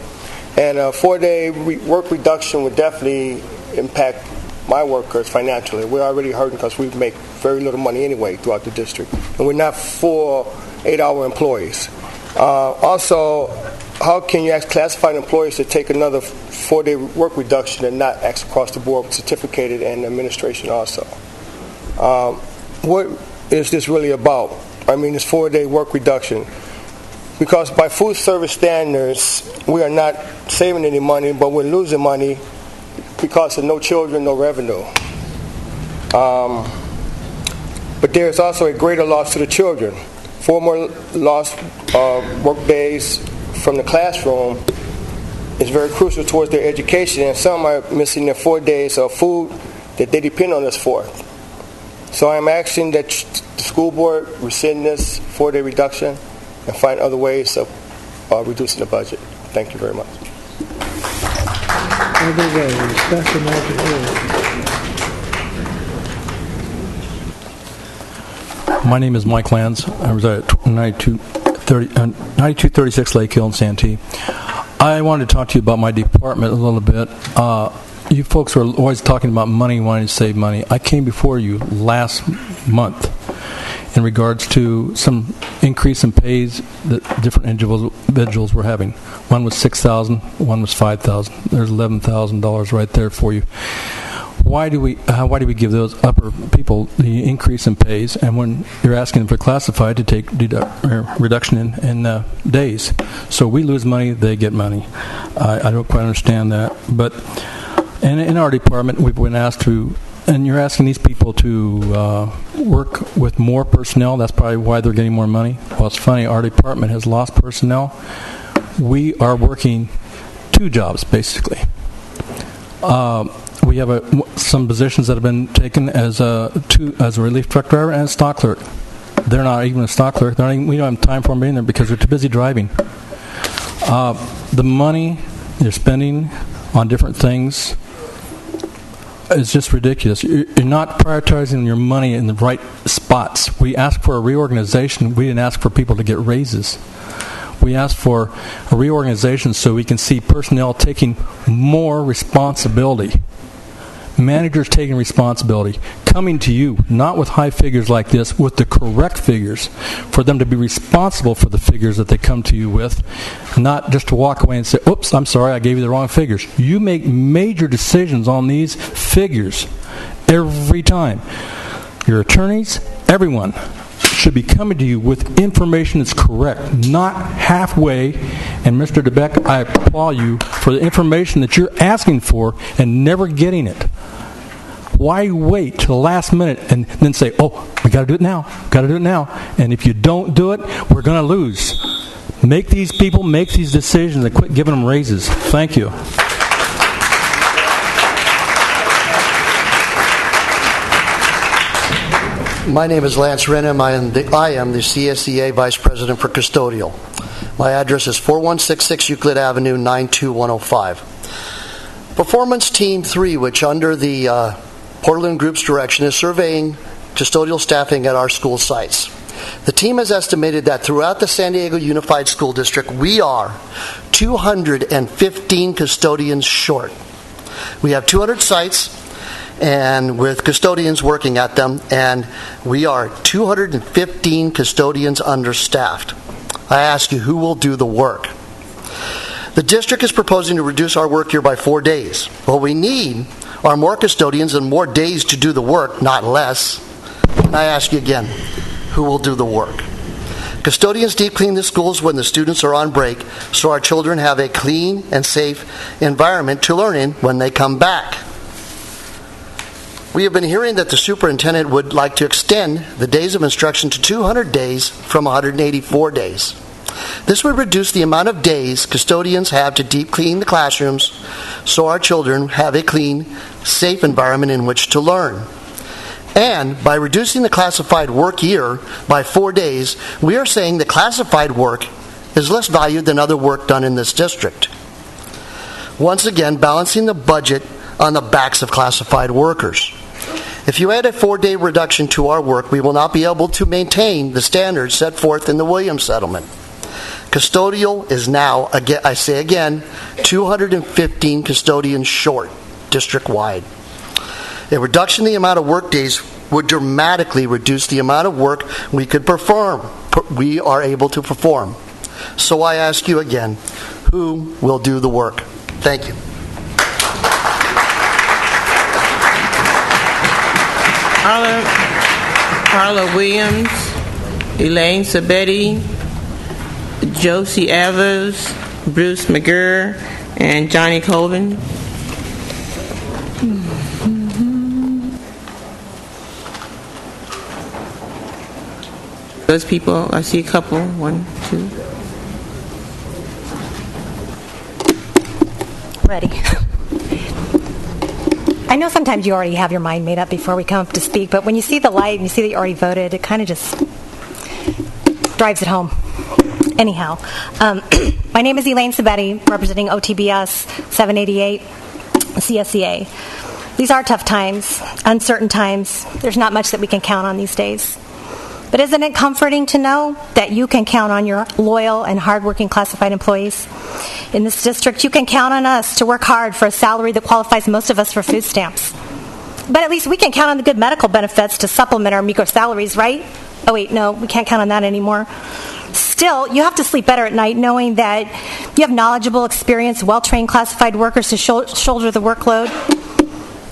And a 4-day work reduction would definitely impact my workers financially. We're already hurting because we make very little money anyway throughout the district. And we're not full 8-hour employees. Also, how can you ask classified employees to take another 4-day work reduction and not act across the board, certificated and administration also? What is this really about? I mean, this 4-day work reduction. Because by food service standards, we are not saving any money, but we're losing money because of no children, no revenue. But there's also a greater loss to the children. 4 more lost work days from the classroom is very crucial towards their education, and some are missing their 4 days of food that they depend on us for. So I'm asking that the school board rescind this 4-day reduction and find other ways of reducing the budget. Thank you very much. My name is Mike Lands. I reside at 9236 Lake Hill in Santee. I wanted to talk to you about my department a little bit. You folks are always talking about money, wanting to save money. I came before you last month in regards to some increase in pays that different individuals were having. One was $6,000, one was $5,000. There's $11,000 right there for you. Why do we give those upper people the increase in pays, and when you're asking them for classified to take reduction in days? So we lose money, they get money. I don't quite understand that. But in our department, we've been asked to, and you're asking these people to work with more personnel. That's probably why they're getting more money. Well, it's funny, our department has lost personnel. We are working 2 jobs, basically. We have some positions that have been taken as a relief truck driver and a stock clerk. They're not even a stock clerk. We don't have time for them being there because they're too busy driving. The money they're spending on different things is just ridiculous. You're not prioritizing your money in the right spots. We asked for a reorganization. We didn't ask for people to get raises. We asked for a reorganization so we can see personnel taking more responsibility. Managers taking responsibility, coming to you, not with high figures like this, with the correct figures, for them to be responsible for the figures that they come to you with, not just to walk away and say, oops, I'm sorry, I gave you the wrong figures. You make major decisions on these figures every time. Your attorneys, everyone, should be coming to you with information that's correct, not halfway. And Mr. DeBeck, I applaud you for the information that you're asking for and never getting it. Why wait till the last minute and then say, oh, we got to do it now, and if you don't do it, we're going to lose. Make these people make these decisions and quit giving them raises. Thank you. My name is Lance Renham. I am the CSEA Vice President for Custodial. My address is 4166 Euclid Avenue, 92105. Performance Team 3, which under the Portland Group's direction is surveying custodial staffing at our school sites. The team has estimated that throughout the San Diego Unified School District, we are 215 custodians short. We have 200 sites, and with custodians working at them, and we are 215 custodians understaffed. I ask you, who will do the work? The district is proposing to reduce our work year by 4 days. What we need are more custodians and more days to do the work, not less. And I ask you again, who will do the work? Custodians deep clean the schools when the students are on break, so our children have a clean and safe environment to learn in when they come back. We have been hearing that the superintendent would like to extend the days of instruction to 200 days from 184 days. This would reduce the amount of days custodians have to deep clean the classrooms so our children have a clean, safe environment in which to learn. And by reducing the classified work year by 4 days, we are saying that classified work is less valued than other work done in this district. Once again, balancing the budget on the backs of classified workers. If you add a 4-day reduction to our work, we will not be able to maintain the standards set forth in the Williams settlement. Custodial is now, again, I say again, 215 custodians short, district-wide. A reduction in the amount of work days would dramatically reduce the amount of work we are able to perform. So I ask you again, who will do the work? Thank you. Carla Williams, Elaine Sabetti, Josie Evers, Bruce McGurr, and Johnny Colvin. Those people, I see a couple. 1, 2. Ready. I know sometimes you already have your mind made up before we come up to speak, but when you see the light and you see that you already voted, it kind of just drives it home. Anyhow, my name is Elaine Sabetti, representing OTBS 788 CSEA. These are tough times, uncertain times. There's not much that we can count on these days. But isn't it comforting to know that you can count on your loyal and hardworking classified employees? In this district, you can count on us to work hard for a salary that qualifies most of us for food stamps. But at least we can count on the good medical benefits to supplement our meager salaries, right? Oh wait, no, we can't count on that anymore. Still, you have to sleep better at night knowing that you have knowledgeable, experienced, well-trained classified workers to shoulder the workload.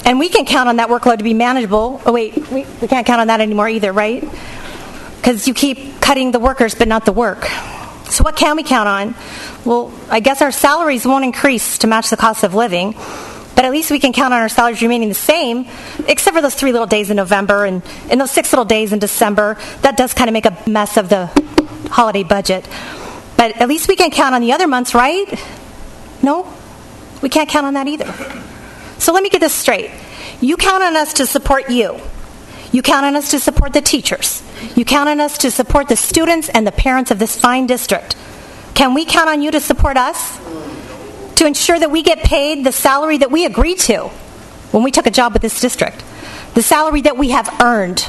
And we can count on that workload to be manageable. Oh wait, we can't count on that anymore either, right? Because you keep cutting the workers but not the work. So what can we count on? Well, I guess our salaries won't increase to match the cost of living, but at least we can count on our salaries remaining the same, except for those 3 little days in November and those 6 little days in December. That does kind of make a mess of the holiday budget. But at least we can count on the other months, right? No? We can't count on that either. So let me get this straight. You count on us to support you. You count on us to support the teachers. You count on us to support the students and the parents of this fine district. Can we count on you to support us? To ensure that we get paid the salary that we agreed to when we took a job with this district. The salary that we have earned.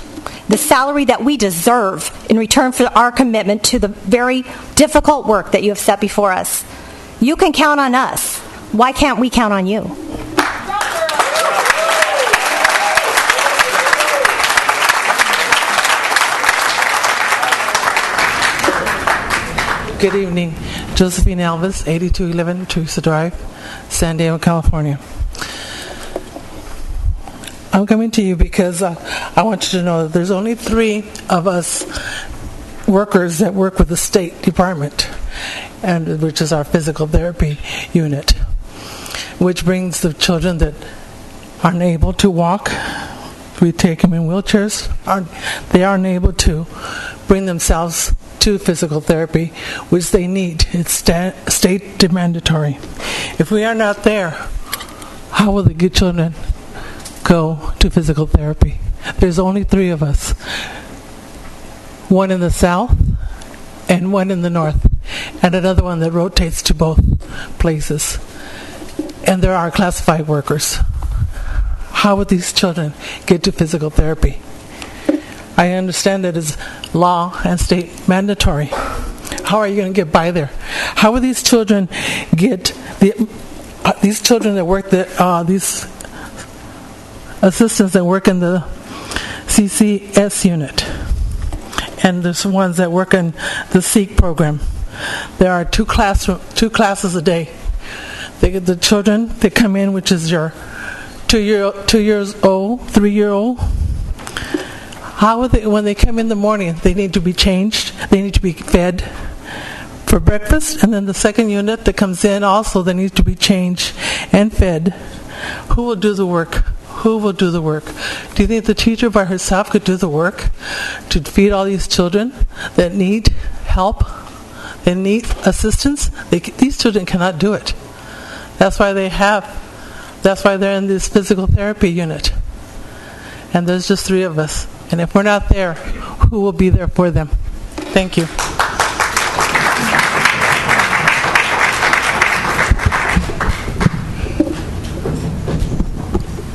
The salary that we deserve in return for our commitment to the very difficult work that you have set before us. You can count on us. Why can't we count on you? Good evening. Josephine Elvis, 8211 Teresa Drive, San Diego, California. I'm coming to you because I want you to know that there's only 3 of us workers that work with the State Department, and which is our physical therapy unit, which brings the children that aren't able to walk. We take them in wheelchairs. They aren't able to bring themselves to physical therapy, which they need. It's state mandatory. If we are not there, how will the good children go to physical therapy? There's only 3 of us. 1 in the south and 1 in the north, and another one that rotates to both places. And there are classified workers. How would these children get to physical therapy? I understand that it's law and state mandatory. How are you going to get by there? How will these children get these children that work these assistants that work in the CCS unit, and there's ones that work in the SEEK program? There are 2 classes a day. The children that come in, which is your 2 years old, 3-year-old. How would they, when they come in the morning, they need to be changed, they need to be fed for breakfast, and then the second unit that comes in also, they need to be changed and fed. Who will do the work? Who will do the work? Do you think the teacher by herself could do the work to feed all these children that need help and need assistance? These children cannot do it. That's why they're in this physical therapy unit. And there's just 3 of us. And if we're not there, who will be there for them? Thank you.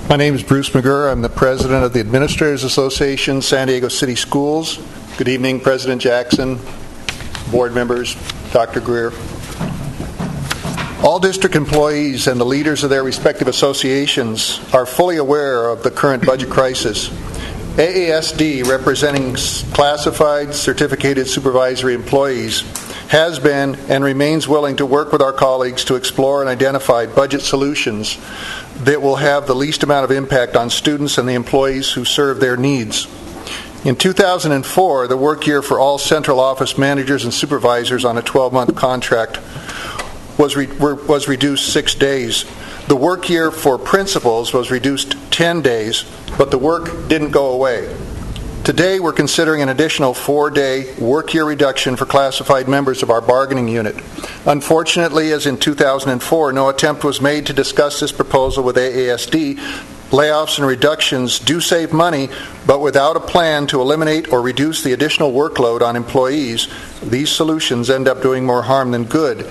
My name is Bruce McGurr. I'm the president of the Administrators Association, San Diego City Schools. Good evening, President Jackson, board members, Dr. Greer. All district employees and the leaders of their respective associations are fully aware of the current budget crisis. AASD, representing classified, certificated supervisory employees, has been and remains willing to work with our colleagues to explore and identify budget solutions that will have the least amount of impact on students and the employees who serve their needs. In 2004, the work year for all central office managers and supervisors on a 12-month contract was reduced 6 days. The work year for principals was reduced 10 days, but the work didn't go away. Today, we're considering an additional 4-day work year reduction for classified members of our bargaining unit. Unfortunately, as in 2004, no attempt was made to discuss this proposal with AASD. Layoffs and reductions do save money, but without a plan to eliminate or reduce the additional workload on employees, these solutions end up doing more harm than good.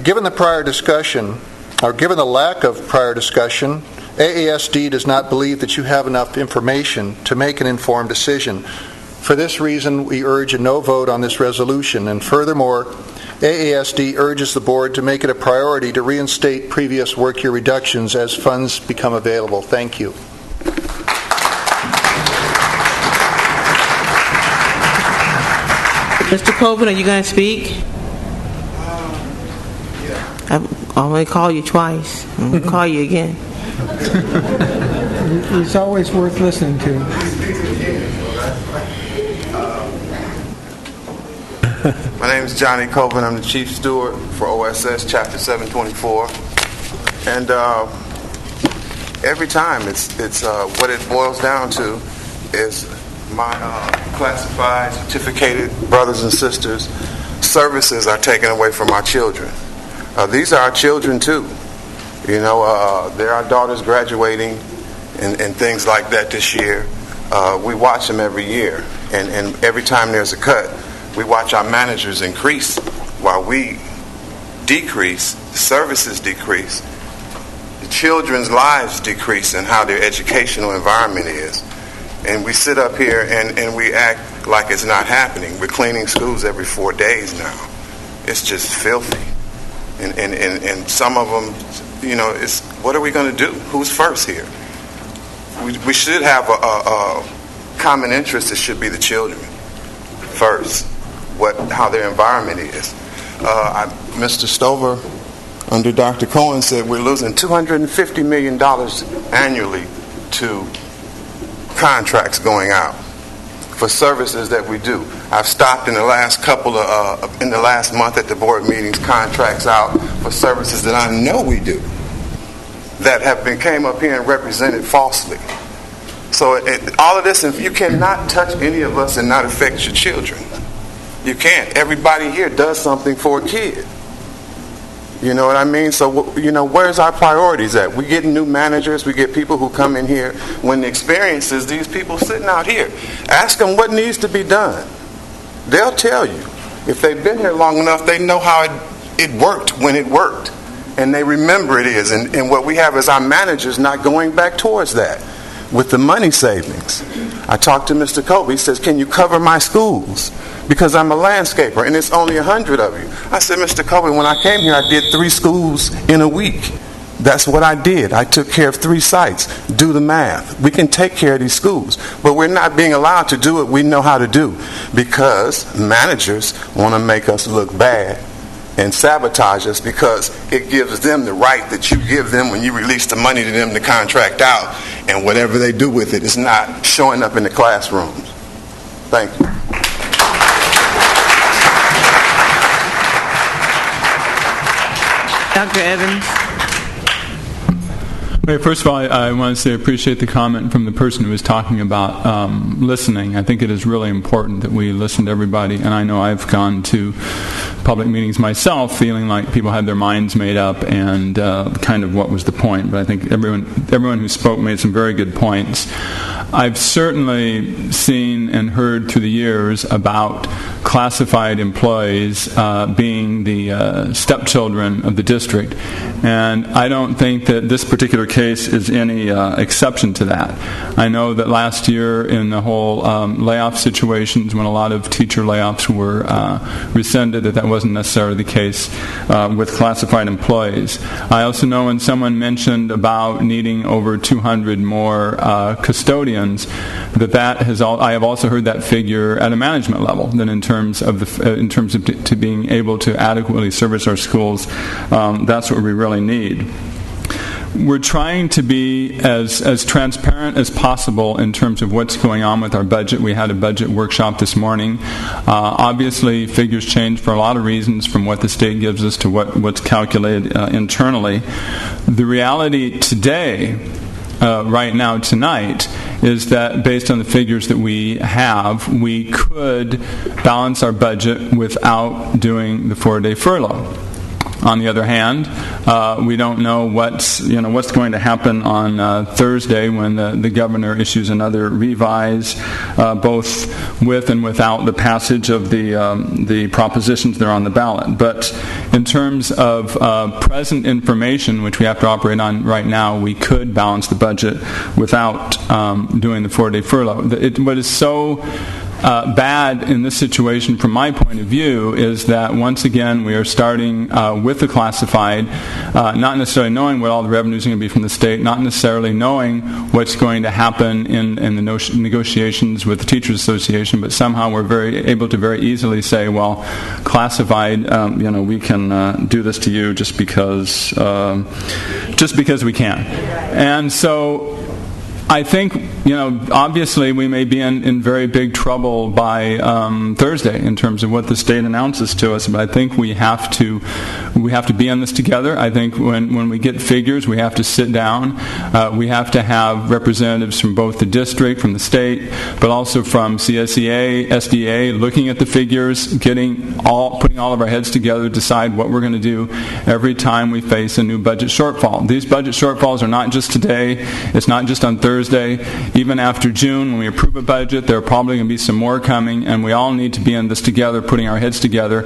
Given the lack of prior discussion, AASD does not believe that you have enough information to make an informed decision. For this reason, we urge a no vote on this resolution, and furthermore, AASD urges the board to make it a priority to reinstate previous work year reductions as funds become available. Thank you. Mr. Colvin, are you going to speak? I'm going to call you twice. I'm going to call you again. It's always worth listening to. My name is Johnny Colvin. I'm the Chief Steward for OSS Chapter 724. And every time it's what it boils down to is my classified, certificated brothers and sisters' services are taken away from our children. These are our children too. There are daughters graduating and things like that this year. We watch them every year, and every time there's a cut, we watch our managers increase while we decrease, services decrease, the children's lives decrease in how their educational environment is. And we sit up here and we act like it's not happening. We're cleaning schools every 4 days now. It's just filthy. And some of them, it's what are we going to do? Who's first here? We should have a common interest. It should be the children first, how their environment is. Mr. Stover, under Dr. Cohen, said we're losing $250 million annually to contracts going out for services that we do. I've stopped in the last month at the board meetings, contracts out for services that I know we do that have came up here and represented falsely. So all of this, you cannot touch any of us and not affect your children. You can't. Everybody here does something for a kid. You know what I mean? So, where's our priorities at? We get new managers. We get people who come in here. When the experience is these people sitting out here, ask them what needs to be done. They'll tell you. If they've been here long enough, they know how it worked when it worked. And they remember it is. And what we have is our managers not going back towards that with the money savings. I talked to Mr. Kobe. He says, can you cover my schools? Because I'm a landscaper and it's only 100 of you. I said, Mr. Kobe, when I came here, I did 3 schools in a week. That's what I did. I took care of 3 sites. Do the math. We can take care of these schools. But we're not being allowed to do what we know how to do because managers want to make us look bad and sabotage us because it gives them the right that you give them when you release the money to them to contract out, and whatever they do with it is not showing up in the classrooms. Thank you. Dr. Evans. First of all, I want to say I appreciate the comment from the person who was talking about listening. I think it is really important that we listen to everybody, and I know I've gone to public meetings myself feeling like people had their minds made up and kind of what was the point. But I think everyone who spoke made some very good points. I've certainly seen and heard through the years about classified employees being the stepchildren of the district, and I don't think that this particular case is any exception to that. I know that last year in the whole layoff situations, when a lot of teacher layoffs were rescinded, that wasn't necessarily the case with classified employees. I also know when someone mentioned about needing over 200 more custodians, that has I have also heard that figure at a management level, that in terms of to being able to adequately service our schools, that's what we really need. We're trying to be as transparent as possible in terms of what's going on with our budget. We had a budget workshop this morning. Obviously, figures change for a lot of reasons, from what the state gives us to what's calculated internally. The reality today, right now, tonight, is that based on the figures that we have, we could balance our budget without doing the 4-day furlough. On the other hand, we don't know what's going to happen on Thursday when the governor issues another revise, both with and without the passage of the propositions that are on the ballot. But in terms of present information, which we have to operate on right now, we could balance the budget without doing the 4-day furlough. What is so bad in this situation from my point of view is that once again we are starting with the classified, not necessarily knowing what all the revenues are going to be from the state, not necessarily knowing what's going to happen in the negotiations with the Teachers Association, but somehow we're able to very easily say, well, classified, we can do this to you just because we can. And so I think, obviously we may be in very big trouble by Thursday in terms of what the state announces to us, but I think we have to be in this together. I think when we get figures, we have to sit down. We have to have representatives from both the district, from the state, but also from CSEA, SDA, looking at the figures, putting all of our heads together, decide what we're going to do every time we face a new budget shortfall. These budget shortfalls are not just today. It's not just on Thursday. Even after June, when we approve a budget, there are probably going to be some more coming, and we all need to be in this together, putting our heads together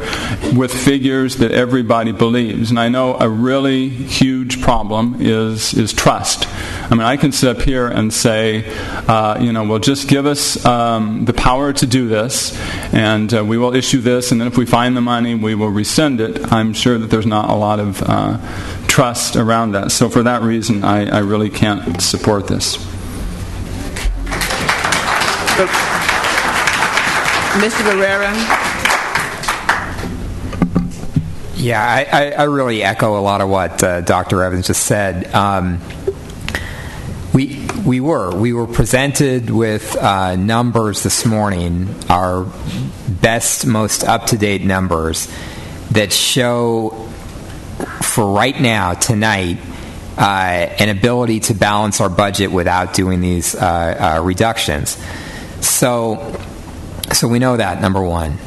with figures that everybody believes. And I know a really huge problem is trust. I mean, I can sit up here and say, well, just give us the power to do this, and we will issue this, and then if we find the money, we will rescind it. I'm sure that there's not a lot of trust around that. So for that reason, I really can't support this. Mr. Barrera? Yeah, I really echo a lot of what Dr. Evans just said. We were presented with numbers this morning, our best, most up-to-date numbers that show, for right now, tonight, an ability to balance our budget without doing these reductions. So we know that, number one.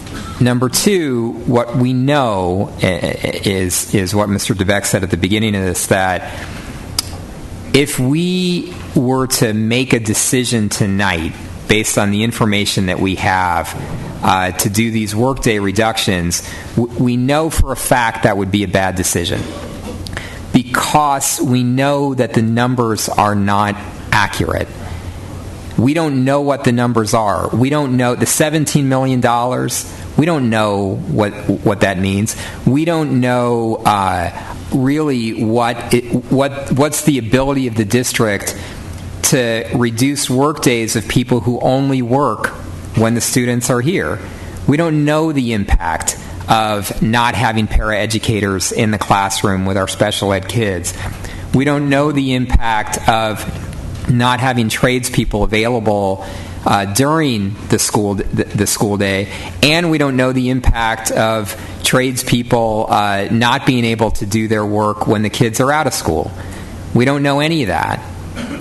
Number two, what we know is what Mr. DeBeck said at the beginning of this, that if we were to make a decision tonight based on the information that we have to do these workday reductions, we know for a fact that would be a bad decision, because we know that the numbers are not accurate. We don't know what the numbers are. We don't know the $17 million. We don't know what that means. We don't know really what's the ability of the district to reduce work days of people who only work when the students are here. We don't know the impact of not having paraeducators in the classroom with our special ed kids. We don't know the impact of not having tradespeople available during the school day, and we don't know the impact of tradespeople not being able to do their work when the kids are out of school. We don't know any of that.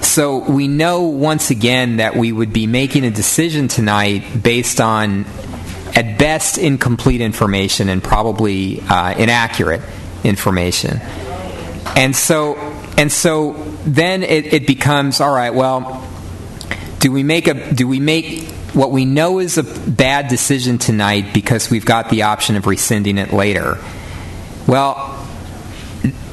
So we know, once again, that we would be making a decision tonight based on, at best, incomplete information and probably inaccurate information. And so then it becomes, all right, well, do we make what we know is a bad decision tonight because we've got the option of rescinding it later? Well,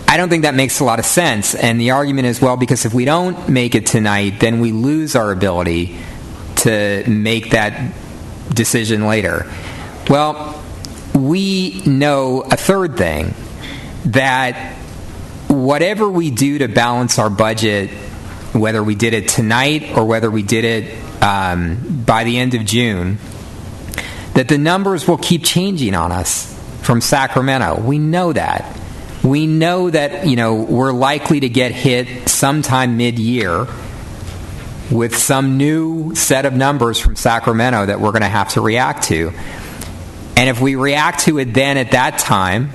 I don't think that makes a lot of sense. And the argument is, well, because if we don't make it tonight, then we lose our ability to make that decision later. Well, we know a third thing, that whatever we do to balance our budget, whether we did it tonight or whether we did it by the end of June, that the numbers will keep changing on us from Sacramento. We know that. We know that, we're likely to get hit sometime mid-year with some new set of numbers from Sacramento that we're going to have to react to. And if we react to it then at that time,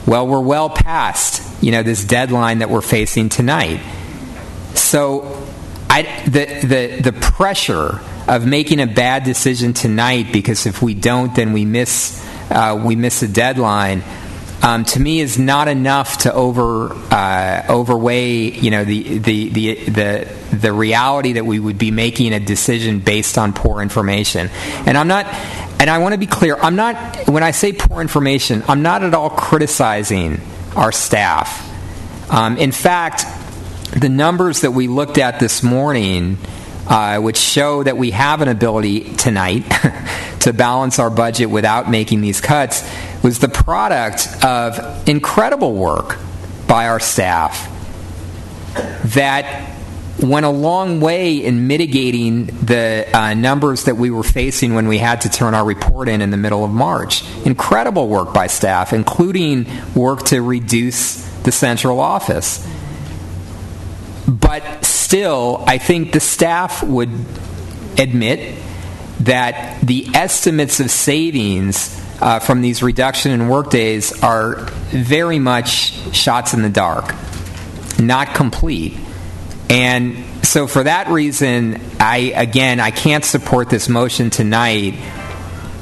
well, we're well past, this deadline that we're facing tonight. So the pressure of making a bad decision tonight, because if we don't, then we miss a deadline, to me is not enough to overweigh the reality that we would be making a decision based on poor information. And I want to be clear, when I say poor information, I'm not at all criticizing our staff. In fact, the numbers that we looked at this morning, which show that we have an ability tonight to balance our budget without making these cuts, was the product of incredible work by our staff that went a long way in mitigating the numbers that we were facing when we had to turn our report in the middle of March. Incredible work by staff, including work to reduce the central office. But still, I think the staff would admit that the estimates of savings from these reduction in workdays are very much shots in the dark, not complete. And so for that reason, I can't support this motion tonight,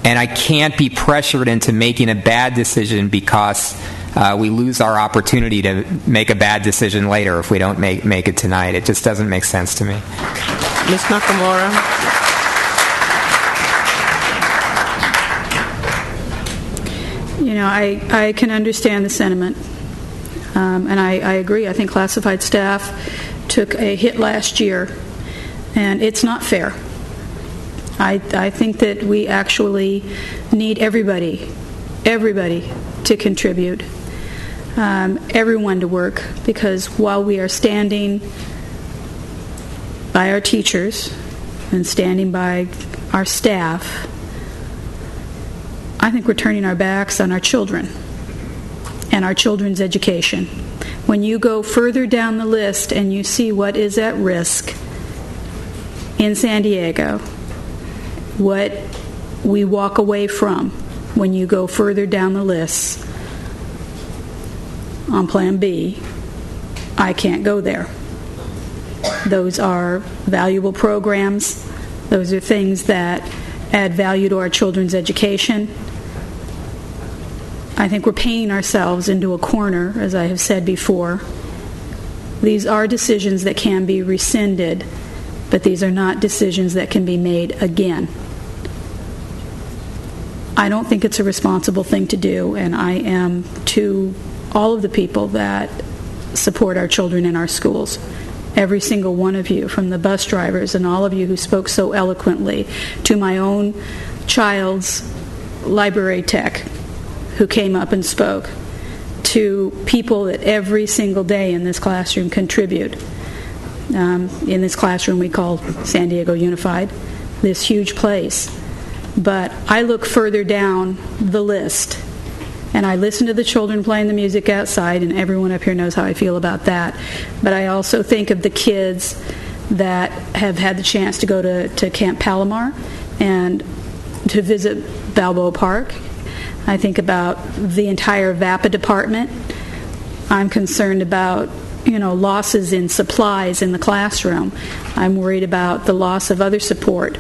and I can't be pressured into making a bad decision because we lose our opportunity to make a bad decision later if we don't make it tonight. It just doesn't make sense to me. Ms. Nakamura? I can understand the sentiment, and I agree. I think classified staff took a hit last year, and it's not fair. I think that we actually need everybody to contribute, everyone to work, because while we are standing by our teachers and standing by our staff, I think we're turning our backs on our children and our children's education. When you go further down the list and you see what is at risk in San Diego, what we walk away from when you go further down the list on Plan B, I can't go there. Those are valuable programs. Those are things that add value to our children's education. I think we're painting ourselves into a corner, as I have said before. These are decisions that can be rescinded, but these are not decisions that can be made again. I don't think it's a responsible thing to do, and I am to all of the people that support our children in our schools. Every single one of you, from the bus drivers and all of you who spoke so eloquently, to my own child's library tech who came up and spoke, to people that every single day in this classroom contribute. In this classroom we call San Diego Unified, this huge place. But I look further down the list, and I listen to the children playing the music outside, and everyone up here knows how I feel about that. But I also think of the kids that have had the chance to go to Camp Palomar and to visit Balboa Park. I think about the entire VAPA department. I'm concerned about losses in supplies in the classroom. I'm worried about the loss of other support.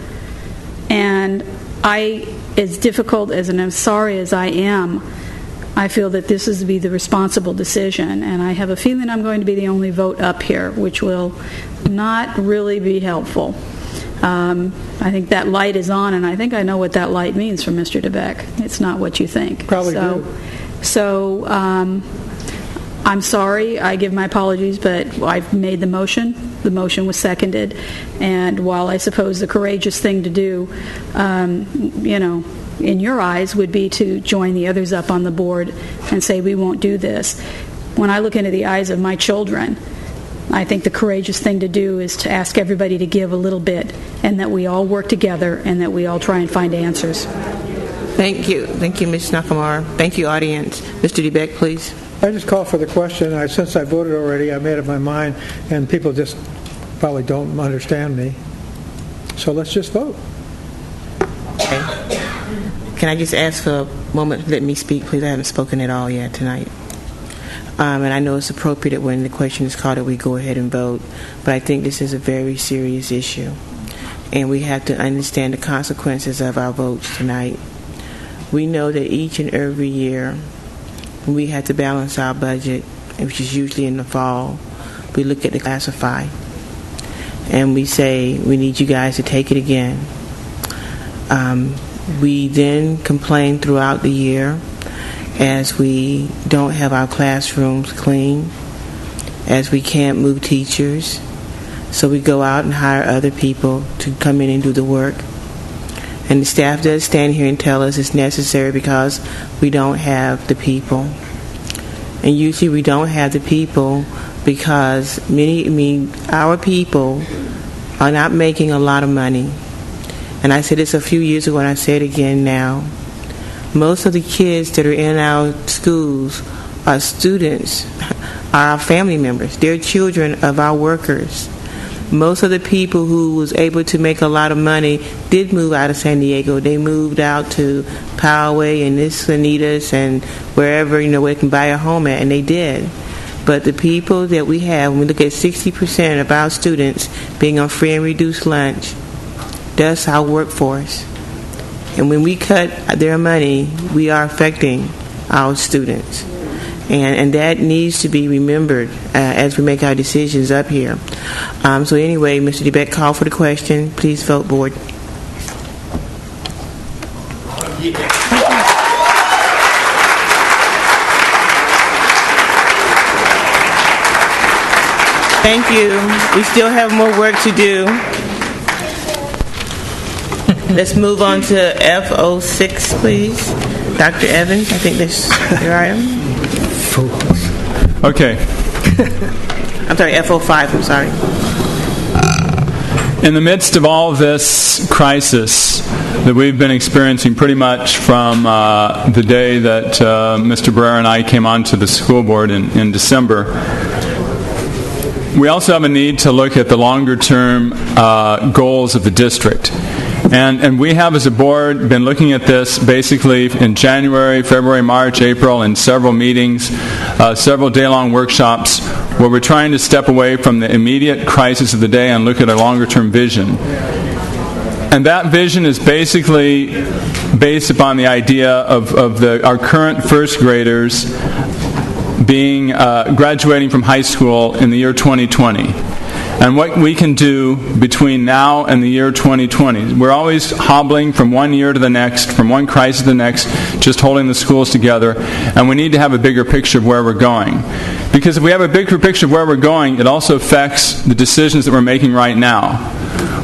And as difficult as and as sorry as I am, I feel that this is to be the responsible decision, and I have a feeling I'm going to be the only vote up here, which will not really be helpful. I think that light is on, and I think I know what that light means from Mr. DeBeck. It's not what you think. Probably do. So I'm sorry. I give my apologies, but I've made the motion. The motion was seconded, and while I suppose the courageous thing to do, in your eyes, would be to join the others up on the board and say we won't do this. When I look into the eyes of my children, I think the courageous thing to do is to ask everybody to give a little bit, and that we all work together, and that we all try and find answers. Thank you, Ms. Nakamura. Thank you, audience. Mr. DeBeck, please. I just call for the question. Since I voted already, I made up my mind, and people just probably don't understand me. So let's just vote. Okay. Can I just ask for a moment to let me speak, please? I haven't spoken at all yet tonight. And I know it's appropriate when the question is called that we go ahead and vote, but I think this is a very serious issue, and we have to understand the consequences of our votes tonight. We know that each and every year when we have to balance our budget, which is usually in the fall, we look at the classified, and we say, we need you guys to take it again. We then complain throughout the year as we don't have our classrooms clean, as we can't move teachers, so we go out and hire other people to come in and do the work. And the staff does stand here and tell us it's necessary because we don't have the people. And usually we don't have the people because our people are not making a lot of money. And I said this a few years ago, and I say it again now. Most of the kids that are in our schools are students, are our family members. They're children of our workers. Most of the people who was able to make a lot of money did move out of San Diego. They moved out to Poway and Encinitas and wherever, where they can buy a home at, and they did. But the people that we have, when we look at 60% of our students being on free and reduced lunch, that's our workforce. And when we cut their money, we are affecting our students. And that needs to be remembered as we make our decisions up here. So anyway, Mr. DeBeck, call for the question. Please vote, board. Thank you. We still have more work to do. Let's move on to F06, please. Dr. Evans, I think that's your item. Okay. I'm sorry, F05, I'm sorry. In the midst of all this crisis that we've been experiencing pretty much from the day that Mr. Barrera and I came onto the school board in December, we also have a need to look at the longer-term goals of the district. And we have, as a board, been looking at this basically in January, February, March, April, in several meetings, several day-long workshops, where we're trying to step away from the immediate crisis of the day and look at a longer-term vision. And that vision is basically based upon the idea of our current first graders being graduating from high school in the year 2020. And what we can do between now and the year 2020. We're always hobbling from one year to the next, from one crisis to the next, just holding the schools together. And we need to have a bigger picture of where we're going. Because if we have a bigger picture of where we're going, it also affects the decisions that we're making right now.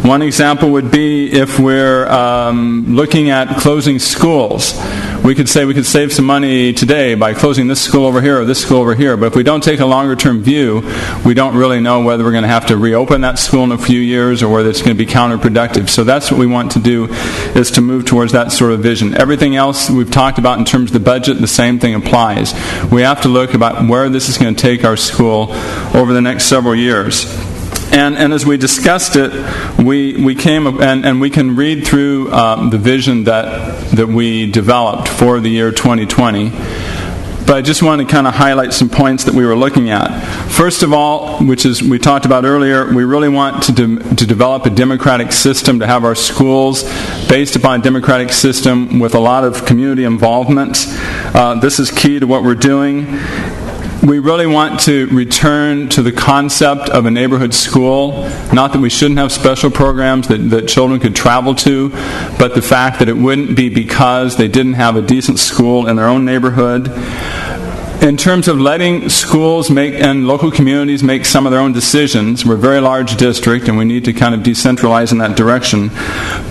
One example would be if we're looking at closing schools. We could say we could save some money today by closing this school over here or this school over here, but if we don't take a longer-term view, we don't really know whether we're going to have to reopen that school in a few years or whether it's going to be counterproductive. So that's what we want to do, is to move towards that sort of vision. Everything else we've talked about in terms of the budget, the same thing applies. We have to look about where this is going to take our school over the next several years. And as we discussed it, we came up, and we can read through the vision that we developed for the year 2020. But I just want to kind of highlight some points that we were looking at. First of all, which is we talked about earlier, we really want to develop a democratic system, to have our schools based upon a democratic system with a lot of community involvement. This is key to what we're doing. We really want to return to the concept of a neighborhood school. Not that we shouldn't have special programs that children could travel to, but the fact that it wouldn't be because they didn't have a decent school in their own neighborhood. In terms of letting schools and local communities make some of their own decisions, we're a very large district and we need to kind of decentralize in that direction.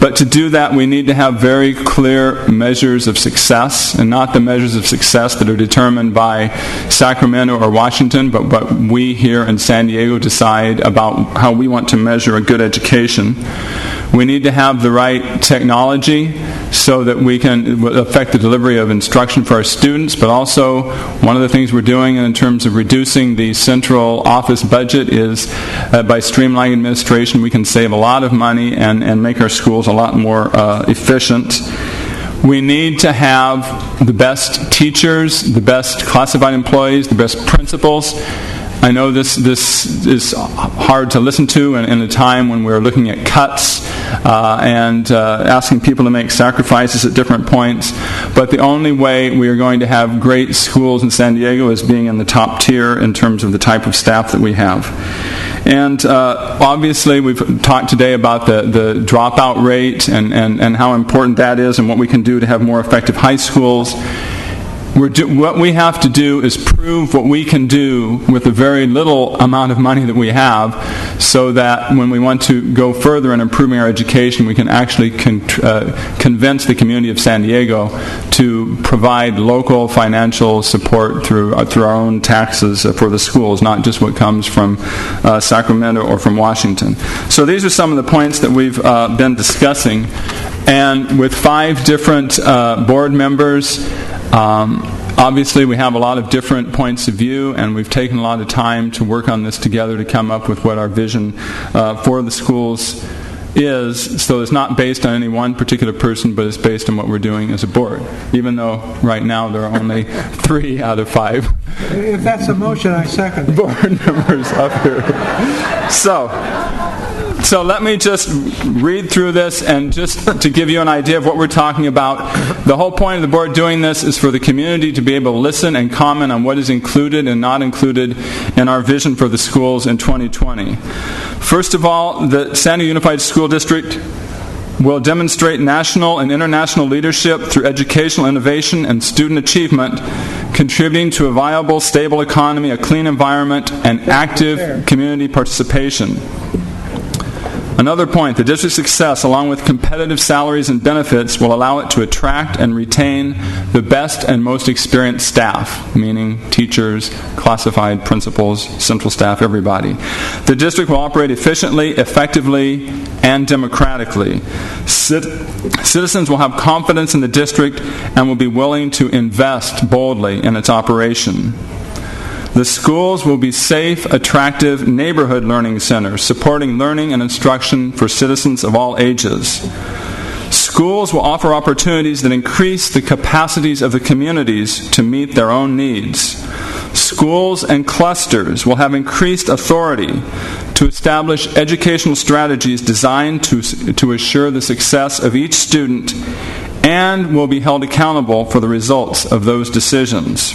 But to do that, we need to have very clear measures of success, and not the measures of success that are determined by Sacramento or Washington, but we here in San Diego decide about how we want to measure a good education. We need to have the right technology so that we can affect the delivery of instruction for our students, but also one of the things we're doing in terms of reducing the central office budget is by streamlining administration we can save a lot of money and make our schools a lot more efficient. We need to have the best teachers, the best classified employees, the best principals. I know this is hard to listen to in a time when we're looking at cuts and asking people to make sacrifices at different points. But the only way we are going to have great schools in San Diego is being in the top tier in terms of the type of staff that we have. And obviously we've talked today about the dropout rate and how important that is and what we can do to have more effective high schools. What we have to do is prove what we can do with the very little amount of money that we have, so that when we want to go further in improving our education, we can actually convince the community of San Diego to provide local financial support through our own taxes for the schools, not just what comes from Sacramento or from Washington. So these are some of the points that we've been discussing. And with 5 different board members, obviously we have a lot of different points of view, and we've taken a lot of time to work on this together to come up with what our vision for the schools is. So it's not based on any one particular person, but it's based on what we're doing as a board, even though right now there are only 3 out of 5 If that's a motion, I second. board members up here. So let me just read through this, and just to give you an idea of what we're talking about. The whole point of the board doing this is for the community to be able to listen and comment on what is included and not included in our vision for the schools in 2020. First of all, the San Diego Unified School District will demonstrate national and international leadership through educational innovation and student achievement, contributing to a viable, stable economy, a clean environment, and active community participation. Another point, the district's success, along with competitive salaries and benefits, will allow it to attract and retain the best and most experienced staff, meaning teachers, classified principals, central staff, everybody. The district will operate efficiently, effectively, and democratically. Citizens will have confidence in the district and will be willing to invest boldly in its operation. The schools will be safe, attractive neighborhood learning centers, supporting learning and instruction for citizens of all ages. Schools will offer opportunities that increase the capacities of the communities to meet their own needs. Schools and clusters will have increased authority to establish educational strategies designed to assure the success of each student, and will be held accountable for the results of those decisions.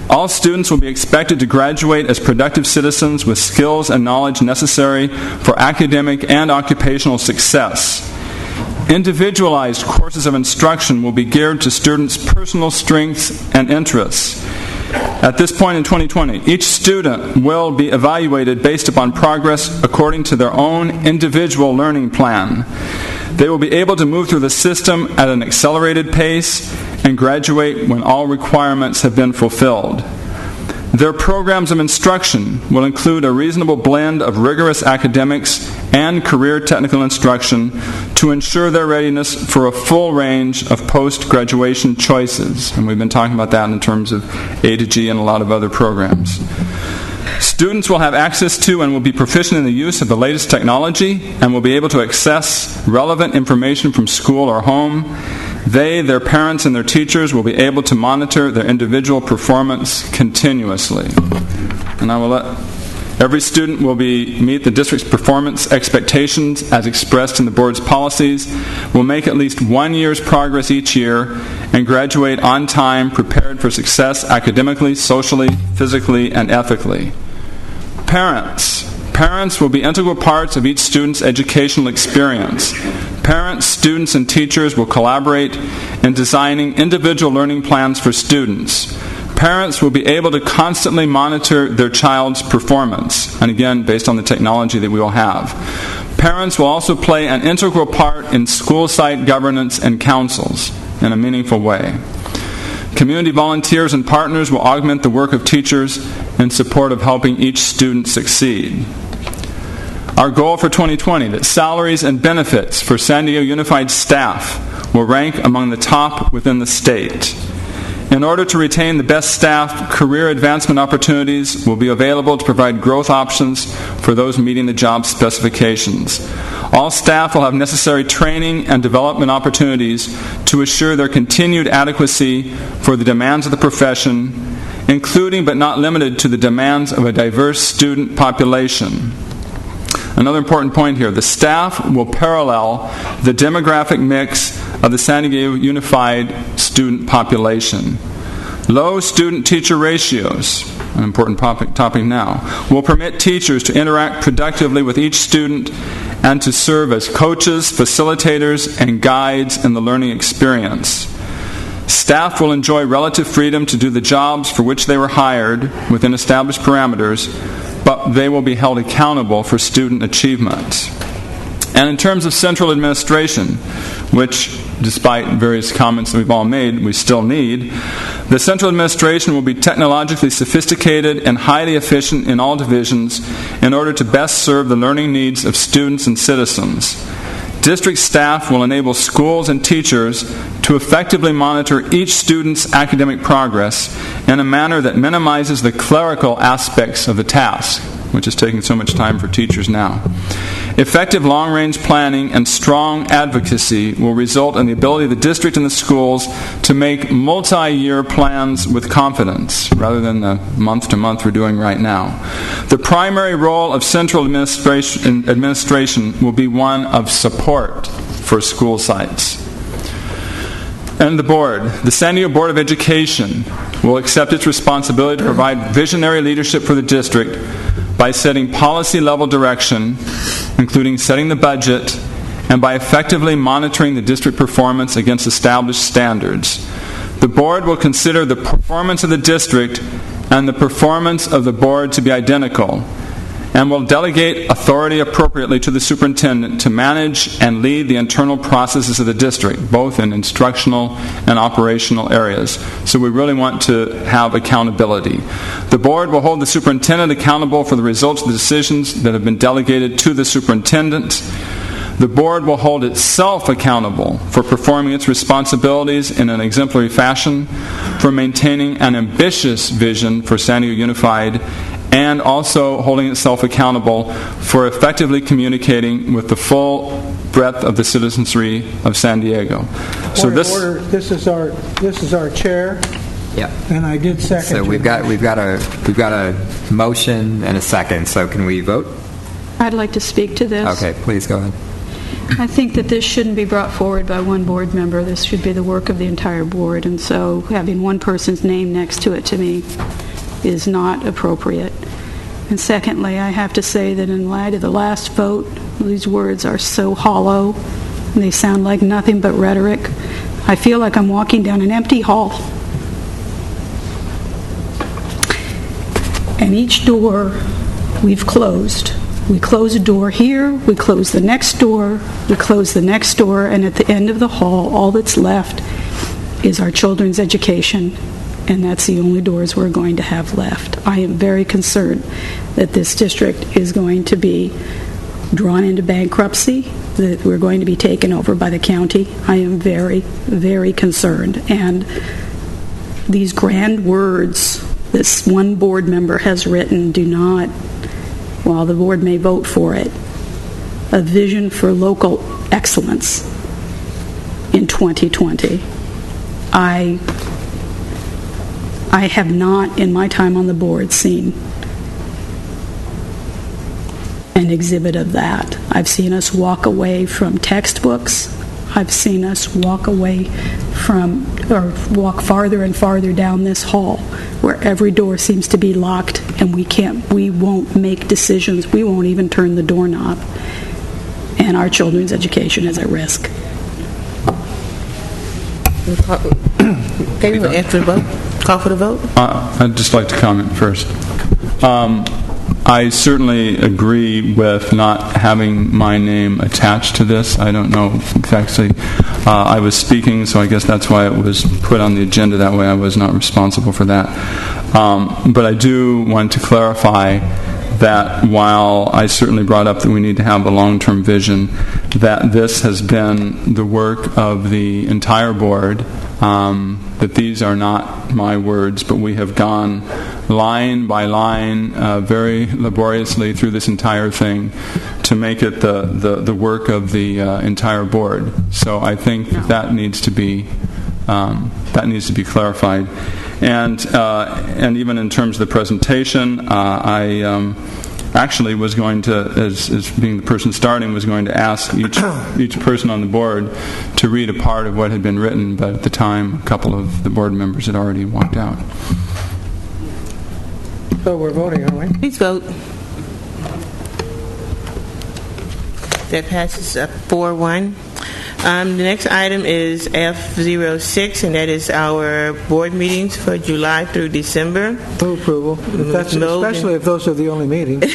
All students will be expected to graduate as productive citizens with skills and knowledge necessary for academic and occupational success. Individualized courses of instruction will be geared to students' personal strengths and interests. At this point in 2020, each student will be evaluated based upon progress according to their own individual learning plan. They will be able to move through the system at an accelerated pace and graduate when all requirements have been fulfilled. Their programs of instruction will include a reasonable blend of rigorous academics and career technical instruction to ensure their readiness for a full range of post-graduation choices. And we've been talking about that in terms of A to G and a lot of other programs. Students will have access to and will be proficient in the use of the latest technology and will be able to access relevant information from school or home. They, their parents, and their teachers will be able to monitor their individual performance continuously. And I will let Every student will meet the district's performance expectations as expressed in the board's policies, will make at least 1 year's progress each year, and graduate on time, prepared for success academically, socially, physically, and ethically. Parents will be integral parts of each student's educational experience. Parents, students, and teachers will collaborate in designing individual learning plans for students. Parents will be able to constantly monitor their child's performance, and again, based on the technology that we will have. Parents will also play an integral part in school site governance and councils in a meaningful way. Community volunteers and partners will augment the work of teachers in support of helping each student succeed. Our goal for 2020, that salaries and benefits for San Diego Unified staff will rank among the top within the state. In order to retain the best staff, career advancement opportunities will be available to provide growth options for those meeting the job specifications. All staff will have necessary training and development opportunities to assure their continued adequacy for the demands of the profession, including but not limited to the demands of a diverse student population. Another important point here, the staff will parallel the demographic mix of the San Diego Unified student population. Low student-teacher ratios, an important topic now, will permit teachers to interact productively with each student and to serve as coaches, facilitators, and guides in the learning experience. Staff will enjoy relative freedom to do the jobs for which they were hired within established parameters, but they will be held accountable for student achievement. And in terms of central administration, which, despite various comments that we've all made, we still need, the central administration will be technologically sophisticated and highly efficient in all divisions in order to best serve the learning needs of students and citizens. District staff will enable schools and teachers to effectively monitor each student's academic progress in a manner that minimizes the clerical aspects of the task, which is taking so much time for teachers now. Effective long-range planning and strong advocacy will result in the ability of the district and the schools to make multi-year plans with confidence, rather than the month-to-month we're doing right now. The primary role of central administration will be one of support for school sites. And the board, the San Diego Board of Education, will accept its responsibility to provide visionary leadership for the district by setting policy-level direction, including setting the budget, and by effectively monitoring the district performance against established standards. The board will consider the performance of the district and the performance of the board to be identical, and will delegate authority appropriately to the superintendent to manage and lead the internal processes of the district, both in instructional and operational areas. So we really want to have accountability. The board will hold the superintendent accountable for the results of the decisions that have been delegated to the superintendent. The board will hold itself accountable for performing its responsibilities in an exemplary fashion, for maintaining an ambitious vision for San Diego Unified, and also holding itself accountable for effectively communicating with the full breadth of the citizenry of San Diego. So Order. This is our chair. Yeah. And I did second. So we've got a motion and a second. So can we vote? I'd like to speak to this. Okay, please go ahead. I think that this shouldn't be brought forward by one board member. This should be the work of the entire board, and so having one person's name next to it, to me, is not appropriate. And secondly, I have to say that in light of the last vote, these words are so hollow, and they sound like nothing but rhetoric. I feel like I'm walking down an empty hall. And each door we've closed. We close a door here, we close the next door, we close the next door, and at the end of the hall, all that's left is our children's education, and that's the only doors we're going to have left. I am very concerned that this district is going to be drawn into bankruptcy, that we're going to be taken over by the county. I am very, very concerned. And these grand words this one board member has written do not, while the board may vote for it, a vision for local excellence in 2020. I have not, in my time on the board, seen an exhibit of that. I've seen us walk away from textbooks. I've seen us walk away from, or walk farther and farther down this hall where every door seems to be locked and we won't make decisions. We won't even turn the doorknob. And our children's education is at risk. Okay, we'll answer the vote. Call for the vote. I'd just like to comment first. I certainly agree with not having my name attached to this. I don't know exactly. I was speaking, so I guess that's why it was put on the agenda that way. I was not responsible for that. But I do want to clarify that while I certainly brought up that we need to have a long-term vision, that this has been the work of the entire board, that these are not my words, but we have gone line by line very laboriously through this entire thing to make it the work of the entire board. So I think that needs to be clarified. And even in terms of the presentation, I actually was going to, as being the person starting, was going to ask each person on the board to read a part of what had been written, but at the time a couple of the board members had already walked out. So we're voting, aren't we? Please vote. That passes 4-1. The next item is F06, and that is our board meetings for July through December. Move approval. Especially if those are the only meetings.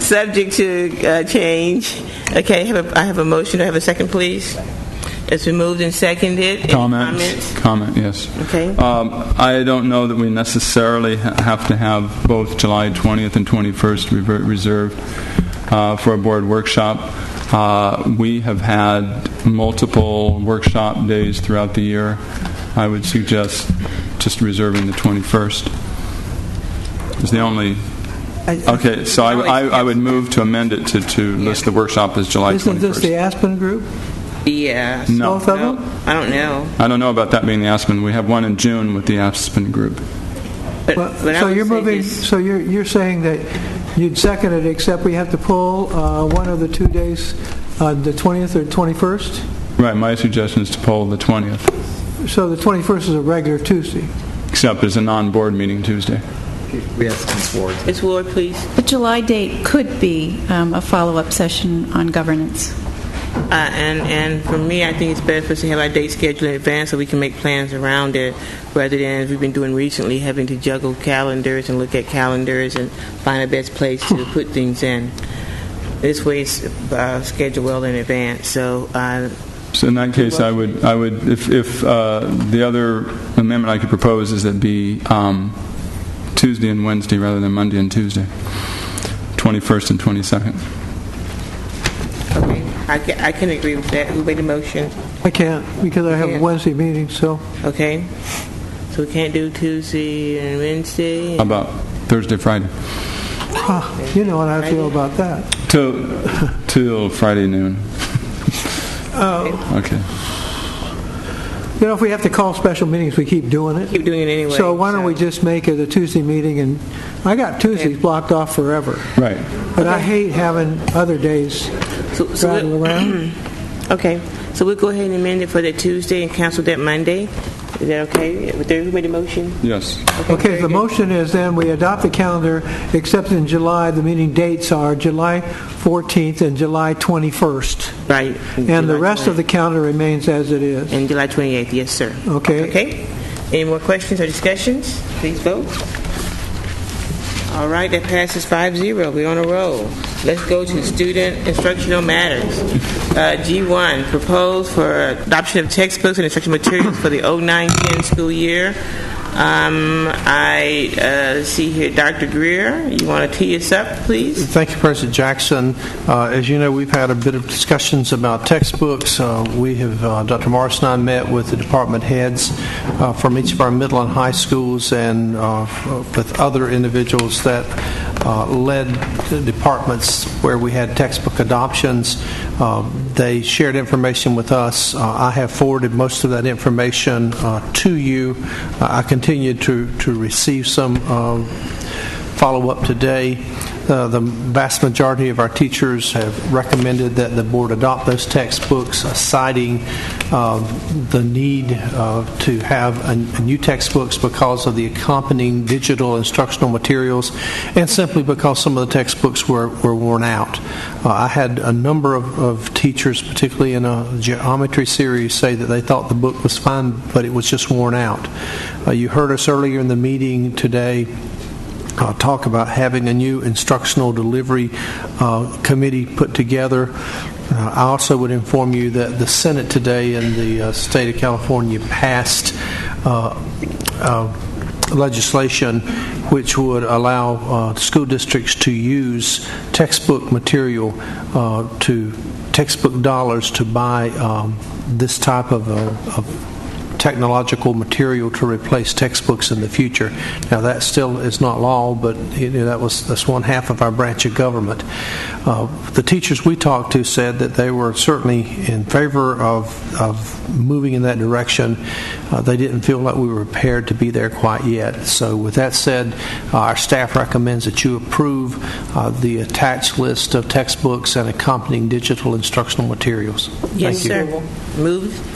Subject to change. Okay, I have a motion. Do I have a second, please? It's been moved and seconded. Comments? Comment, yes. Okay. I don't know that we necessarily have to have both July 20th and 21st reserved for a board workshop. We have had multiple workshop days throughout the year. I would suggest just reserving the 21st. Is the only... Okay, so I would move to amend it to list the workshop as July 21st. Isn't this the Aspen group? Yeah. No. Both of them? I don't know. I don't know about that being the Aspen. We have one in June with the Aspen group. So you're moving. So you're saying that you'd second it, except we have to pull one of the 2 days, the 20th or 21st. Right. My suggestion is to poll the 20th. So the 21st is a regular Tuesday. Except it's a non-board meeting Tuesday. We have Ms. Ward. Ms. Ward, please. The July date could be a follow-up session on governance. And for me, I think it's better for us to have our date scheduled in advance so we can make plans around it, rather than, as we've been doing recently, having to juggle calendars and look at calendars and find the best place to put things in. This way, it's scheduled well in advance. So in that case, I would, if the other amendment I could propose is that be Tuesday and Wednesday rather than Monday and Tuesday, 21st and 22nd. Okay, I can agree with that. Who made the motion? I can't because I have a Wednesday meeting. So okay, so we can't do Tuesday and Wednesday. How about Thursday, Friday? You know what I feel about that. Till Friday noon. Okay. You know, if we have to call special meetings, we keep doing it. Keep doing it anyway. So why don't we just make it a Tuesday meeting? And I got Tuesdays blocked off forever. Right. But I hate having other days rattle around. Okay. So we'll go ahead and amend it for that Tuesday and cancel that Monday. Is that okay? Who made the motion? Yes. Okay, the motion is then we adopt the calendar, except in July, the meeting dates are July 14th and July 21st. Right. And the rest of the calendar remains as it is. And July 28th, yes, sir. Okay. Okay. Any more questions or discussions? Please vote. All right, that passes 5-0. We're on a roll. Let's go to student instructional matters. G1, proposed for adoption of textbooks and instructional materials for the 09-10 school year. I see here Dr. Greer. You want to tee us up, please? Thank you, President Jackson. As you know, we've had a bit of discussions about textbooks. We have, Dr. Morris and I met with the department heads from each of our middle and high schools and with other individuals that led the departments where we had textbook adoptions. They shared information with us. I have forwarded most of that information to you. I continue to receive some follow-up today. The vast majority of our teachers have recommended that the board adopt those textbooks, citing the need to have new textbooks because of the accompanying digital instructional materials, and simply because some of the textbooks were worn out. I had a number of teachers, particularly in a geometry series, say that they thought the book was fine, but it was just worn out. You heard us earlier in the meeting today talk about having a new instructional delivery committee put together. I also would inform you that the Senate today in the state of California passed legislation which would allow school districts to use textbook material, textbook dollars to buy this type of technological material to replace textbooks in the future. Now that still is not law, but that's one half of our branch of government. The teachers we talked to said that they were certainly in favor of moving in that direction. They didn't feel like we were prepared to be there quite yet. So with that said, our staff recommends that you approve the attached list of textbooks and accompanying digital instructional materials. Yes, Thank you. sir. Moved.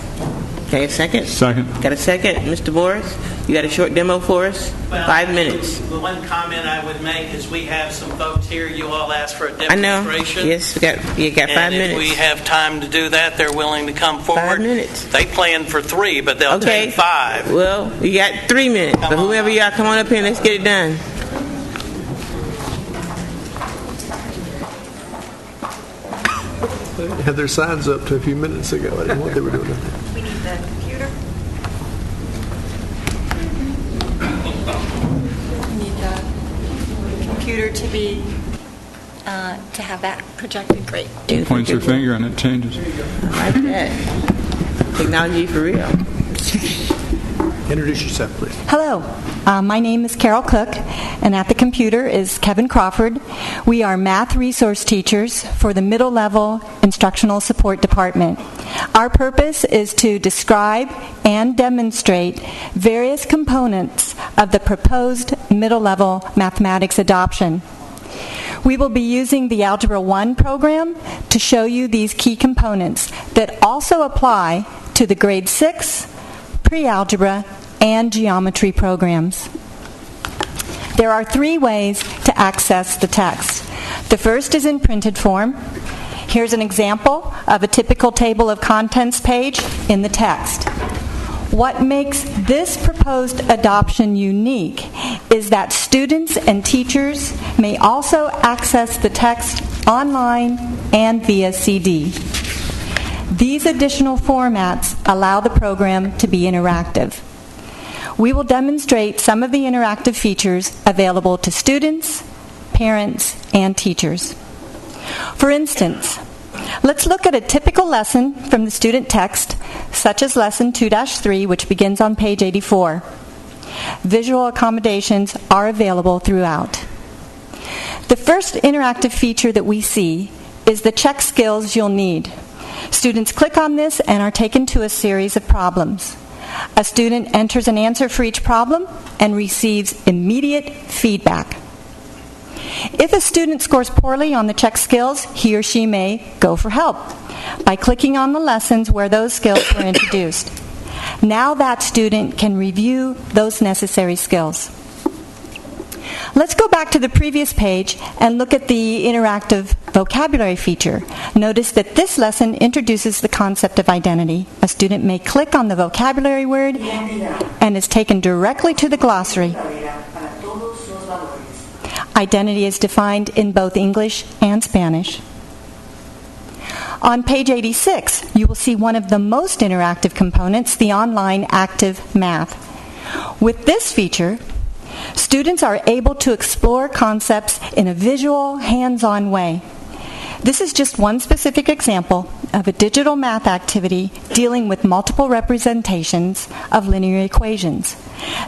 Okay, a second? Second. Got a second? Mr. Boris, you got a short demo for us? Well, 5 minutes. The one comment I would make is we have some folks here. You all asked for a I know. demonstration. Yes, you got 5 minutes. And if we have time to do that, they're willing to come forward. 5 minutes. They planned for 3, but they'll Okay. take 5. Well, you got 3 minutes. But whoever y'all, come on up here and let's get it done. They had their signs up to a few minutes ago. I didn't know what they were doing. We need the computer. We need the computer to be to have that projected. Great. Points your finger and it changes. I like that. Technology for real. Introduce yourself, please. Hello, my name is Carol Cook, and at the computer is Kevin Crawford. We are math resource teachers for the Middle Level Instructional Support Department. Our purpose is to describe and demonstrate various components of the proposed Middle Level Mathematics adoption. We will be using the Algebra 1 program to show you these key components that also apply to the Grade 6, Pre-Algebra, and Geometry programs. There are 3 ways to access the text. The first is in printed form. Here's an example of a typical table of contents page in the text. What makes this proposed adoption unique is that students and teachers may also access the text online and via CD. These additional formats allow the program to be interactive. We will demonstrate some of the interactive features available to students, parents, and teachers. For instance, let's look at a typical lesson from the student text, such as Lesson 2-3, which begins on page 84. Visual accommodations are available throughout. The first interactive feature that we see is the check skills you'll need. Students click on this and are taken to a series of problems. A student enters an answer for each problem and receives immediate feedback. If a student scores poorly on the check skills, he or she may go for help by clicking on the lessons where those skills were introduced. Now that student can review those necessary skills. Let's go back to the previous page and look at the interactive vocabulary feature. Notice that this lesson introduces the concept of identity. A student may click on the vocabulary word and is taken directly to the glossary. Identity is defined in both English and Spanish. On page 86, you will see one of the most interactive components, the online active math. With this feature, students are able to explore concepts in a visual, hands-on way. This is just one specific example of a digital math activity dealing with multiple representations of linear equations.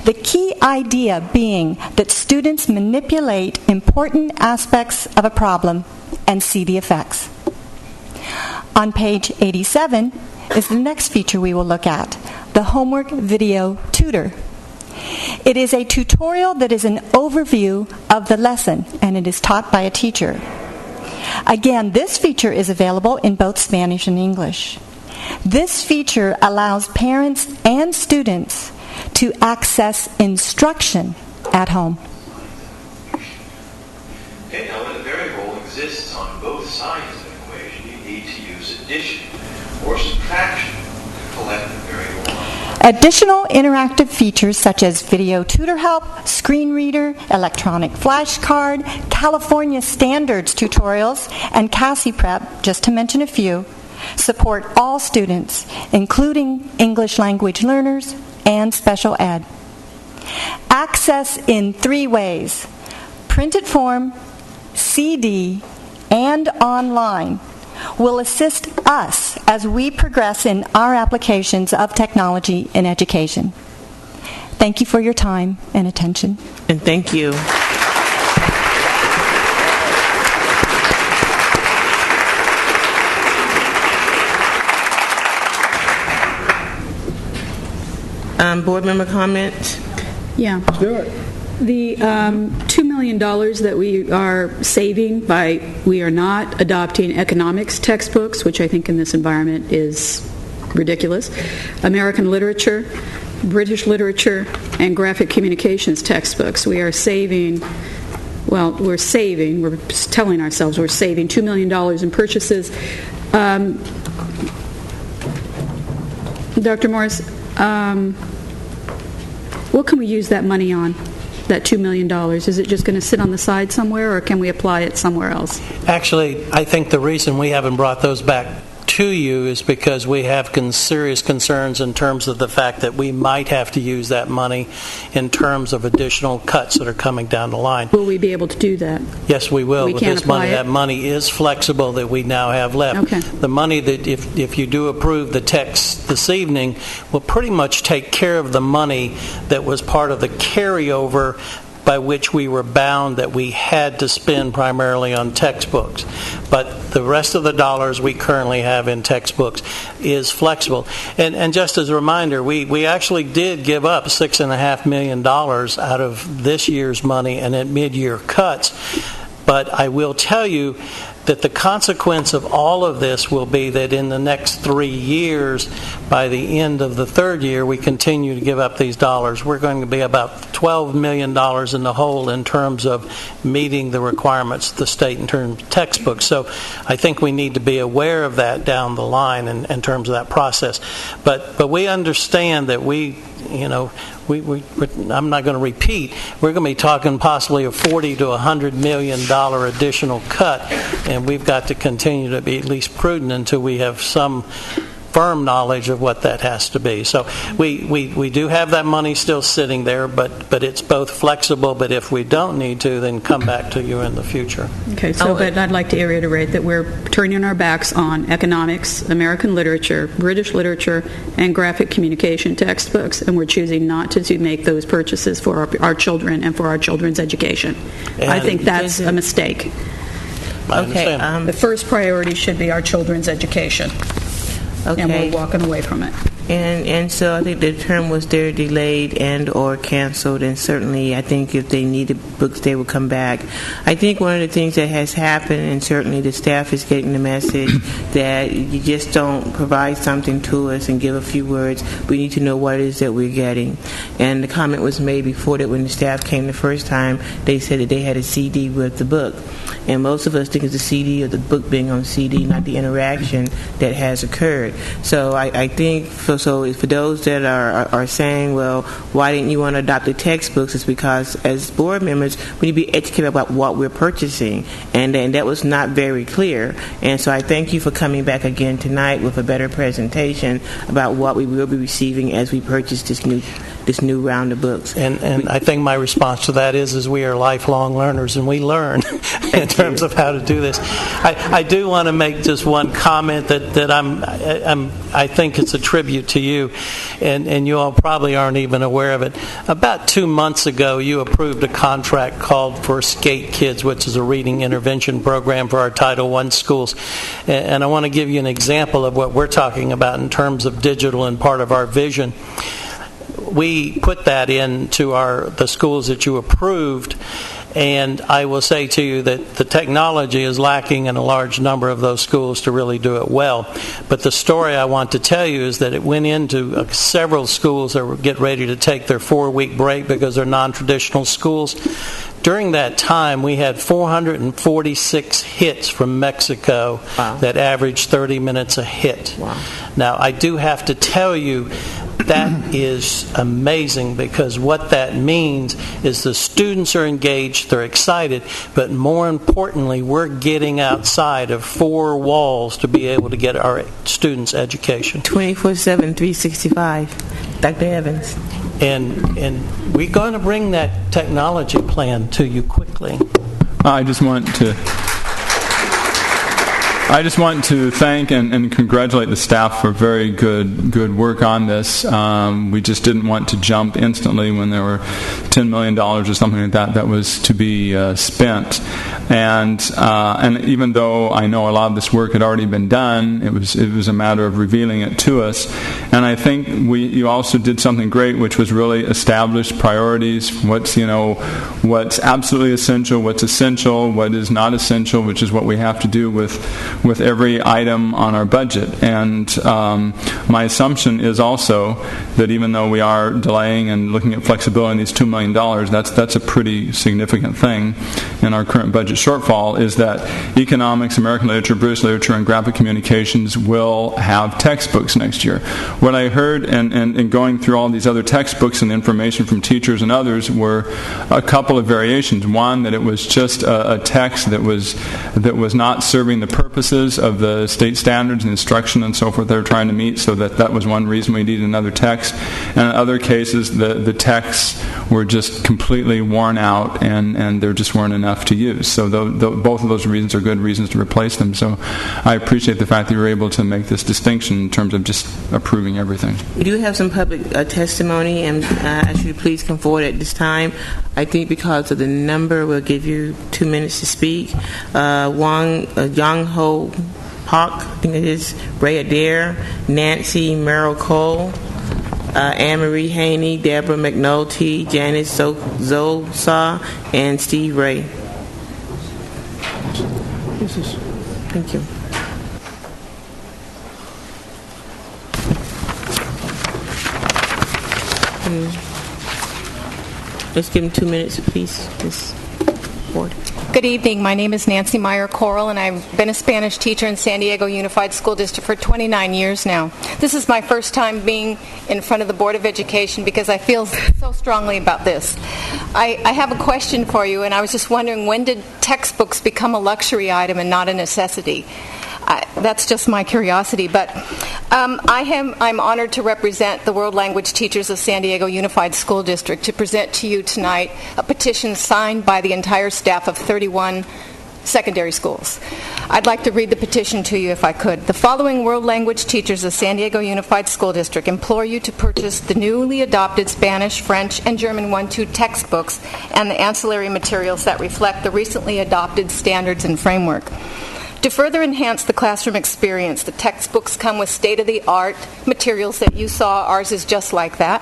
The key idea being that students manipulate important aspects of a problem and see the effects. On page 87 is the next feature we will look at, the Homework Video Tutor. It is a tutorial that is an overview of the lesson, and it is taught by a teacher. Again, this feature is available in both Spanish and English. This feature allows parents and students to access instruction at home. Okay, now when a variable exists on both sides of an equation, you need to use addition or subtraction to collect the variable. Additional interactive features such as video tutor help, screen reader, electronic flashcard, California Standards tutorials, and CASI Prep, just to mention a few, support all students, including English language learners and special ed. Access in 3 ways: printed form, CD, and online will assist us as we progress in our applications of technology in education. Thank you for your time and attention. And thank you. Board member comments? Yeah. Let's do it. The $2 million that we are saving by we are not adopting economics textbooks, which I think in this environment is ridiculous, American literature, British literature, and graphic communications textbooks. We are saving, we're telling ourselves we're saving $2 million in purchases. Dr. Morris, what can we use that money on? That $2 million? Is it just going to sit on the side somewhere, or can we apply it somewhere else? Actually, I think the reason we haven't brought those back to you is because we have serious concerns in terms of the fact that we might have to use that money in terms of additional cuts that are coming down the line. Will we be able to do that? Yes, we will. We With can't this apply money, it? that money is flexible that we now have left. Okay. The money that, if you do approve the text this evening, will pretty much take care of the money that was part of the carryover by which we were bound that we had to spend primarily on textbooks. But the rest of the dollars we currently have in textbooks is flexible. And just as a reminder, we actually did give up $6.5 million out of this year's money and at mid-year cuts. But I will tell you that the consequence of all of this will be that in the next 3 years, by the end of the 3rd year, we continue to give up these dollars. We're going to be about $12 million in the hole in terms of meeting the requirements of the state in terms of textbooks. So I think we need to be aware of that down the line in terms of that process. But we understand that I'm not going to repeat, we're going to be talking possibly a $40 to $100 million additional cut, and we've got to continue to be at least prudent until we have some firm knowledge of what that has to be. So we do have that money still sitting there, but it's both flexible, but if we don't need to, then come back to you in the future. Okay, so but I'd like to reiterate that we're turning our backs on economics, American literature, British literature, and graphic communication textbooks, and we're choosing not to make those purchases for our children and for our children's education. And I think that's a mistake. I understand. The first priority should be our children's education. Okay. And we're walking away from it. And so I think the term was they're delayed and or canceled, and certainly I think if they needed books they would come back. I think one of the things that has happened, and certainly the staff is getting the message, that you just don't provide something to us and give a few words. We need to know what it is that we're getting. And the comment was made before that when the staff came the first time, they said that they had a CD with the book. And most of us think it's the CD or the book being on CD, not the interaction that has occurred. So I think for those that are saying, well, why didn't you want to adopt the textbooks? It's because as board members, we need to be educated about what we're purchasing. And that was not very clear. And so I thank you for coming back again tonight with a better presentation about what we will be receiving as we purchase this new round of books. And I think my response to that is we are lifelong learners, and we learn in terms of how to do this. I do want to make just one comment that I think it's a tribute to you, and you all probably aren't even aware of it. About 2 months ago, you approved a contract called for SCATE Kids, which is a reading intervention program for our Title I schools. And I want to give you an example of what we're talking about in terms of digital and part of our vision. we put that into the schools that you approved. And I will say to you that the technology is lacking in a large number of those schools to really do it well. But the story I want to tell you is that it went into several schools that were getting ready to take their 4-week break because they're non-traditional schools. During that time, we had 446 hits from Mexico that averaged 30 minutes a hit. Wow. Now, I do have to tell you, that is amazing, because what that means is the students are engaged, they're excited, but more importantly, we're getting outside of 4 walls to be able to get our students education. 24/7, 365. Dr. Evans. And we're going to bring that technology plan to you quickly. I just want to thank and congratulate the staff for very good work on this. We just didn't want to jump instantly when there were $10 million or something like that was to be spent. And even though I know a lot of this work had already been done, it was a matter of revealing it to us. And I think you also did something great, which was really establish priorities. What's absolutely essential, what's essential, what is not essential, which is what we have to do with every item on our budget. And my assumption is also that even though we are delaying and looking at flexibility in these $2 million, that's a pretty significant thing in our current budget shortfall, is that economics, American literature, British literature, and graphic communications will have textbooks next year. What I heard and going through all these other textbooks and the information from teachers and others were a couple of variations. One, that it was just a text that was not serving the purposes of the state standards and instruction and so forth they were trying to meet, so that was one reason we needed another text. And in other cases, the texts were just completely worn out and there just weren't enough to use. So both of those reasons are good reasons to replace them. So I appreciate the fact that you were able to make this distinction in terms of just approving everything. We do have some public testimony, and I ask you to please come forward at this time. I think because of the number, we'll give you 2 minutes to speak. Young Ho Park, I think it is, Ray Adair, Nancy Merrill Cole, Anne-Marie Haney, Deborah McNulty, Janice Zosa, and Steve Ray. Thank you. Let's give him 2 minutes apiece, this board. Good evening. My name is Nancy Meyer Coral, and I've been a Spanish teacher in San Diego Unified School District for 29 years now. This is my first time being in front of the Board of Education because I feel so strongly about this. I have a question for you, and I was just wondering, when did textbooks become a luxury item and not a necessity? That's just my curiosity, but I'm honored to represent the World Language Teachers of San Diego Unified School District to present to you tonight a petition signed by the entire staff of 31 secondary schools. I'd like to read the petition to you if I could. The following World Language Teachers of San Diego Unified School District implore you to purchase the newly adopted Spanish, French, and German 1-2 textbooks and the ancillary materials that reflect the recently adopted standards and framework. To further enhance the classroom experience, the textbooks come with state-of-the-art materials that you saw. Ours is just like that.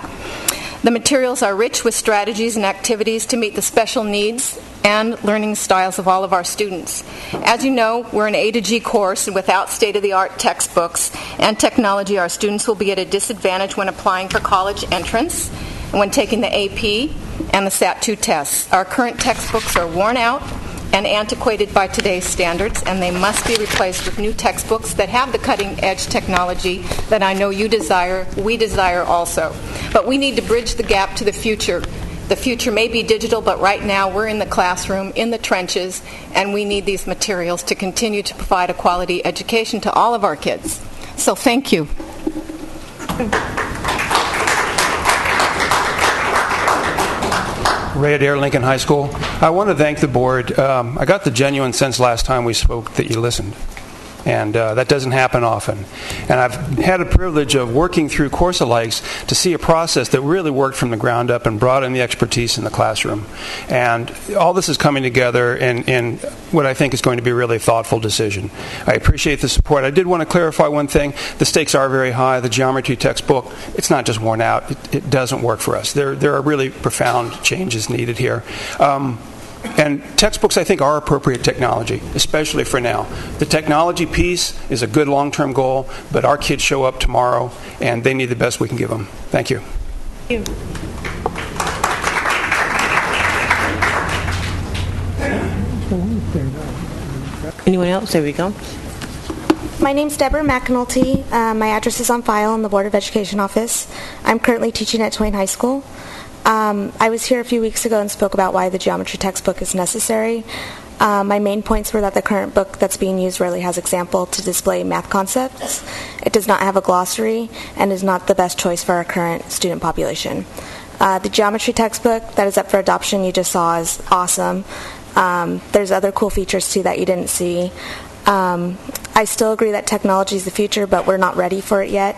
The materials are rich with strategies and activities to meet the special needs and learning styles of all of our students. As you know, we're an A to G course, and without state-of-the-art textbooks and technology, our students will be at a disadvantage when applying for college entrance and when taking the AP and the SAT-2 tests. Our current textbooks are worn out and antiquated by today's standards, and they must be replaced with new textbooks that have the cutting-edge technology that I know you desire, we desire also. But we need to bridge the gap to the future. The future may be digital, but right now we're in the classroom, in the trenches, and we need these materials to continue to provide a quality education to all of our kids. So thank you. Ray Adair, Lincoln High School. I want to thank the board. I got the genuine sense last time we spoke that you listened. And that doesn't happen often. And I've had a privilege of working through course-alikes to see a process that really worked from the ground up and brought in the expertise in the classroom. And all this is coming together in what I think is going to be a really thoughtful decision. I appreciate the support. I did want to clarify one thing. The stakes are very high. The geometry textbook, it's not just worn out. It doesn't work for us. There are really profound changes needed here. And textbooks, I think, are appropriate technology, especially for now. The technology piece is a good long-term goal, but our kids show up tomorrow, and they need the best we can give them. Thank you. Thank you. Anyone else? There we go. My name's Deborah McAnulty. My address is on file in the Board of Education office. I'm currently teaching at Twain High School. I was here a few weeks ago and spoke about why the geometry textbook is necessary. My main points were that the current book that's being used rarely has example to display math concepts. It does not have a glossary and is not the best choice for our current student population. The geometry textbook that is up for adoption you just saw is awesome. There's other cool features too that you didn't see. I still agree that technology is the future, but we're not ready for it yet.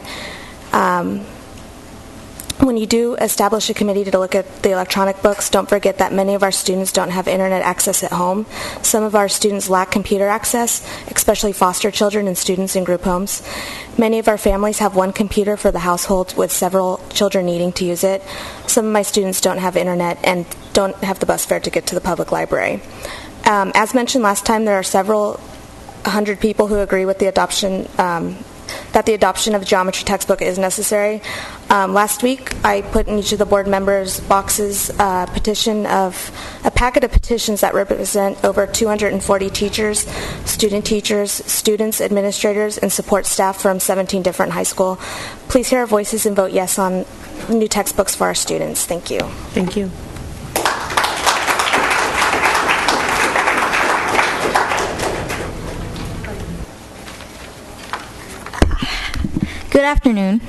When you do establish a committee to look at the electronic books, don't forget that many of our students don't have internet access at home. Some of our students lack computer access, especially foster children and students in group homes. Many of our families have one computer for the household with several children needing to use it. Some of my students don't have internet and don't have the bus fare to get to the public library. As mentioned last time, there are several hundred people who agree with the adoption that the adoption of a geometry textbook is necessary. Last week, I put in each of the board members' boxes a packet of petitions that represent over 240 teachers, students, administrators, and support staff from 17 different high schools. Please hear our voices and vote yes on new textbooks for our students. Thank you. Thank you. Good afternoon.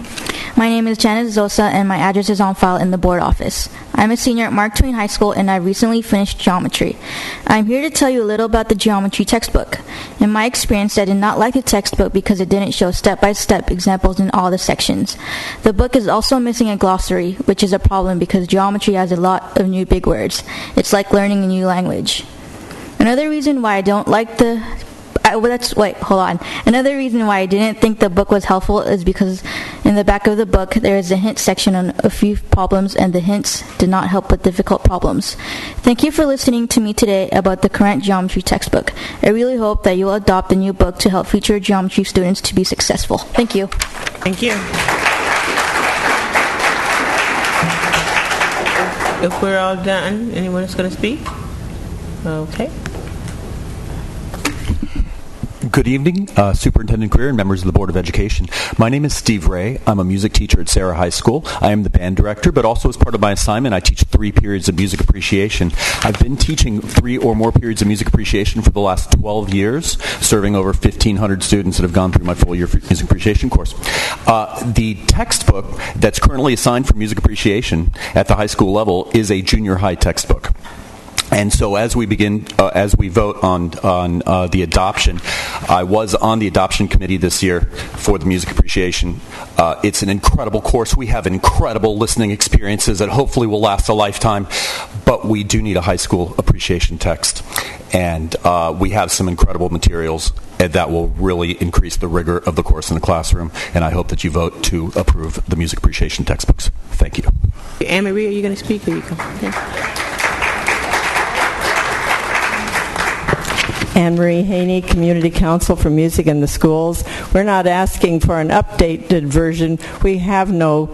My name is Janice Zosa, and my address is on file in the board office. I'm a senior at Mark Twain High School, and I recently finished geometry. I'm here to tell you a little about the geometry textbook. In my experience, I did not like the textbook because it didn't show step-by-step examples in all the sections. The book is also missing a glossary, which is a problem because geometry has a lot of new big words. It's like learning a new language. Another reason why I don't like the Another reason why I didn't think the book was helpful is because in the back of the book there is a hint section on a few problems, and the hints did not help with difficult problems. Thank you for listening to me today about the current geometry textbook. I really hope that you will adopt the new book to help future geometry students to be successful. Thank you. Thank you. If we're all done, anyone is going to speak? Okay. Good evening, Superintendent Greer and members of the Board of Education. My name is Steve Ray. I'm a music teacher at Sarah High School. I am the band director, but also as part of my assignment, I teach 3 periods of music appreciation. I've been teaching 3 or more periods of music appreciation for the last 12 years, serving over 1,500 students that have gone through my full-year music appreciation course. The textbook that's currently assigned for music appreciation at the high school level is a junior high textbook. And so as we vote on the adoption, I was on the adoption committee this year for the music appreciation. It's an incredible course. We have incredible listening experiences that hopefully will last a lifetime, but we do need a high school appreciation text. And we have some incredible materials that will really increase the rigor of the course in the classroom, and I hope that you vote to approve the music appreciation textbooks. Thank you. Anne-Marie, are you going to speak? Or you come? Yeah. Anne-Marie Haney, Community Council for Music in the Schools. We're not asking for an updated version. We have no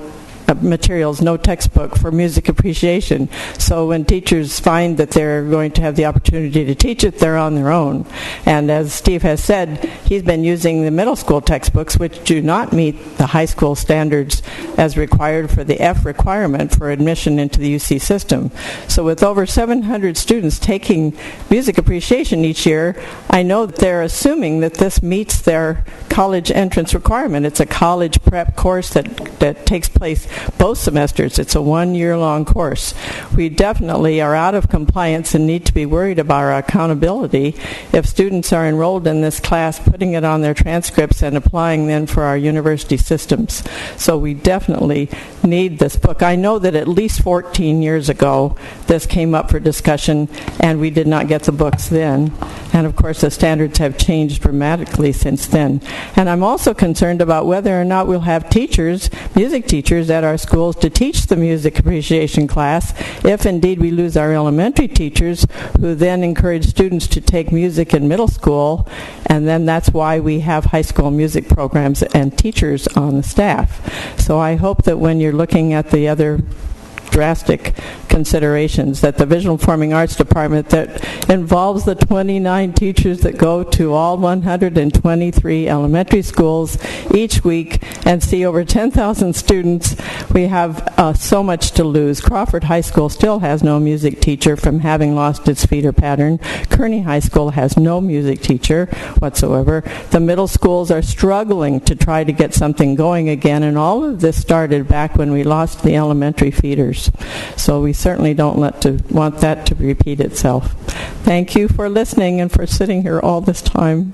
materials, no textbook for music appreciation. So when teachers find that they're going to have the opportunity to teach it, they're on their own. And as Steve has said, he's been using the middle school textbooks, which do not meet the high school standards as required for the F requirement for admission into the UC system. So with over 700 students taking music appreciation each year, I know that they're assuming that this meets their college entrance requirement. It's a college prep course that takes place both semesters. It's a 1-year-long course. We definitely are out of compliance and need to be worried about our accountability if students are enrolled in this class, putting it on their transcripts and applying then for our university systems. So we definitely need this book. I know that at least 14 years ago this came up for discussion and we did not get the books then. And of course the standards have changed dramatically since then. And I'm also concerned about whether or not we'll have teachers, music teachers at our schools to teach the music appreciation class if indeed we lose our elementary teachers who then encourage students to take music in middle school, and then that's why we have high school music programs and teachers on the staff. So I hope that when you're looking at the other drastic considerations, that the Visual Performing Arts Department that involves the 29 teachers that go to all 123 elementary schools each week and see over 10,000 students, we have so much to lose. Crawford High School still has no music teacher from having lost its feeder pattern. Kearney High School has no music teacher whatsoever. The middle schools are struggling to try to get something going again, and all of this started back when we lost the elementary feeders. So we certainly don't want that to repeat itself. Thank you for listening and for sitting here all this time.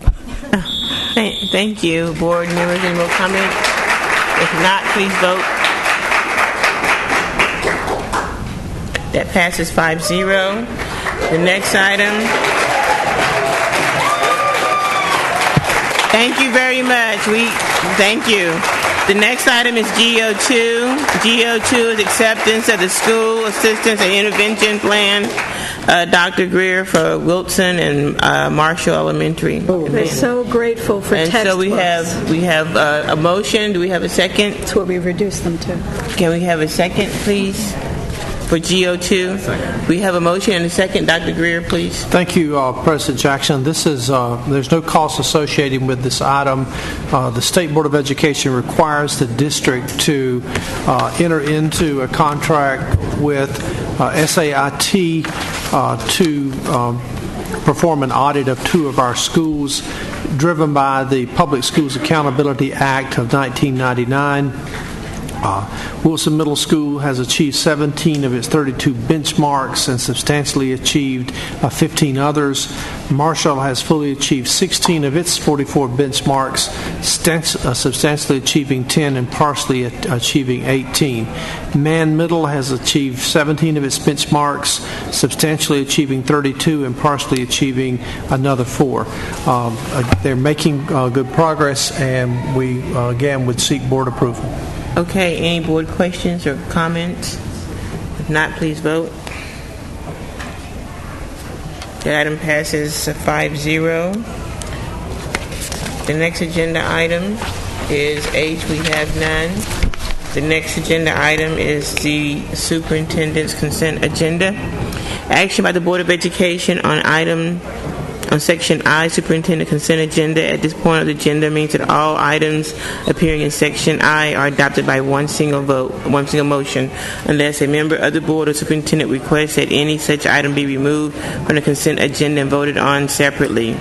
Thank you, board members. Any more comments? If not, please vote. That passes 5-0. The next item. Thank you very much. Thank you. The next item is GO2. GO2 is acceptance of the school assistance and intervention plan. Dr. Greer for Wilson and Marshall Elementary. We're so grateful for textbooks. And so we have a motion. Do we have a second? That's what we reduced them to. Can we have a second, please? For GO2. Second. We have a motion and a second. Dr. Greer, please. Thank you, President Jackson. This is there's no cost associated with this item. The State Board of Education requires the district to enter into a contract with SAIT to perform an audit of 2 of our schools, driven by the Public Schools Accountability Act of 1999. Wilson Middle School has achieved 17 of its 32 benchmarks and substantially achieved 15 others. Marshall has fully achieved 16 of its 44 benchmarks, substantially achieving 10 and partially achieving 18. Man Middle has achieved 17 of its benchmarks, substantially achieving 32 and partially achieving another 4. They're making good progress, and we again would seek board approval. Okay, any board questions or comments? If not, please vote. The item passes 5-0. The next agenda item is H. We have none. The next agenda item is the superintendent's consent agenda. Action by the Board of Education on Section I, Superintendent Consent Agenda. At this point of the agenda means that all items appearing in Section I are adopted by one single motion, unless a member of the Board or Superintendent requests that any such item be removed from the consent agenda and voted on separately.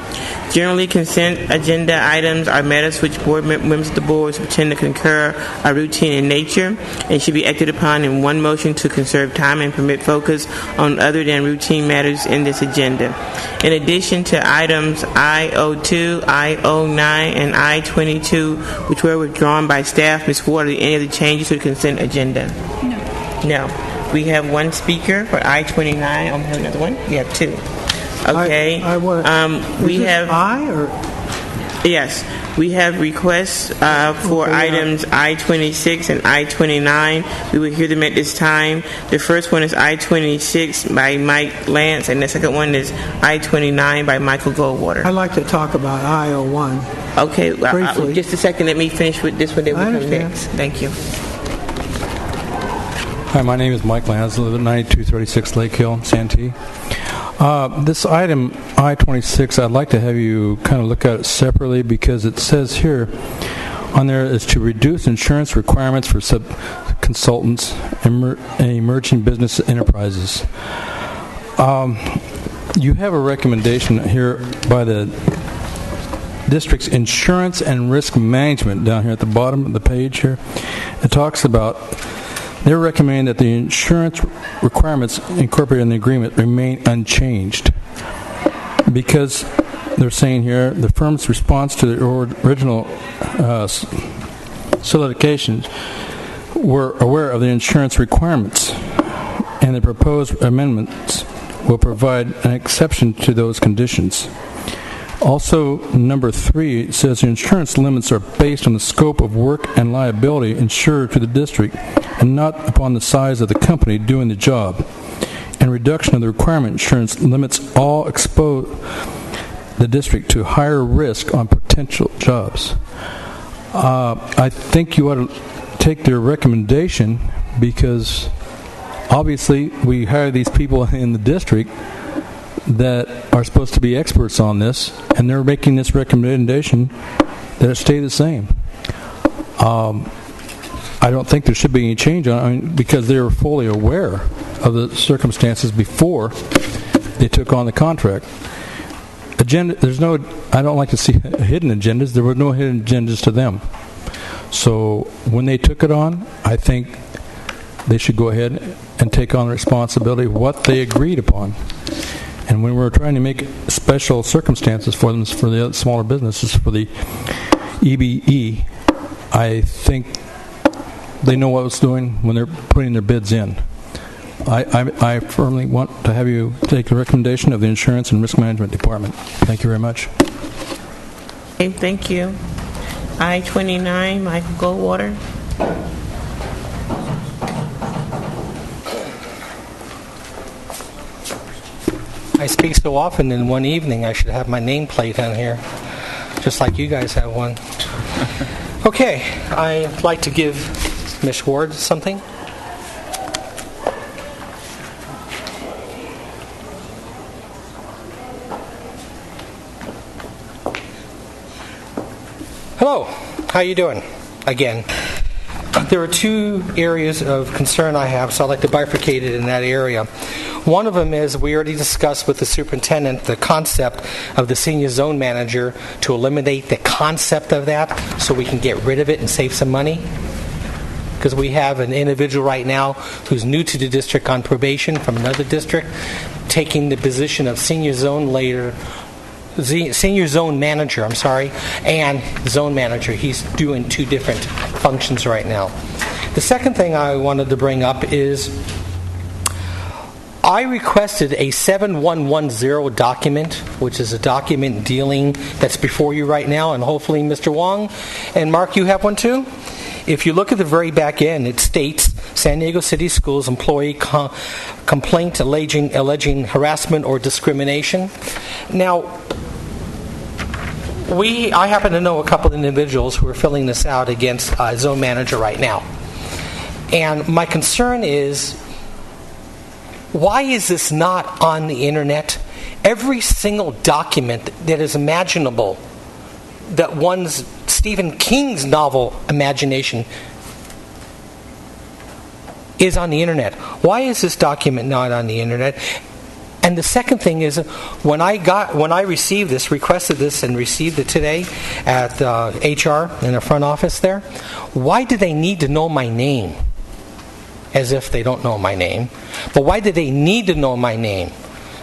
Generally, consent agenda items are matters which board members of the board superintendent concur are routine in nature and should be acted upon in one motion to conserve time and permit focus on other than routine matters in this agenda. In addition to items I-02, I-09, and I-22, which were withdrawn by staff, Ms. Ward, are there any other changes to the consent agenda? No. We have one speaker for I-29. I have another one. We have 2. Okay. We have yes. We have requests for items I-26 and I-29. We will hear them at this time. The first one is I-26 by Mike Lance, and the second one is I-29 by Michael Goldwater. I'd like to talk about I-01. Okay. Just a second. Let me finish with this one. Then we'll come next. Thank you. Hi, my name is Mike Lance. I live at 9236 Lake Hill, Santee. This item, I-26, I'd like to have you kind of look at it separately, because it says here on there is to reduce insurance requirements for sub-consultants and emerging business enterprises. You have a recommendation here by the district's insurance and risk management down here at the bottom of the page here. It talks about They recommend that the insurance requirements incorporated in the agreement remain unchanged because they're saying here the firm's response to the original solicitations were aware of the insurance requirements, and the proposed amendments will provide an exception to those conditions. Also, number 3 says the insurance limits are based on the scope of work and liability insured to the district and not upon the size of the company doing the job. And reduction of the requirement insurance limits all expose the district to higher risk on potential jobs. I think you ought to take their recommendation because obviously we hire these people in the district that are supposed to be experts on this, and they're making this recommendation that it stay the same. I don't think there should be any change on it because they were fully aware of the circumstances before they took on the contract. There's no. I don't like to see hidden agendas. There were no hidden agendas to them. So when they took it on, I think they should go ahead and take on the responsibility of what they agreed upon. And when we're trying to make special circumstances for them, for the smaller businesses, for the EBE, I think they know what it's doing when they're putting their bids in. I firmly want to have you take the recommendation of the Insurance and Risk Management Department. Thank you very much. Okay, thank you. I-29, Michael Goldwater. I speak so often in one evening, I should have my nameplate on here, just like you guys have one. Okay, I'd like to give Ms. Ward something. Hello, how you doing? Again, there are 2 areas of concern I have, so I'd like to bifurcate it in that area. One of them is we already discussed with the superintendent the concept of the senior zone manager to eliminate the concept of that so we can get rid of it and save some money. Because we have an individual right now who's new to the district on probation from another district taking the position of senior zone manager, and zone manager. He's doing 2 different functions right now. The second thing I wanted to bring up is I requested a 7110 document, which is a document dealing that's before you right now, and hopefully Mr. Wong and Mark, you have one too. If you look at the very back end, it states San Diego City Schools employee complaint alleging harassment or discrimination. Now, I happen to know a couple of individuals who are filling this out against zone manager right now. And my concern is, why is this not on the internet? Every single document that is imaginable, that one's Stephen King's novel imagination, is on the internet. Why is this document not on the internet? And the second thing is, when I received this, requested this, and received it today at HR in the front office there, why do they need to know my name? As if they don't know my name. But why do they need to know my name?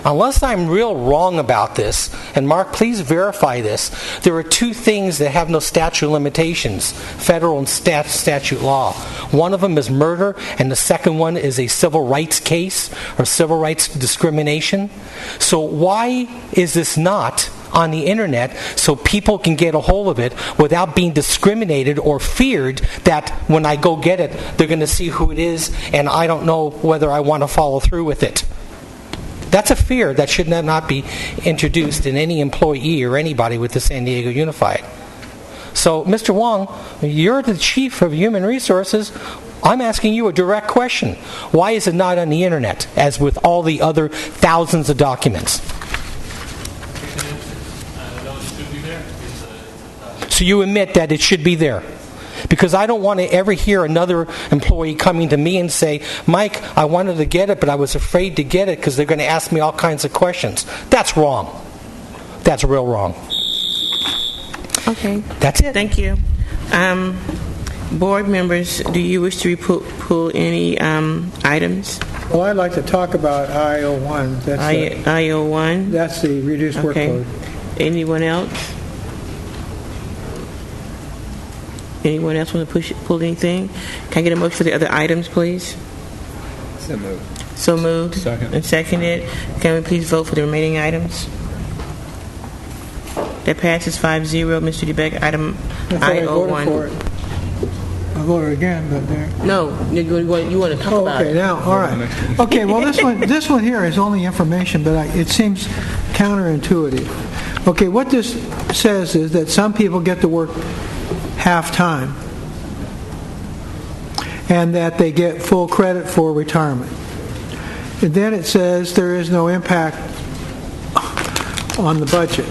Unless I'm real wrong about this, and Mark, please verify this, there are 2 things that have no statute of limitations, federal and statute law. One of them is murder, and the second one is a civil rights case, or civil rights discrimination. So why is this not on the internet so people can get a hold of it without being discriminated or feared that when I go get it, they're going to see who it is, and I don't know whether I want to follow through with it? That's a fear that should not be introduced in any employee or anybody with the San Diego Unified. So, Mr. Wong, you're the chief of human resources. I'm asking you a direct question. Why is it not on the internet, as with all the other thousands of documents? So you admit that it should be there? Because I don't want to ever hear another employee coming to me and say, Mike, I wanted to get it, but I was afraid to get it because they're going to ask me all kinds of questions. That's wrong. That's real wrong. Okay. That's it. Thank you. Board members, do you wish to pull any items? Well, I'd like to talk about IO1. IO1? That's the reduced workload. Anyone else? Anyone else want to pull anything? Can I get a motion for the other items, please? So moved. So moved. Second. And seconded. Can we please vote for the remaining items? That passes 5-0. Mr. DeBeck, item IO1. I voted again, but there. No, you want to talk about okay, it. now, all right. Okay, well, this one here is only information, but it seems counterintuitive. Okay, what this says is that some people get to work half-time and that they get full credit for retirement. And then it says there is no impact on the budget.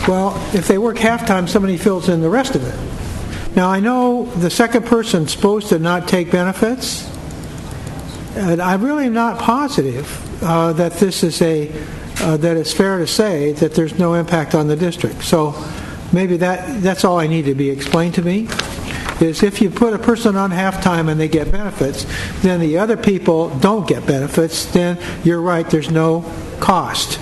Well, if they work half-time, somebody fills in the rest of it. Now, I know the second person's supposed to not take benefits, and I'm really not positive that this is that it's fair to say that there's no impact on the district. So maybe that's all I need to be explained to me, is if you put a person on half-time and they get benefits, then the other people don't get benefits, then you're right, there's no cost.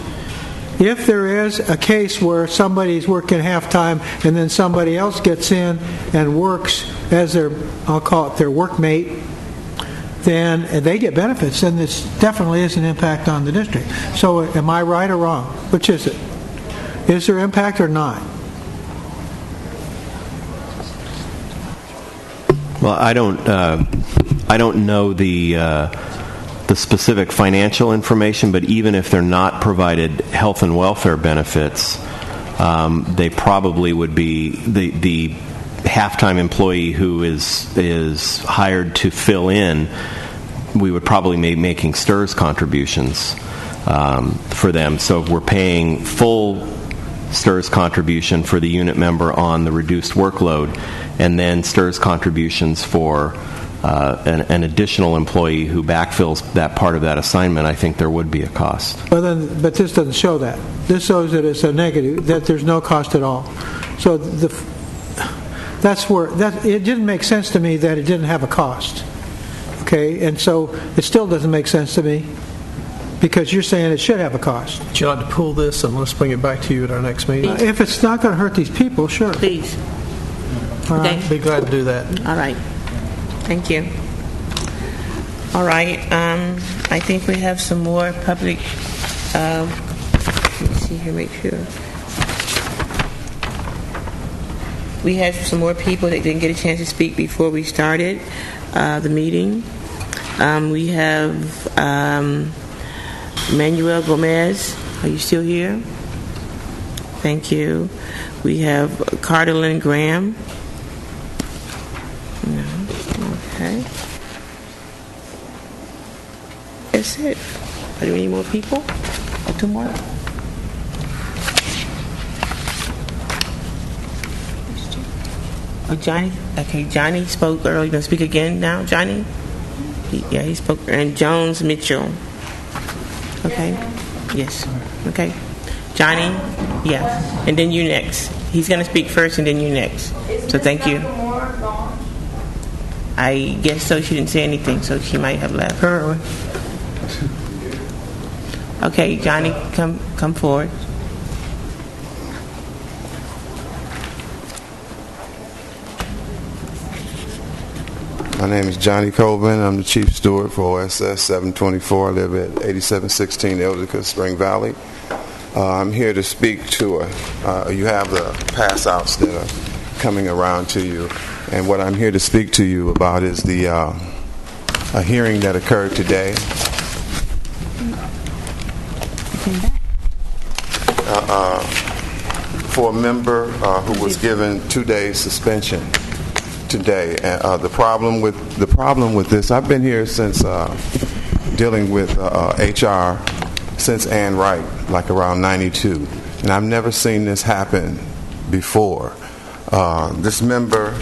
If there is a case where somebody's working half-time and then somebody else gets in and works as I'll call it their workmate, then they get benefits, then this definitely is an impact on the district. So am I right or wrong? Which is it? Is there impact or not? Well, I don't know the specific financial information, but even if they're not provided health and welfare benefits, they probably would be the half-time employee who is hired to fill in. We would probably be making STRS contributions for them. So if we're paying full STRS contribution for the unit member on the reduced workload, and then STRS contributions for an additional employee who backfills that part of that assignment, I think there would be a cost. But this doesn't show that. This shows that it's a negative, that there's no cost at all. So that's where it didn't make sense to me that it didn't have a cost. Okay, and so it still doesn't make sense to me because you're saying it should have a cost. Would you like to pull this and let's bring it back to you at our next meeting? If it's not going to hurt these people, sure. Please. All right. Be glad to do that. All right. Thank you. All right. I think we have some more public. Let me see here, make sure. We had some more people that didn't get a chance to speak before we started the meeting. We have Manuel Gomez. Are you still here? Thank you. We have Cardalyn Graham. No. Okay. That's it. Are there any more people? Or two more? Oh, Johnny. Okay, Johnny spoke earlier. You going to speak again now, Johnny? He spoke. And Jones Mitchell. Okay. Yes. Okay. Johnny. Yeah. And then you next. He's going to speak first, and then you next. So thank you. I guess so. She didn't say anything, so she might have left. Okay, Johnny, come forward. My name is Johnny Colvin. I'm the Chief Steward for OSS 724. I live at 8716 Eldica, Spring Valley. I'm here to speak to you have the pass-outs that are coming around to you. And what I'm here to speak to you about is the a hearing that occurred today. For a member who was given 2 days suspension today. The problem with this, I've been here since dealing with HR since Ann Wright, like around 92, and I've never seen this happen before. This member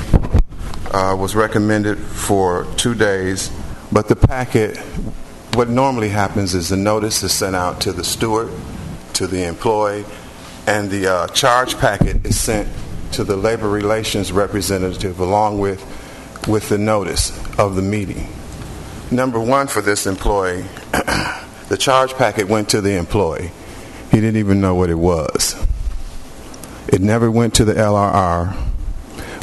was recommended for 2 days, but the packet, what normally happens is the notice is sent out to the steward, to the employee, and the charge packet is sent to the labor relations representative along with with the notice of the meeting. Number one, for this employee, the charge packet went to the employee. He didn't even know what it was. It never went to the LRR.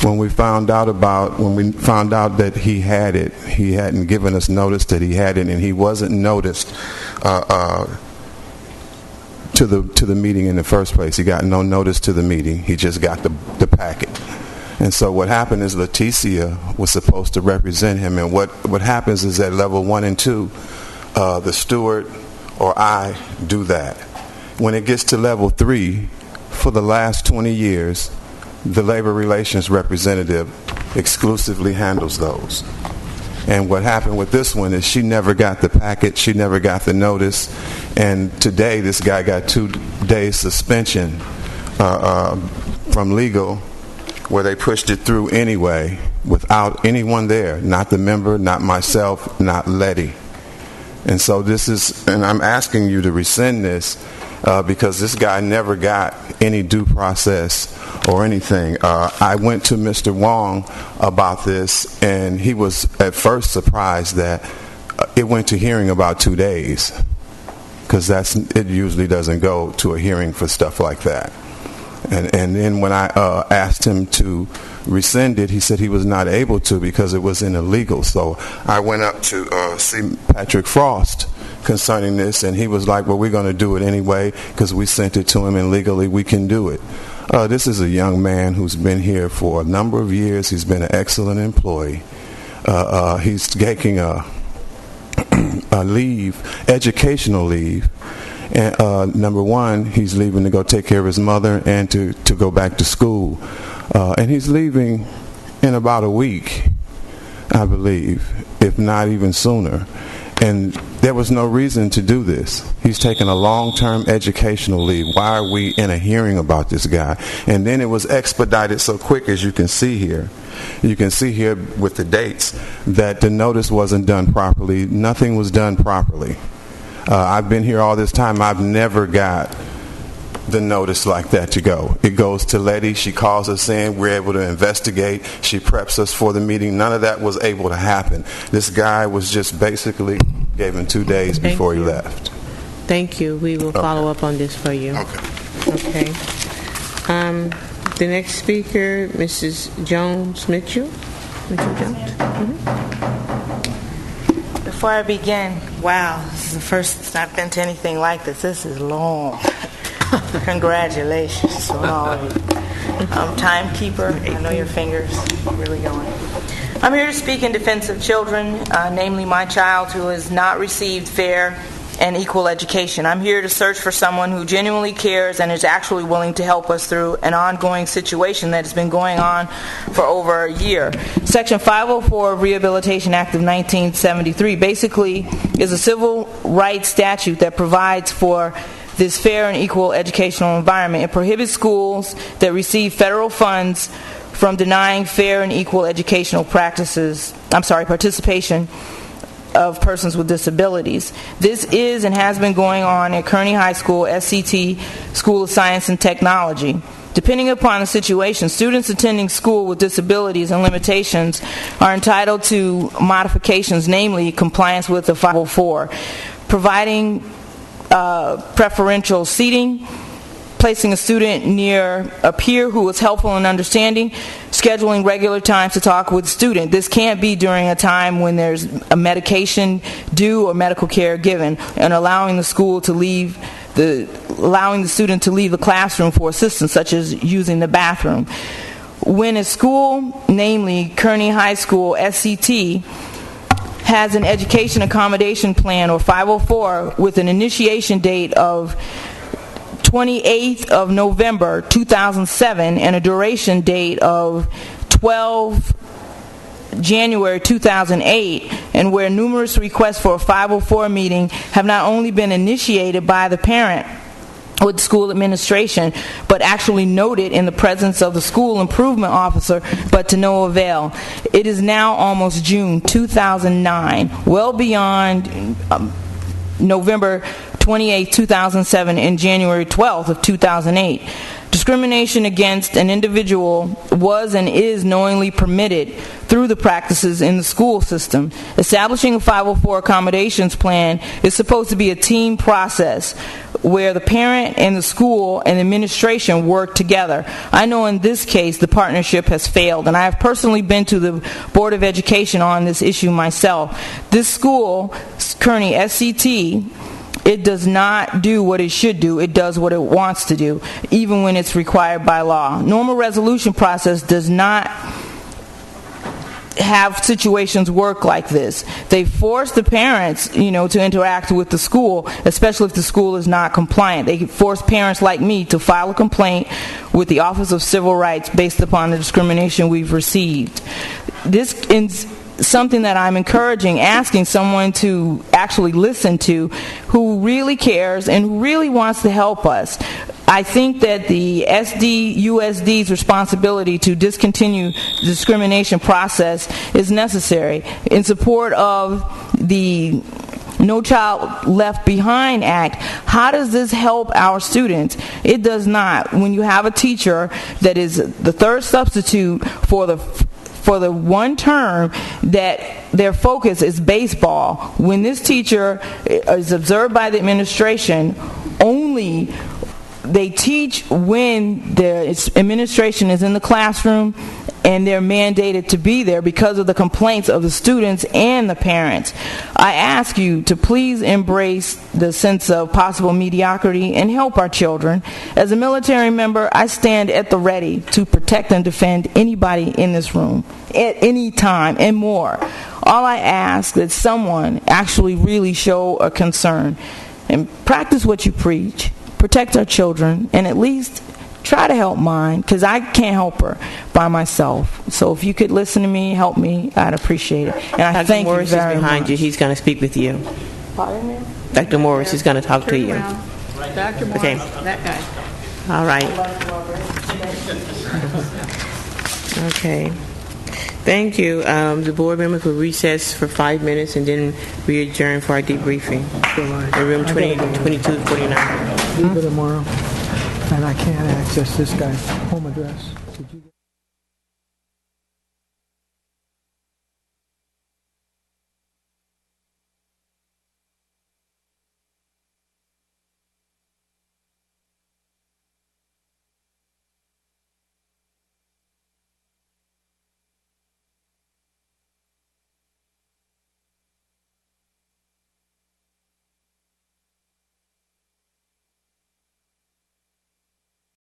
When we found out that he had it, he hadn't given us notice that he had it, and he wasn't noticed to the meeting in the first place. He got no notice to the meeting. He just got the packet. And so what happened is Leticia was supposed to represent him, and what happens is at level 1 and 2, the steward or I do that. When it gets to level 3, for the last 20 years, the labor relations representative exclusively handles those. And what happened with this one is she never got the packet, she never got the notice, and today this guy got 2 days suspension from legal, where they pushed it through anyway without anyone there, not the member, not myself, not Letty. And so and I'm asking you to rescind this because this guy never got any due process or anything. I went to Mr. Wong about this, and he was at first surprised that it went to hearing about 2 days, because it usually doesn't go to a hearing for stuff like that. And then when I asked him to rescind it, he said he was not able to because it was illegal. So I went up to see Patrick Frost concerning this, and he was like, well, we're going to do it anyway because we sent it to him, and legally we can do it. This is a young man who's been here for a number of years. He's been an excellent employee. He's taking a leave, educational leave. And, number one, he's leaving to go take care of his mother and to go back to school. And he's leaving in about a week, I believe, if not even sooner. And there was no reason to do this. He's taking a long-term educational leave. Why are we in a hearing about this guy? And then it was expedited so quick, as you can see here. You can see here with the dates that the notice wasn't done properly. Nothing was done properly. I've been here all this time. I've never got the notice like that to go. It goes to Letty. She calls us in. We're able to investigate. She preps us for the meeting. None of that was able to happen. This guy was just basically given 2 days before he left. Thank you. We will follow up on this for you. Okay. The next speaker, Mrs. Jones Mitchell. Mitchell Jones. Before I begin, wow, this is the first I've been to anything like this. This is long. Congratulations on all of you. Timekeeper, I know your fingers are really going. I'm here to speak in defense of children, namely my child who has not received fair and equal education. I'm here to search for someone who genuinely cares and is actually willing to help us through an ongoing situation that has been going on for over a year. Section 504 of Rehabilitation Act of 1973 basically is a civil rights statute that provides for this fair and equal educational environment. It prohibits schools that receive federal funds from denying fair and equal educational participation of persons with disabilities. This is and has been going on at Kearney High School, SCT, School of Science and Technology. Depending upon the situation, students attending school with disabilities and limitations are entitled to modifications, namely compliance with the 504, providing preferential seating, placing a student near a peer who is helpful and understanding, scheduling regular times to talk with the student. This can't be during a time when there's a medication due or medical care given, and allowing the student to leave the classroom for assistance, such as using the bathroom. When a school, namely Kearney High School, SCT, has an education accommodation plan, or 504, with an initiation date of 28th of November 2007 and a duration date of 12 January 2008, and where numerous requests for a 504 meeting have not only been initiated by the parent with school administration, but actually noted in the presence of the school improvement officer, but to no avail. It is now almost June 2009, well beyond November 28, 2007 and January 12th of 2008. Discrimination against an individual was and is knowingly permitted through the practices in the school system. Establishing a 504 accommodations plan is supposed to be a team process where the parent and the school and administration work together. I know in this case the partnership has failed, and I have personally been to the Board of Education on this issue myself. This school, Kearney SCT, it does not do what it should do. It does what it wants to do, even when it's required by law. Normal resolution process does not have situations work like this. They force the parents, to interact with the school, especially if the school is not compliant. They force parents like me to file a complaint with the Office of Civil Rights based upon the discrimination we've received. This is something that I'm encouraging, asking someone to actually listen to who really cares and who really wants to help us. I think that the USD's responsibility to discontinue the discrimination process is necessary in support of the No Child Left Behind Act. How does this help our students? It does not. When you have a teacher that is the third substitute for the one term that their focus is baseball, when this teacher is observed by the administration, only they teach when the administration is in the classroom and they're mandated to be there because of the complaints of the students and the parents. I ask you to please embrace the sense of possible mediocrity and help our children. As a military member, I stand at the ready to protect and defend anybody in this room at any time and more. All I ask is someone actually really show a concern and practice what you preach. Protect our children and at least try to help mine, because I can't help her by myself. So if you could listen to me, help me, I'd appreciate it. And I thank you very much. Dr. Morris is behind you. He's going to speak with you. Pardon me? Dr. Morris is going to talk to you. Dr. Morris, okay. That guy. All right. Okay. Thank you. The board members will recess for 5 minutes and then we adjourn for our debriefing. In room 2249. Leave it tomorrow. And I can't access this guy's home address. Did you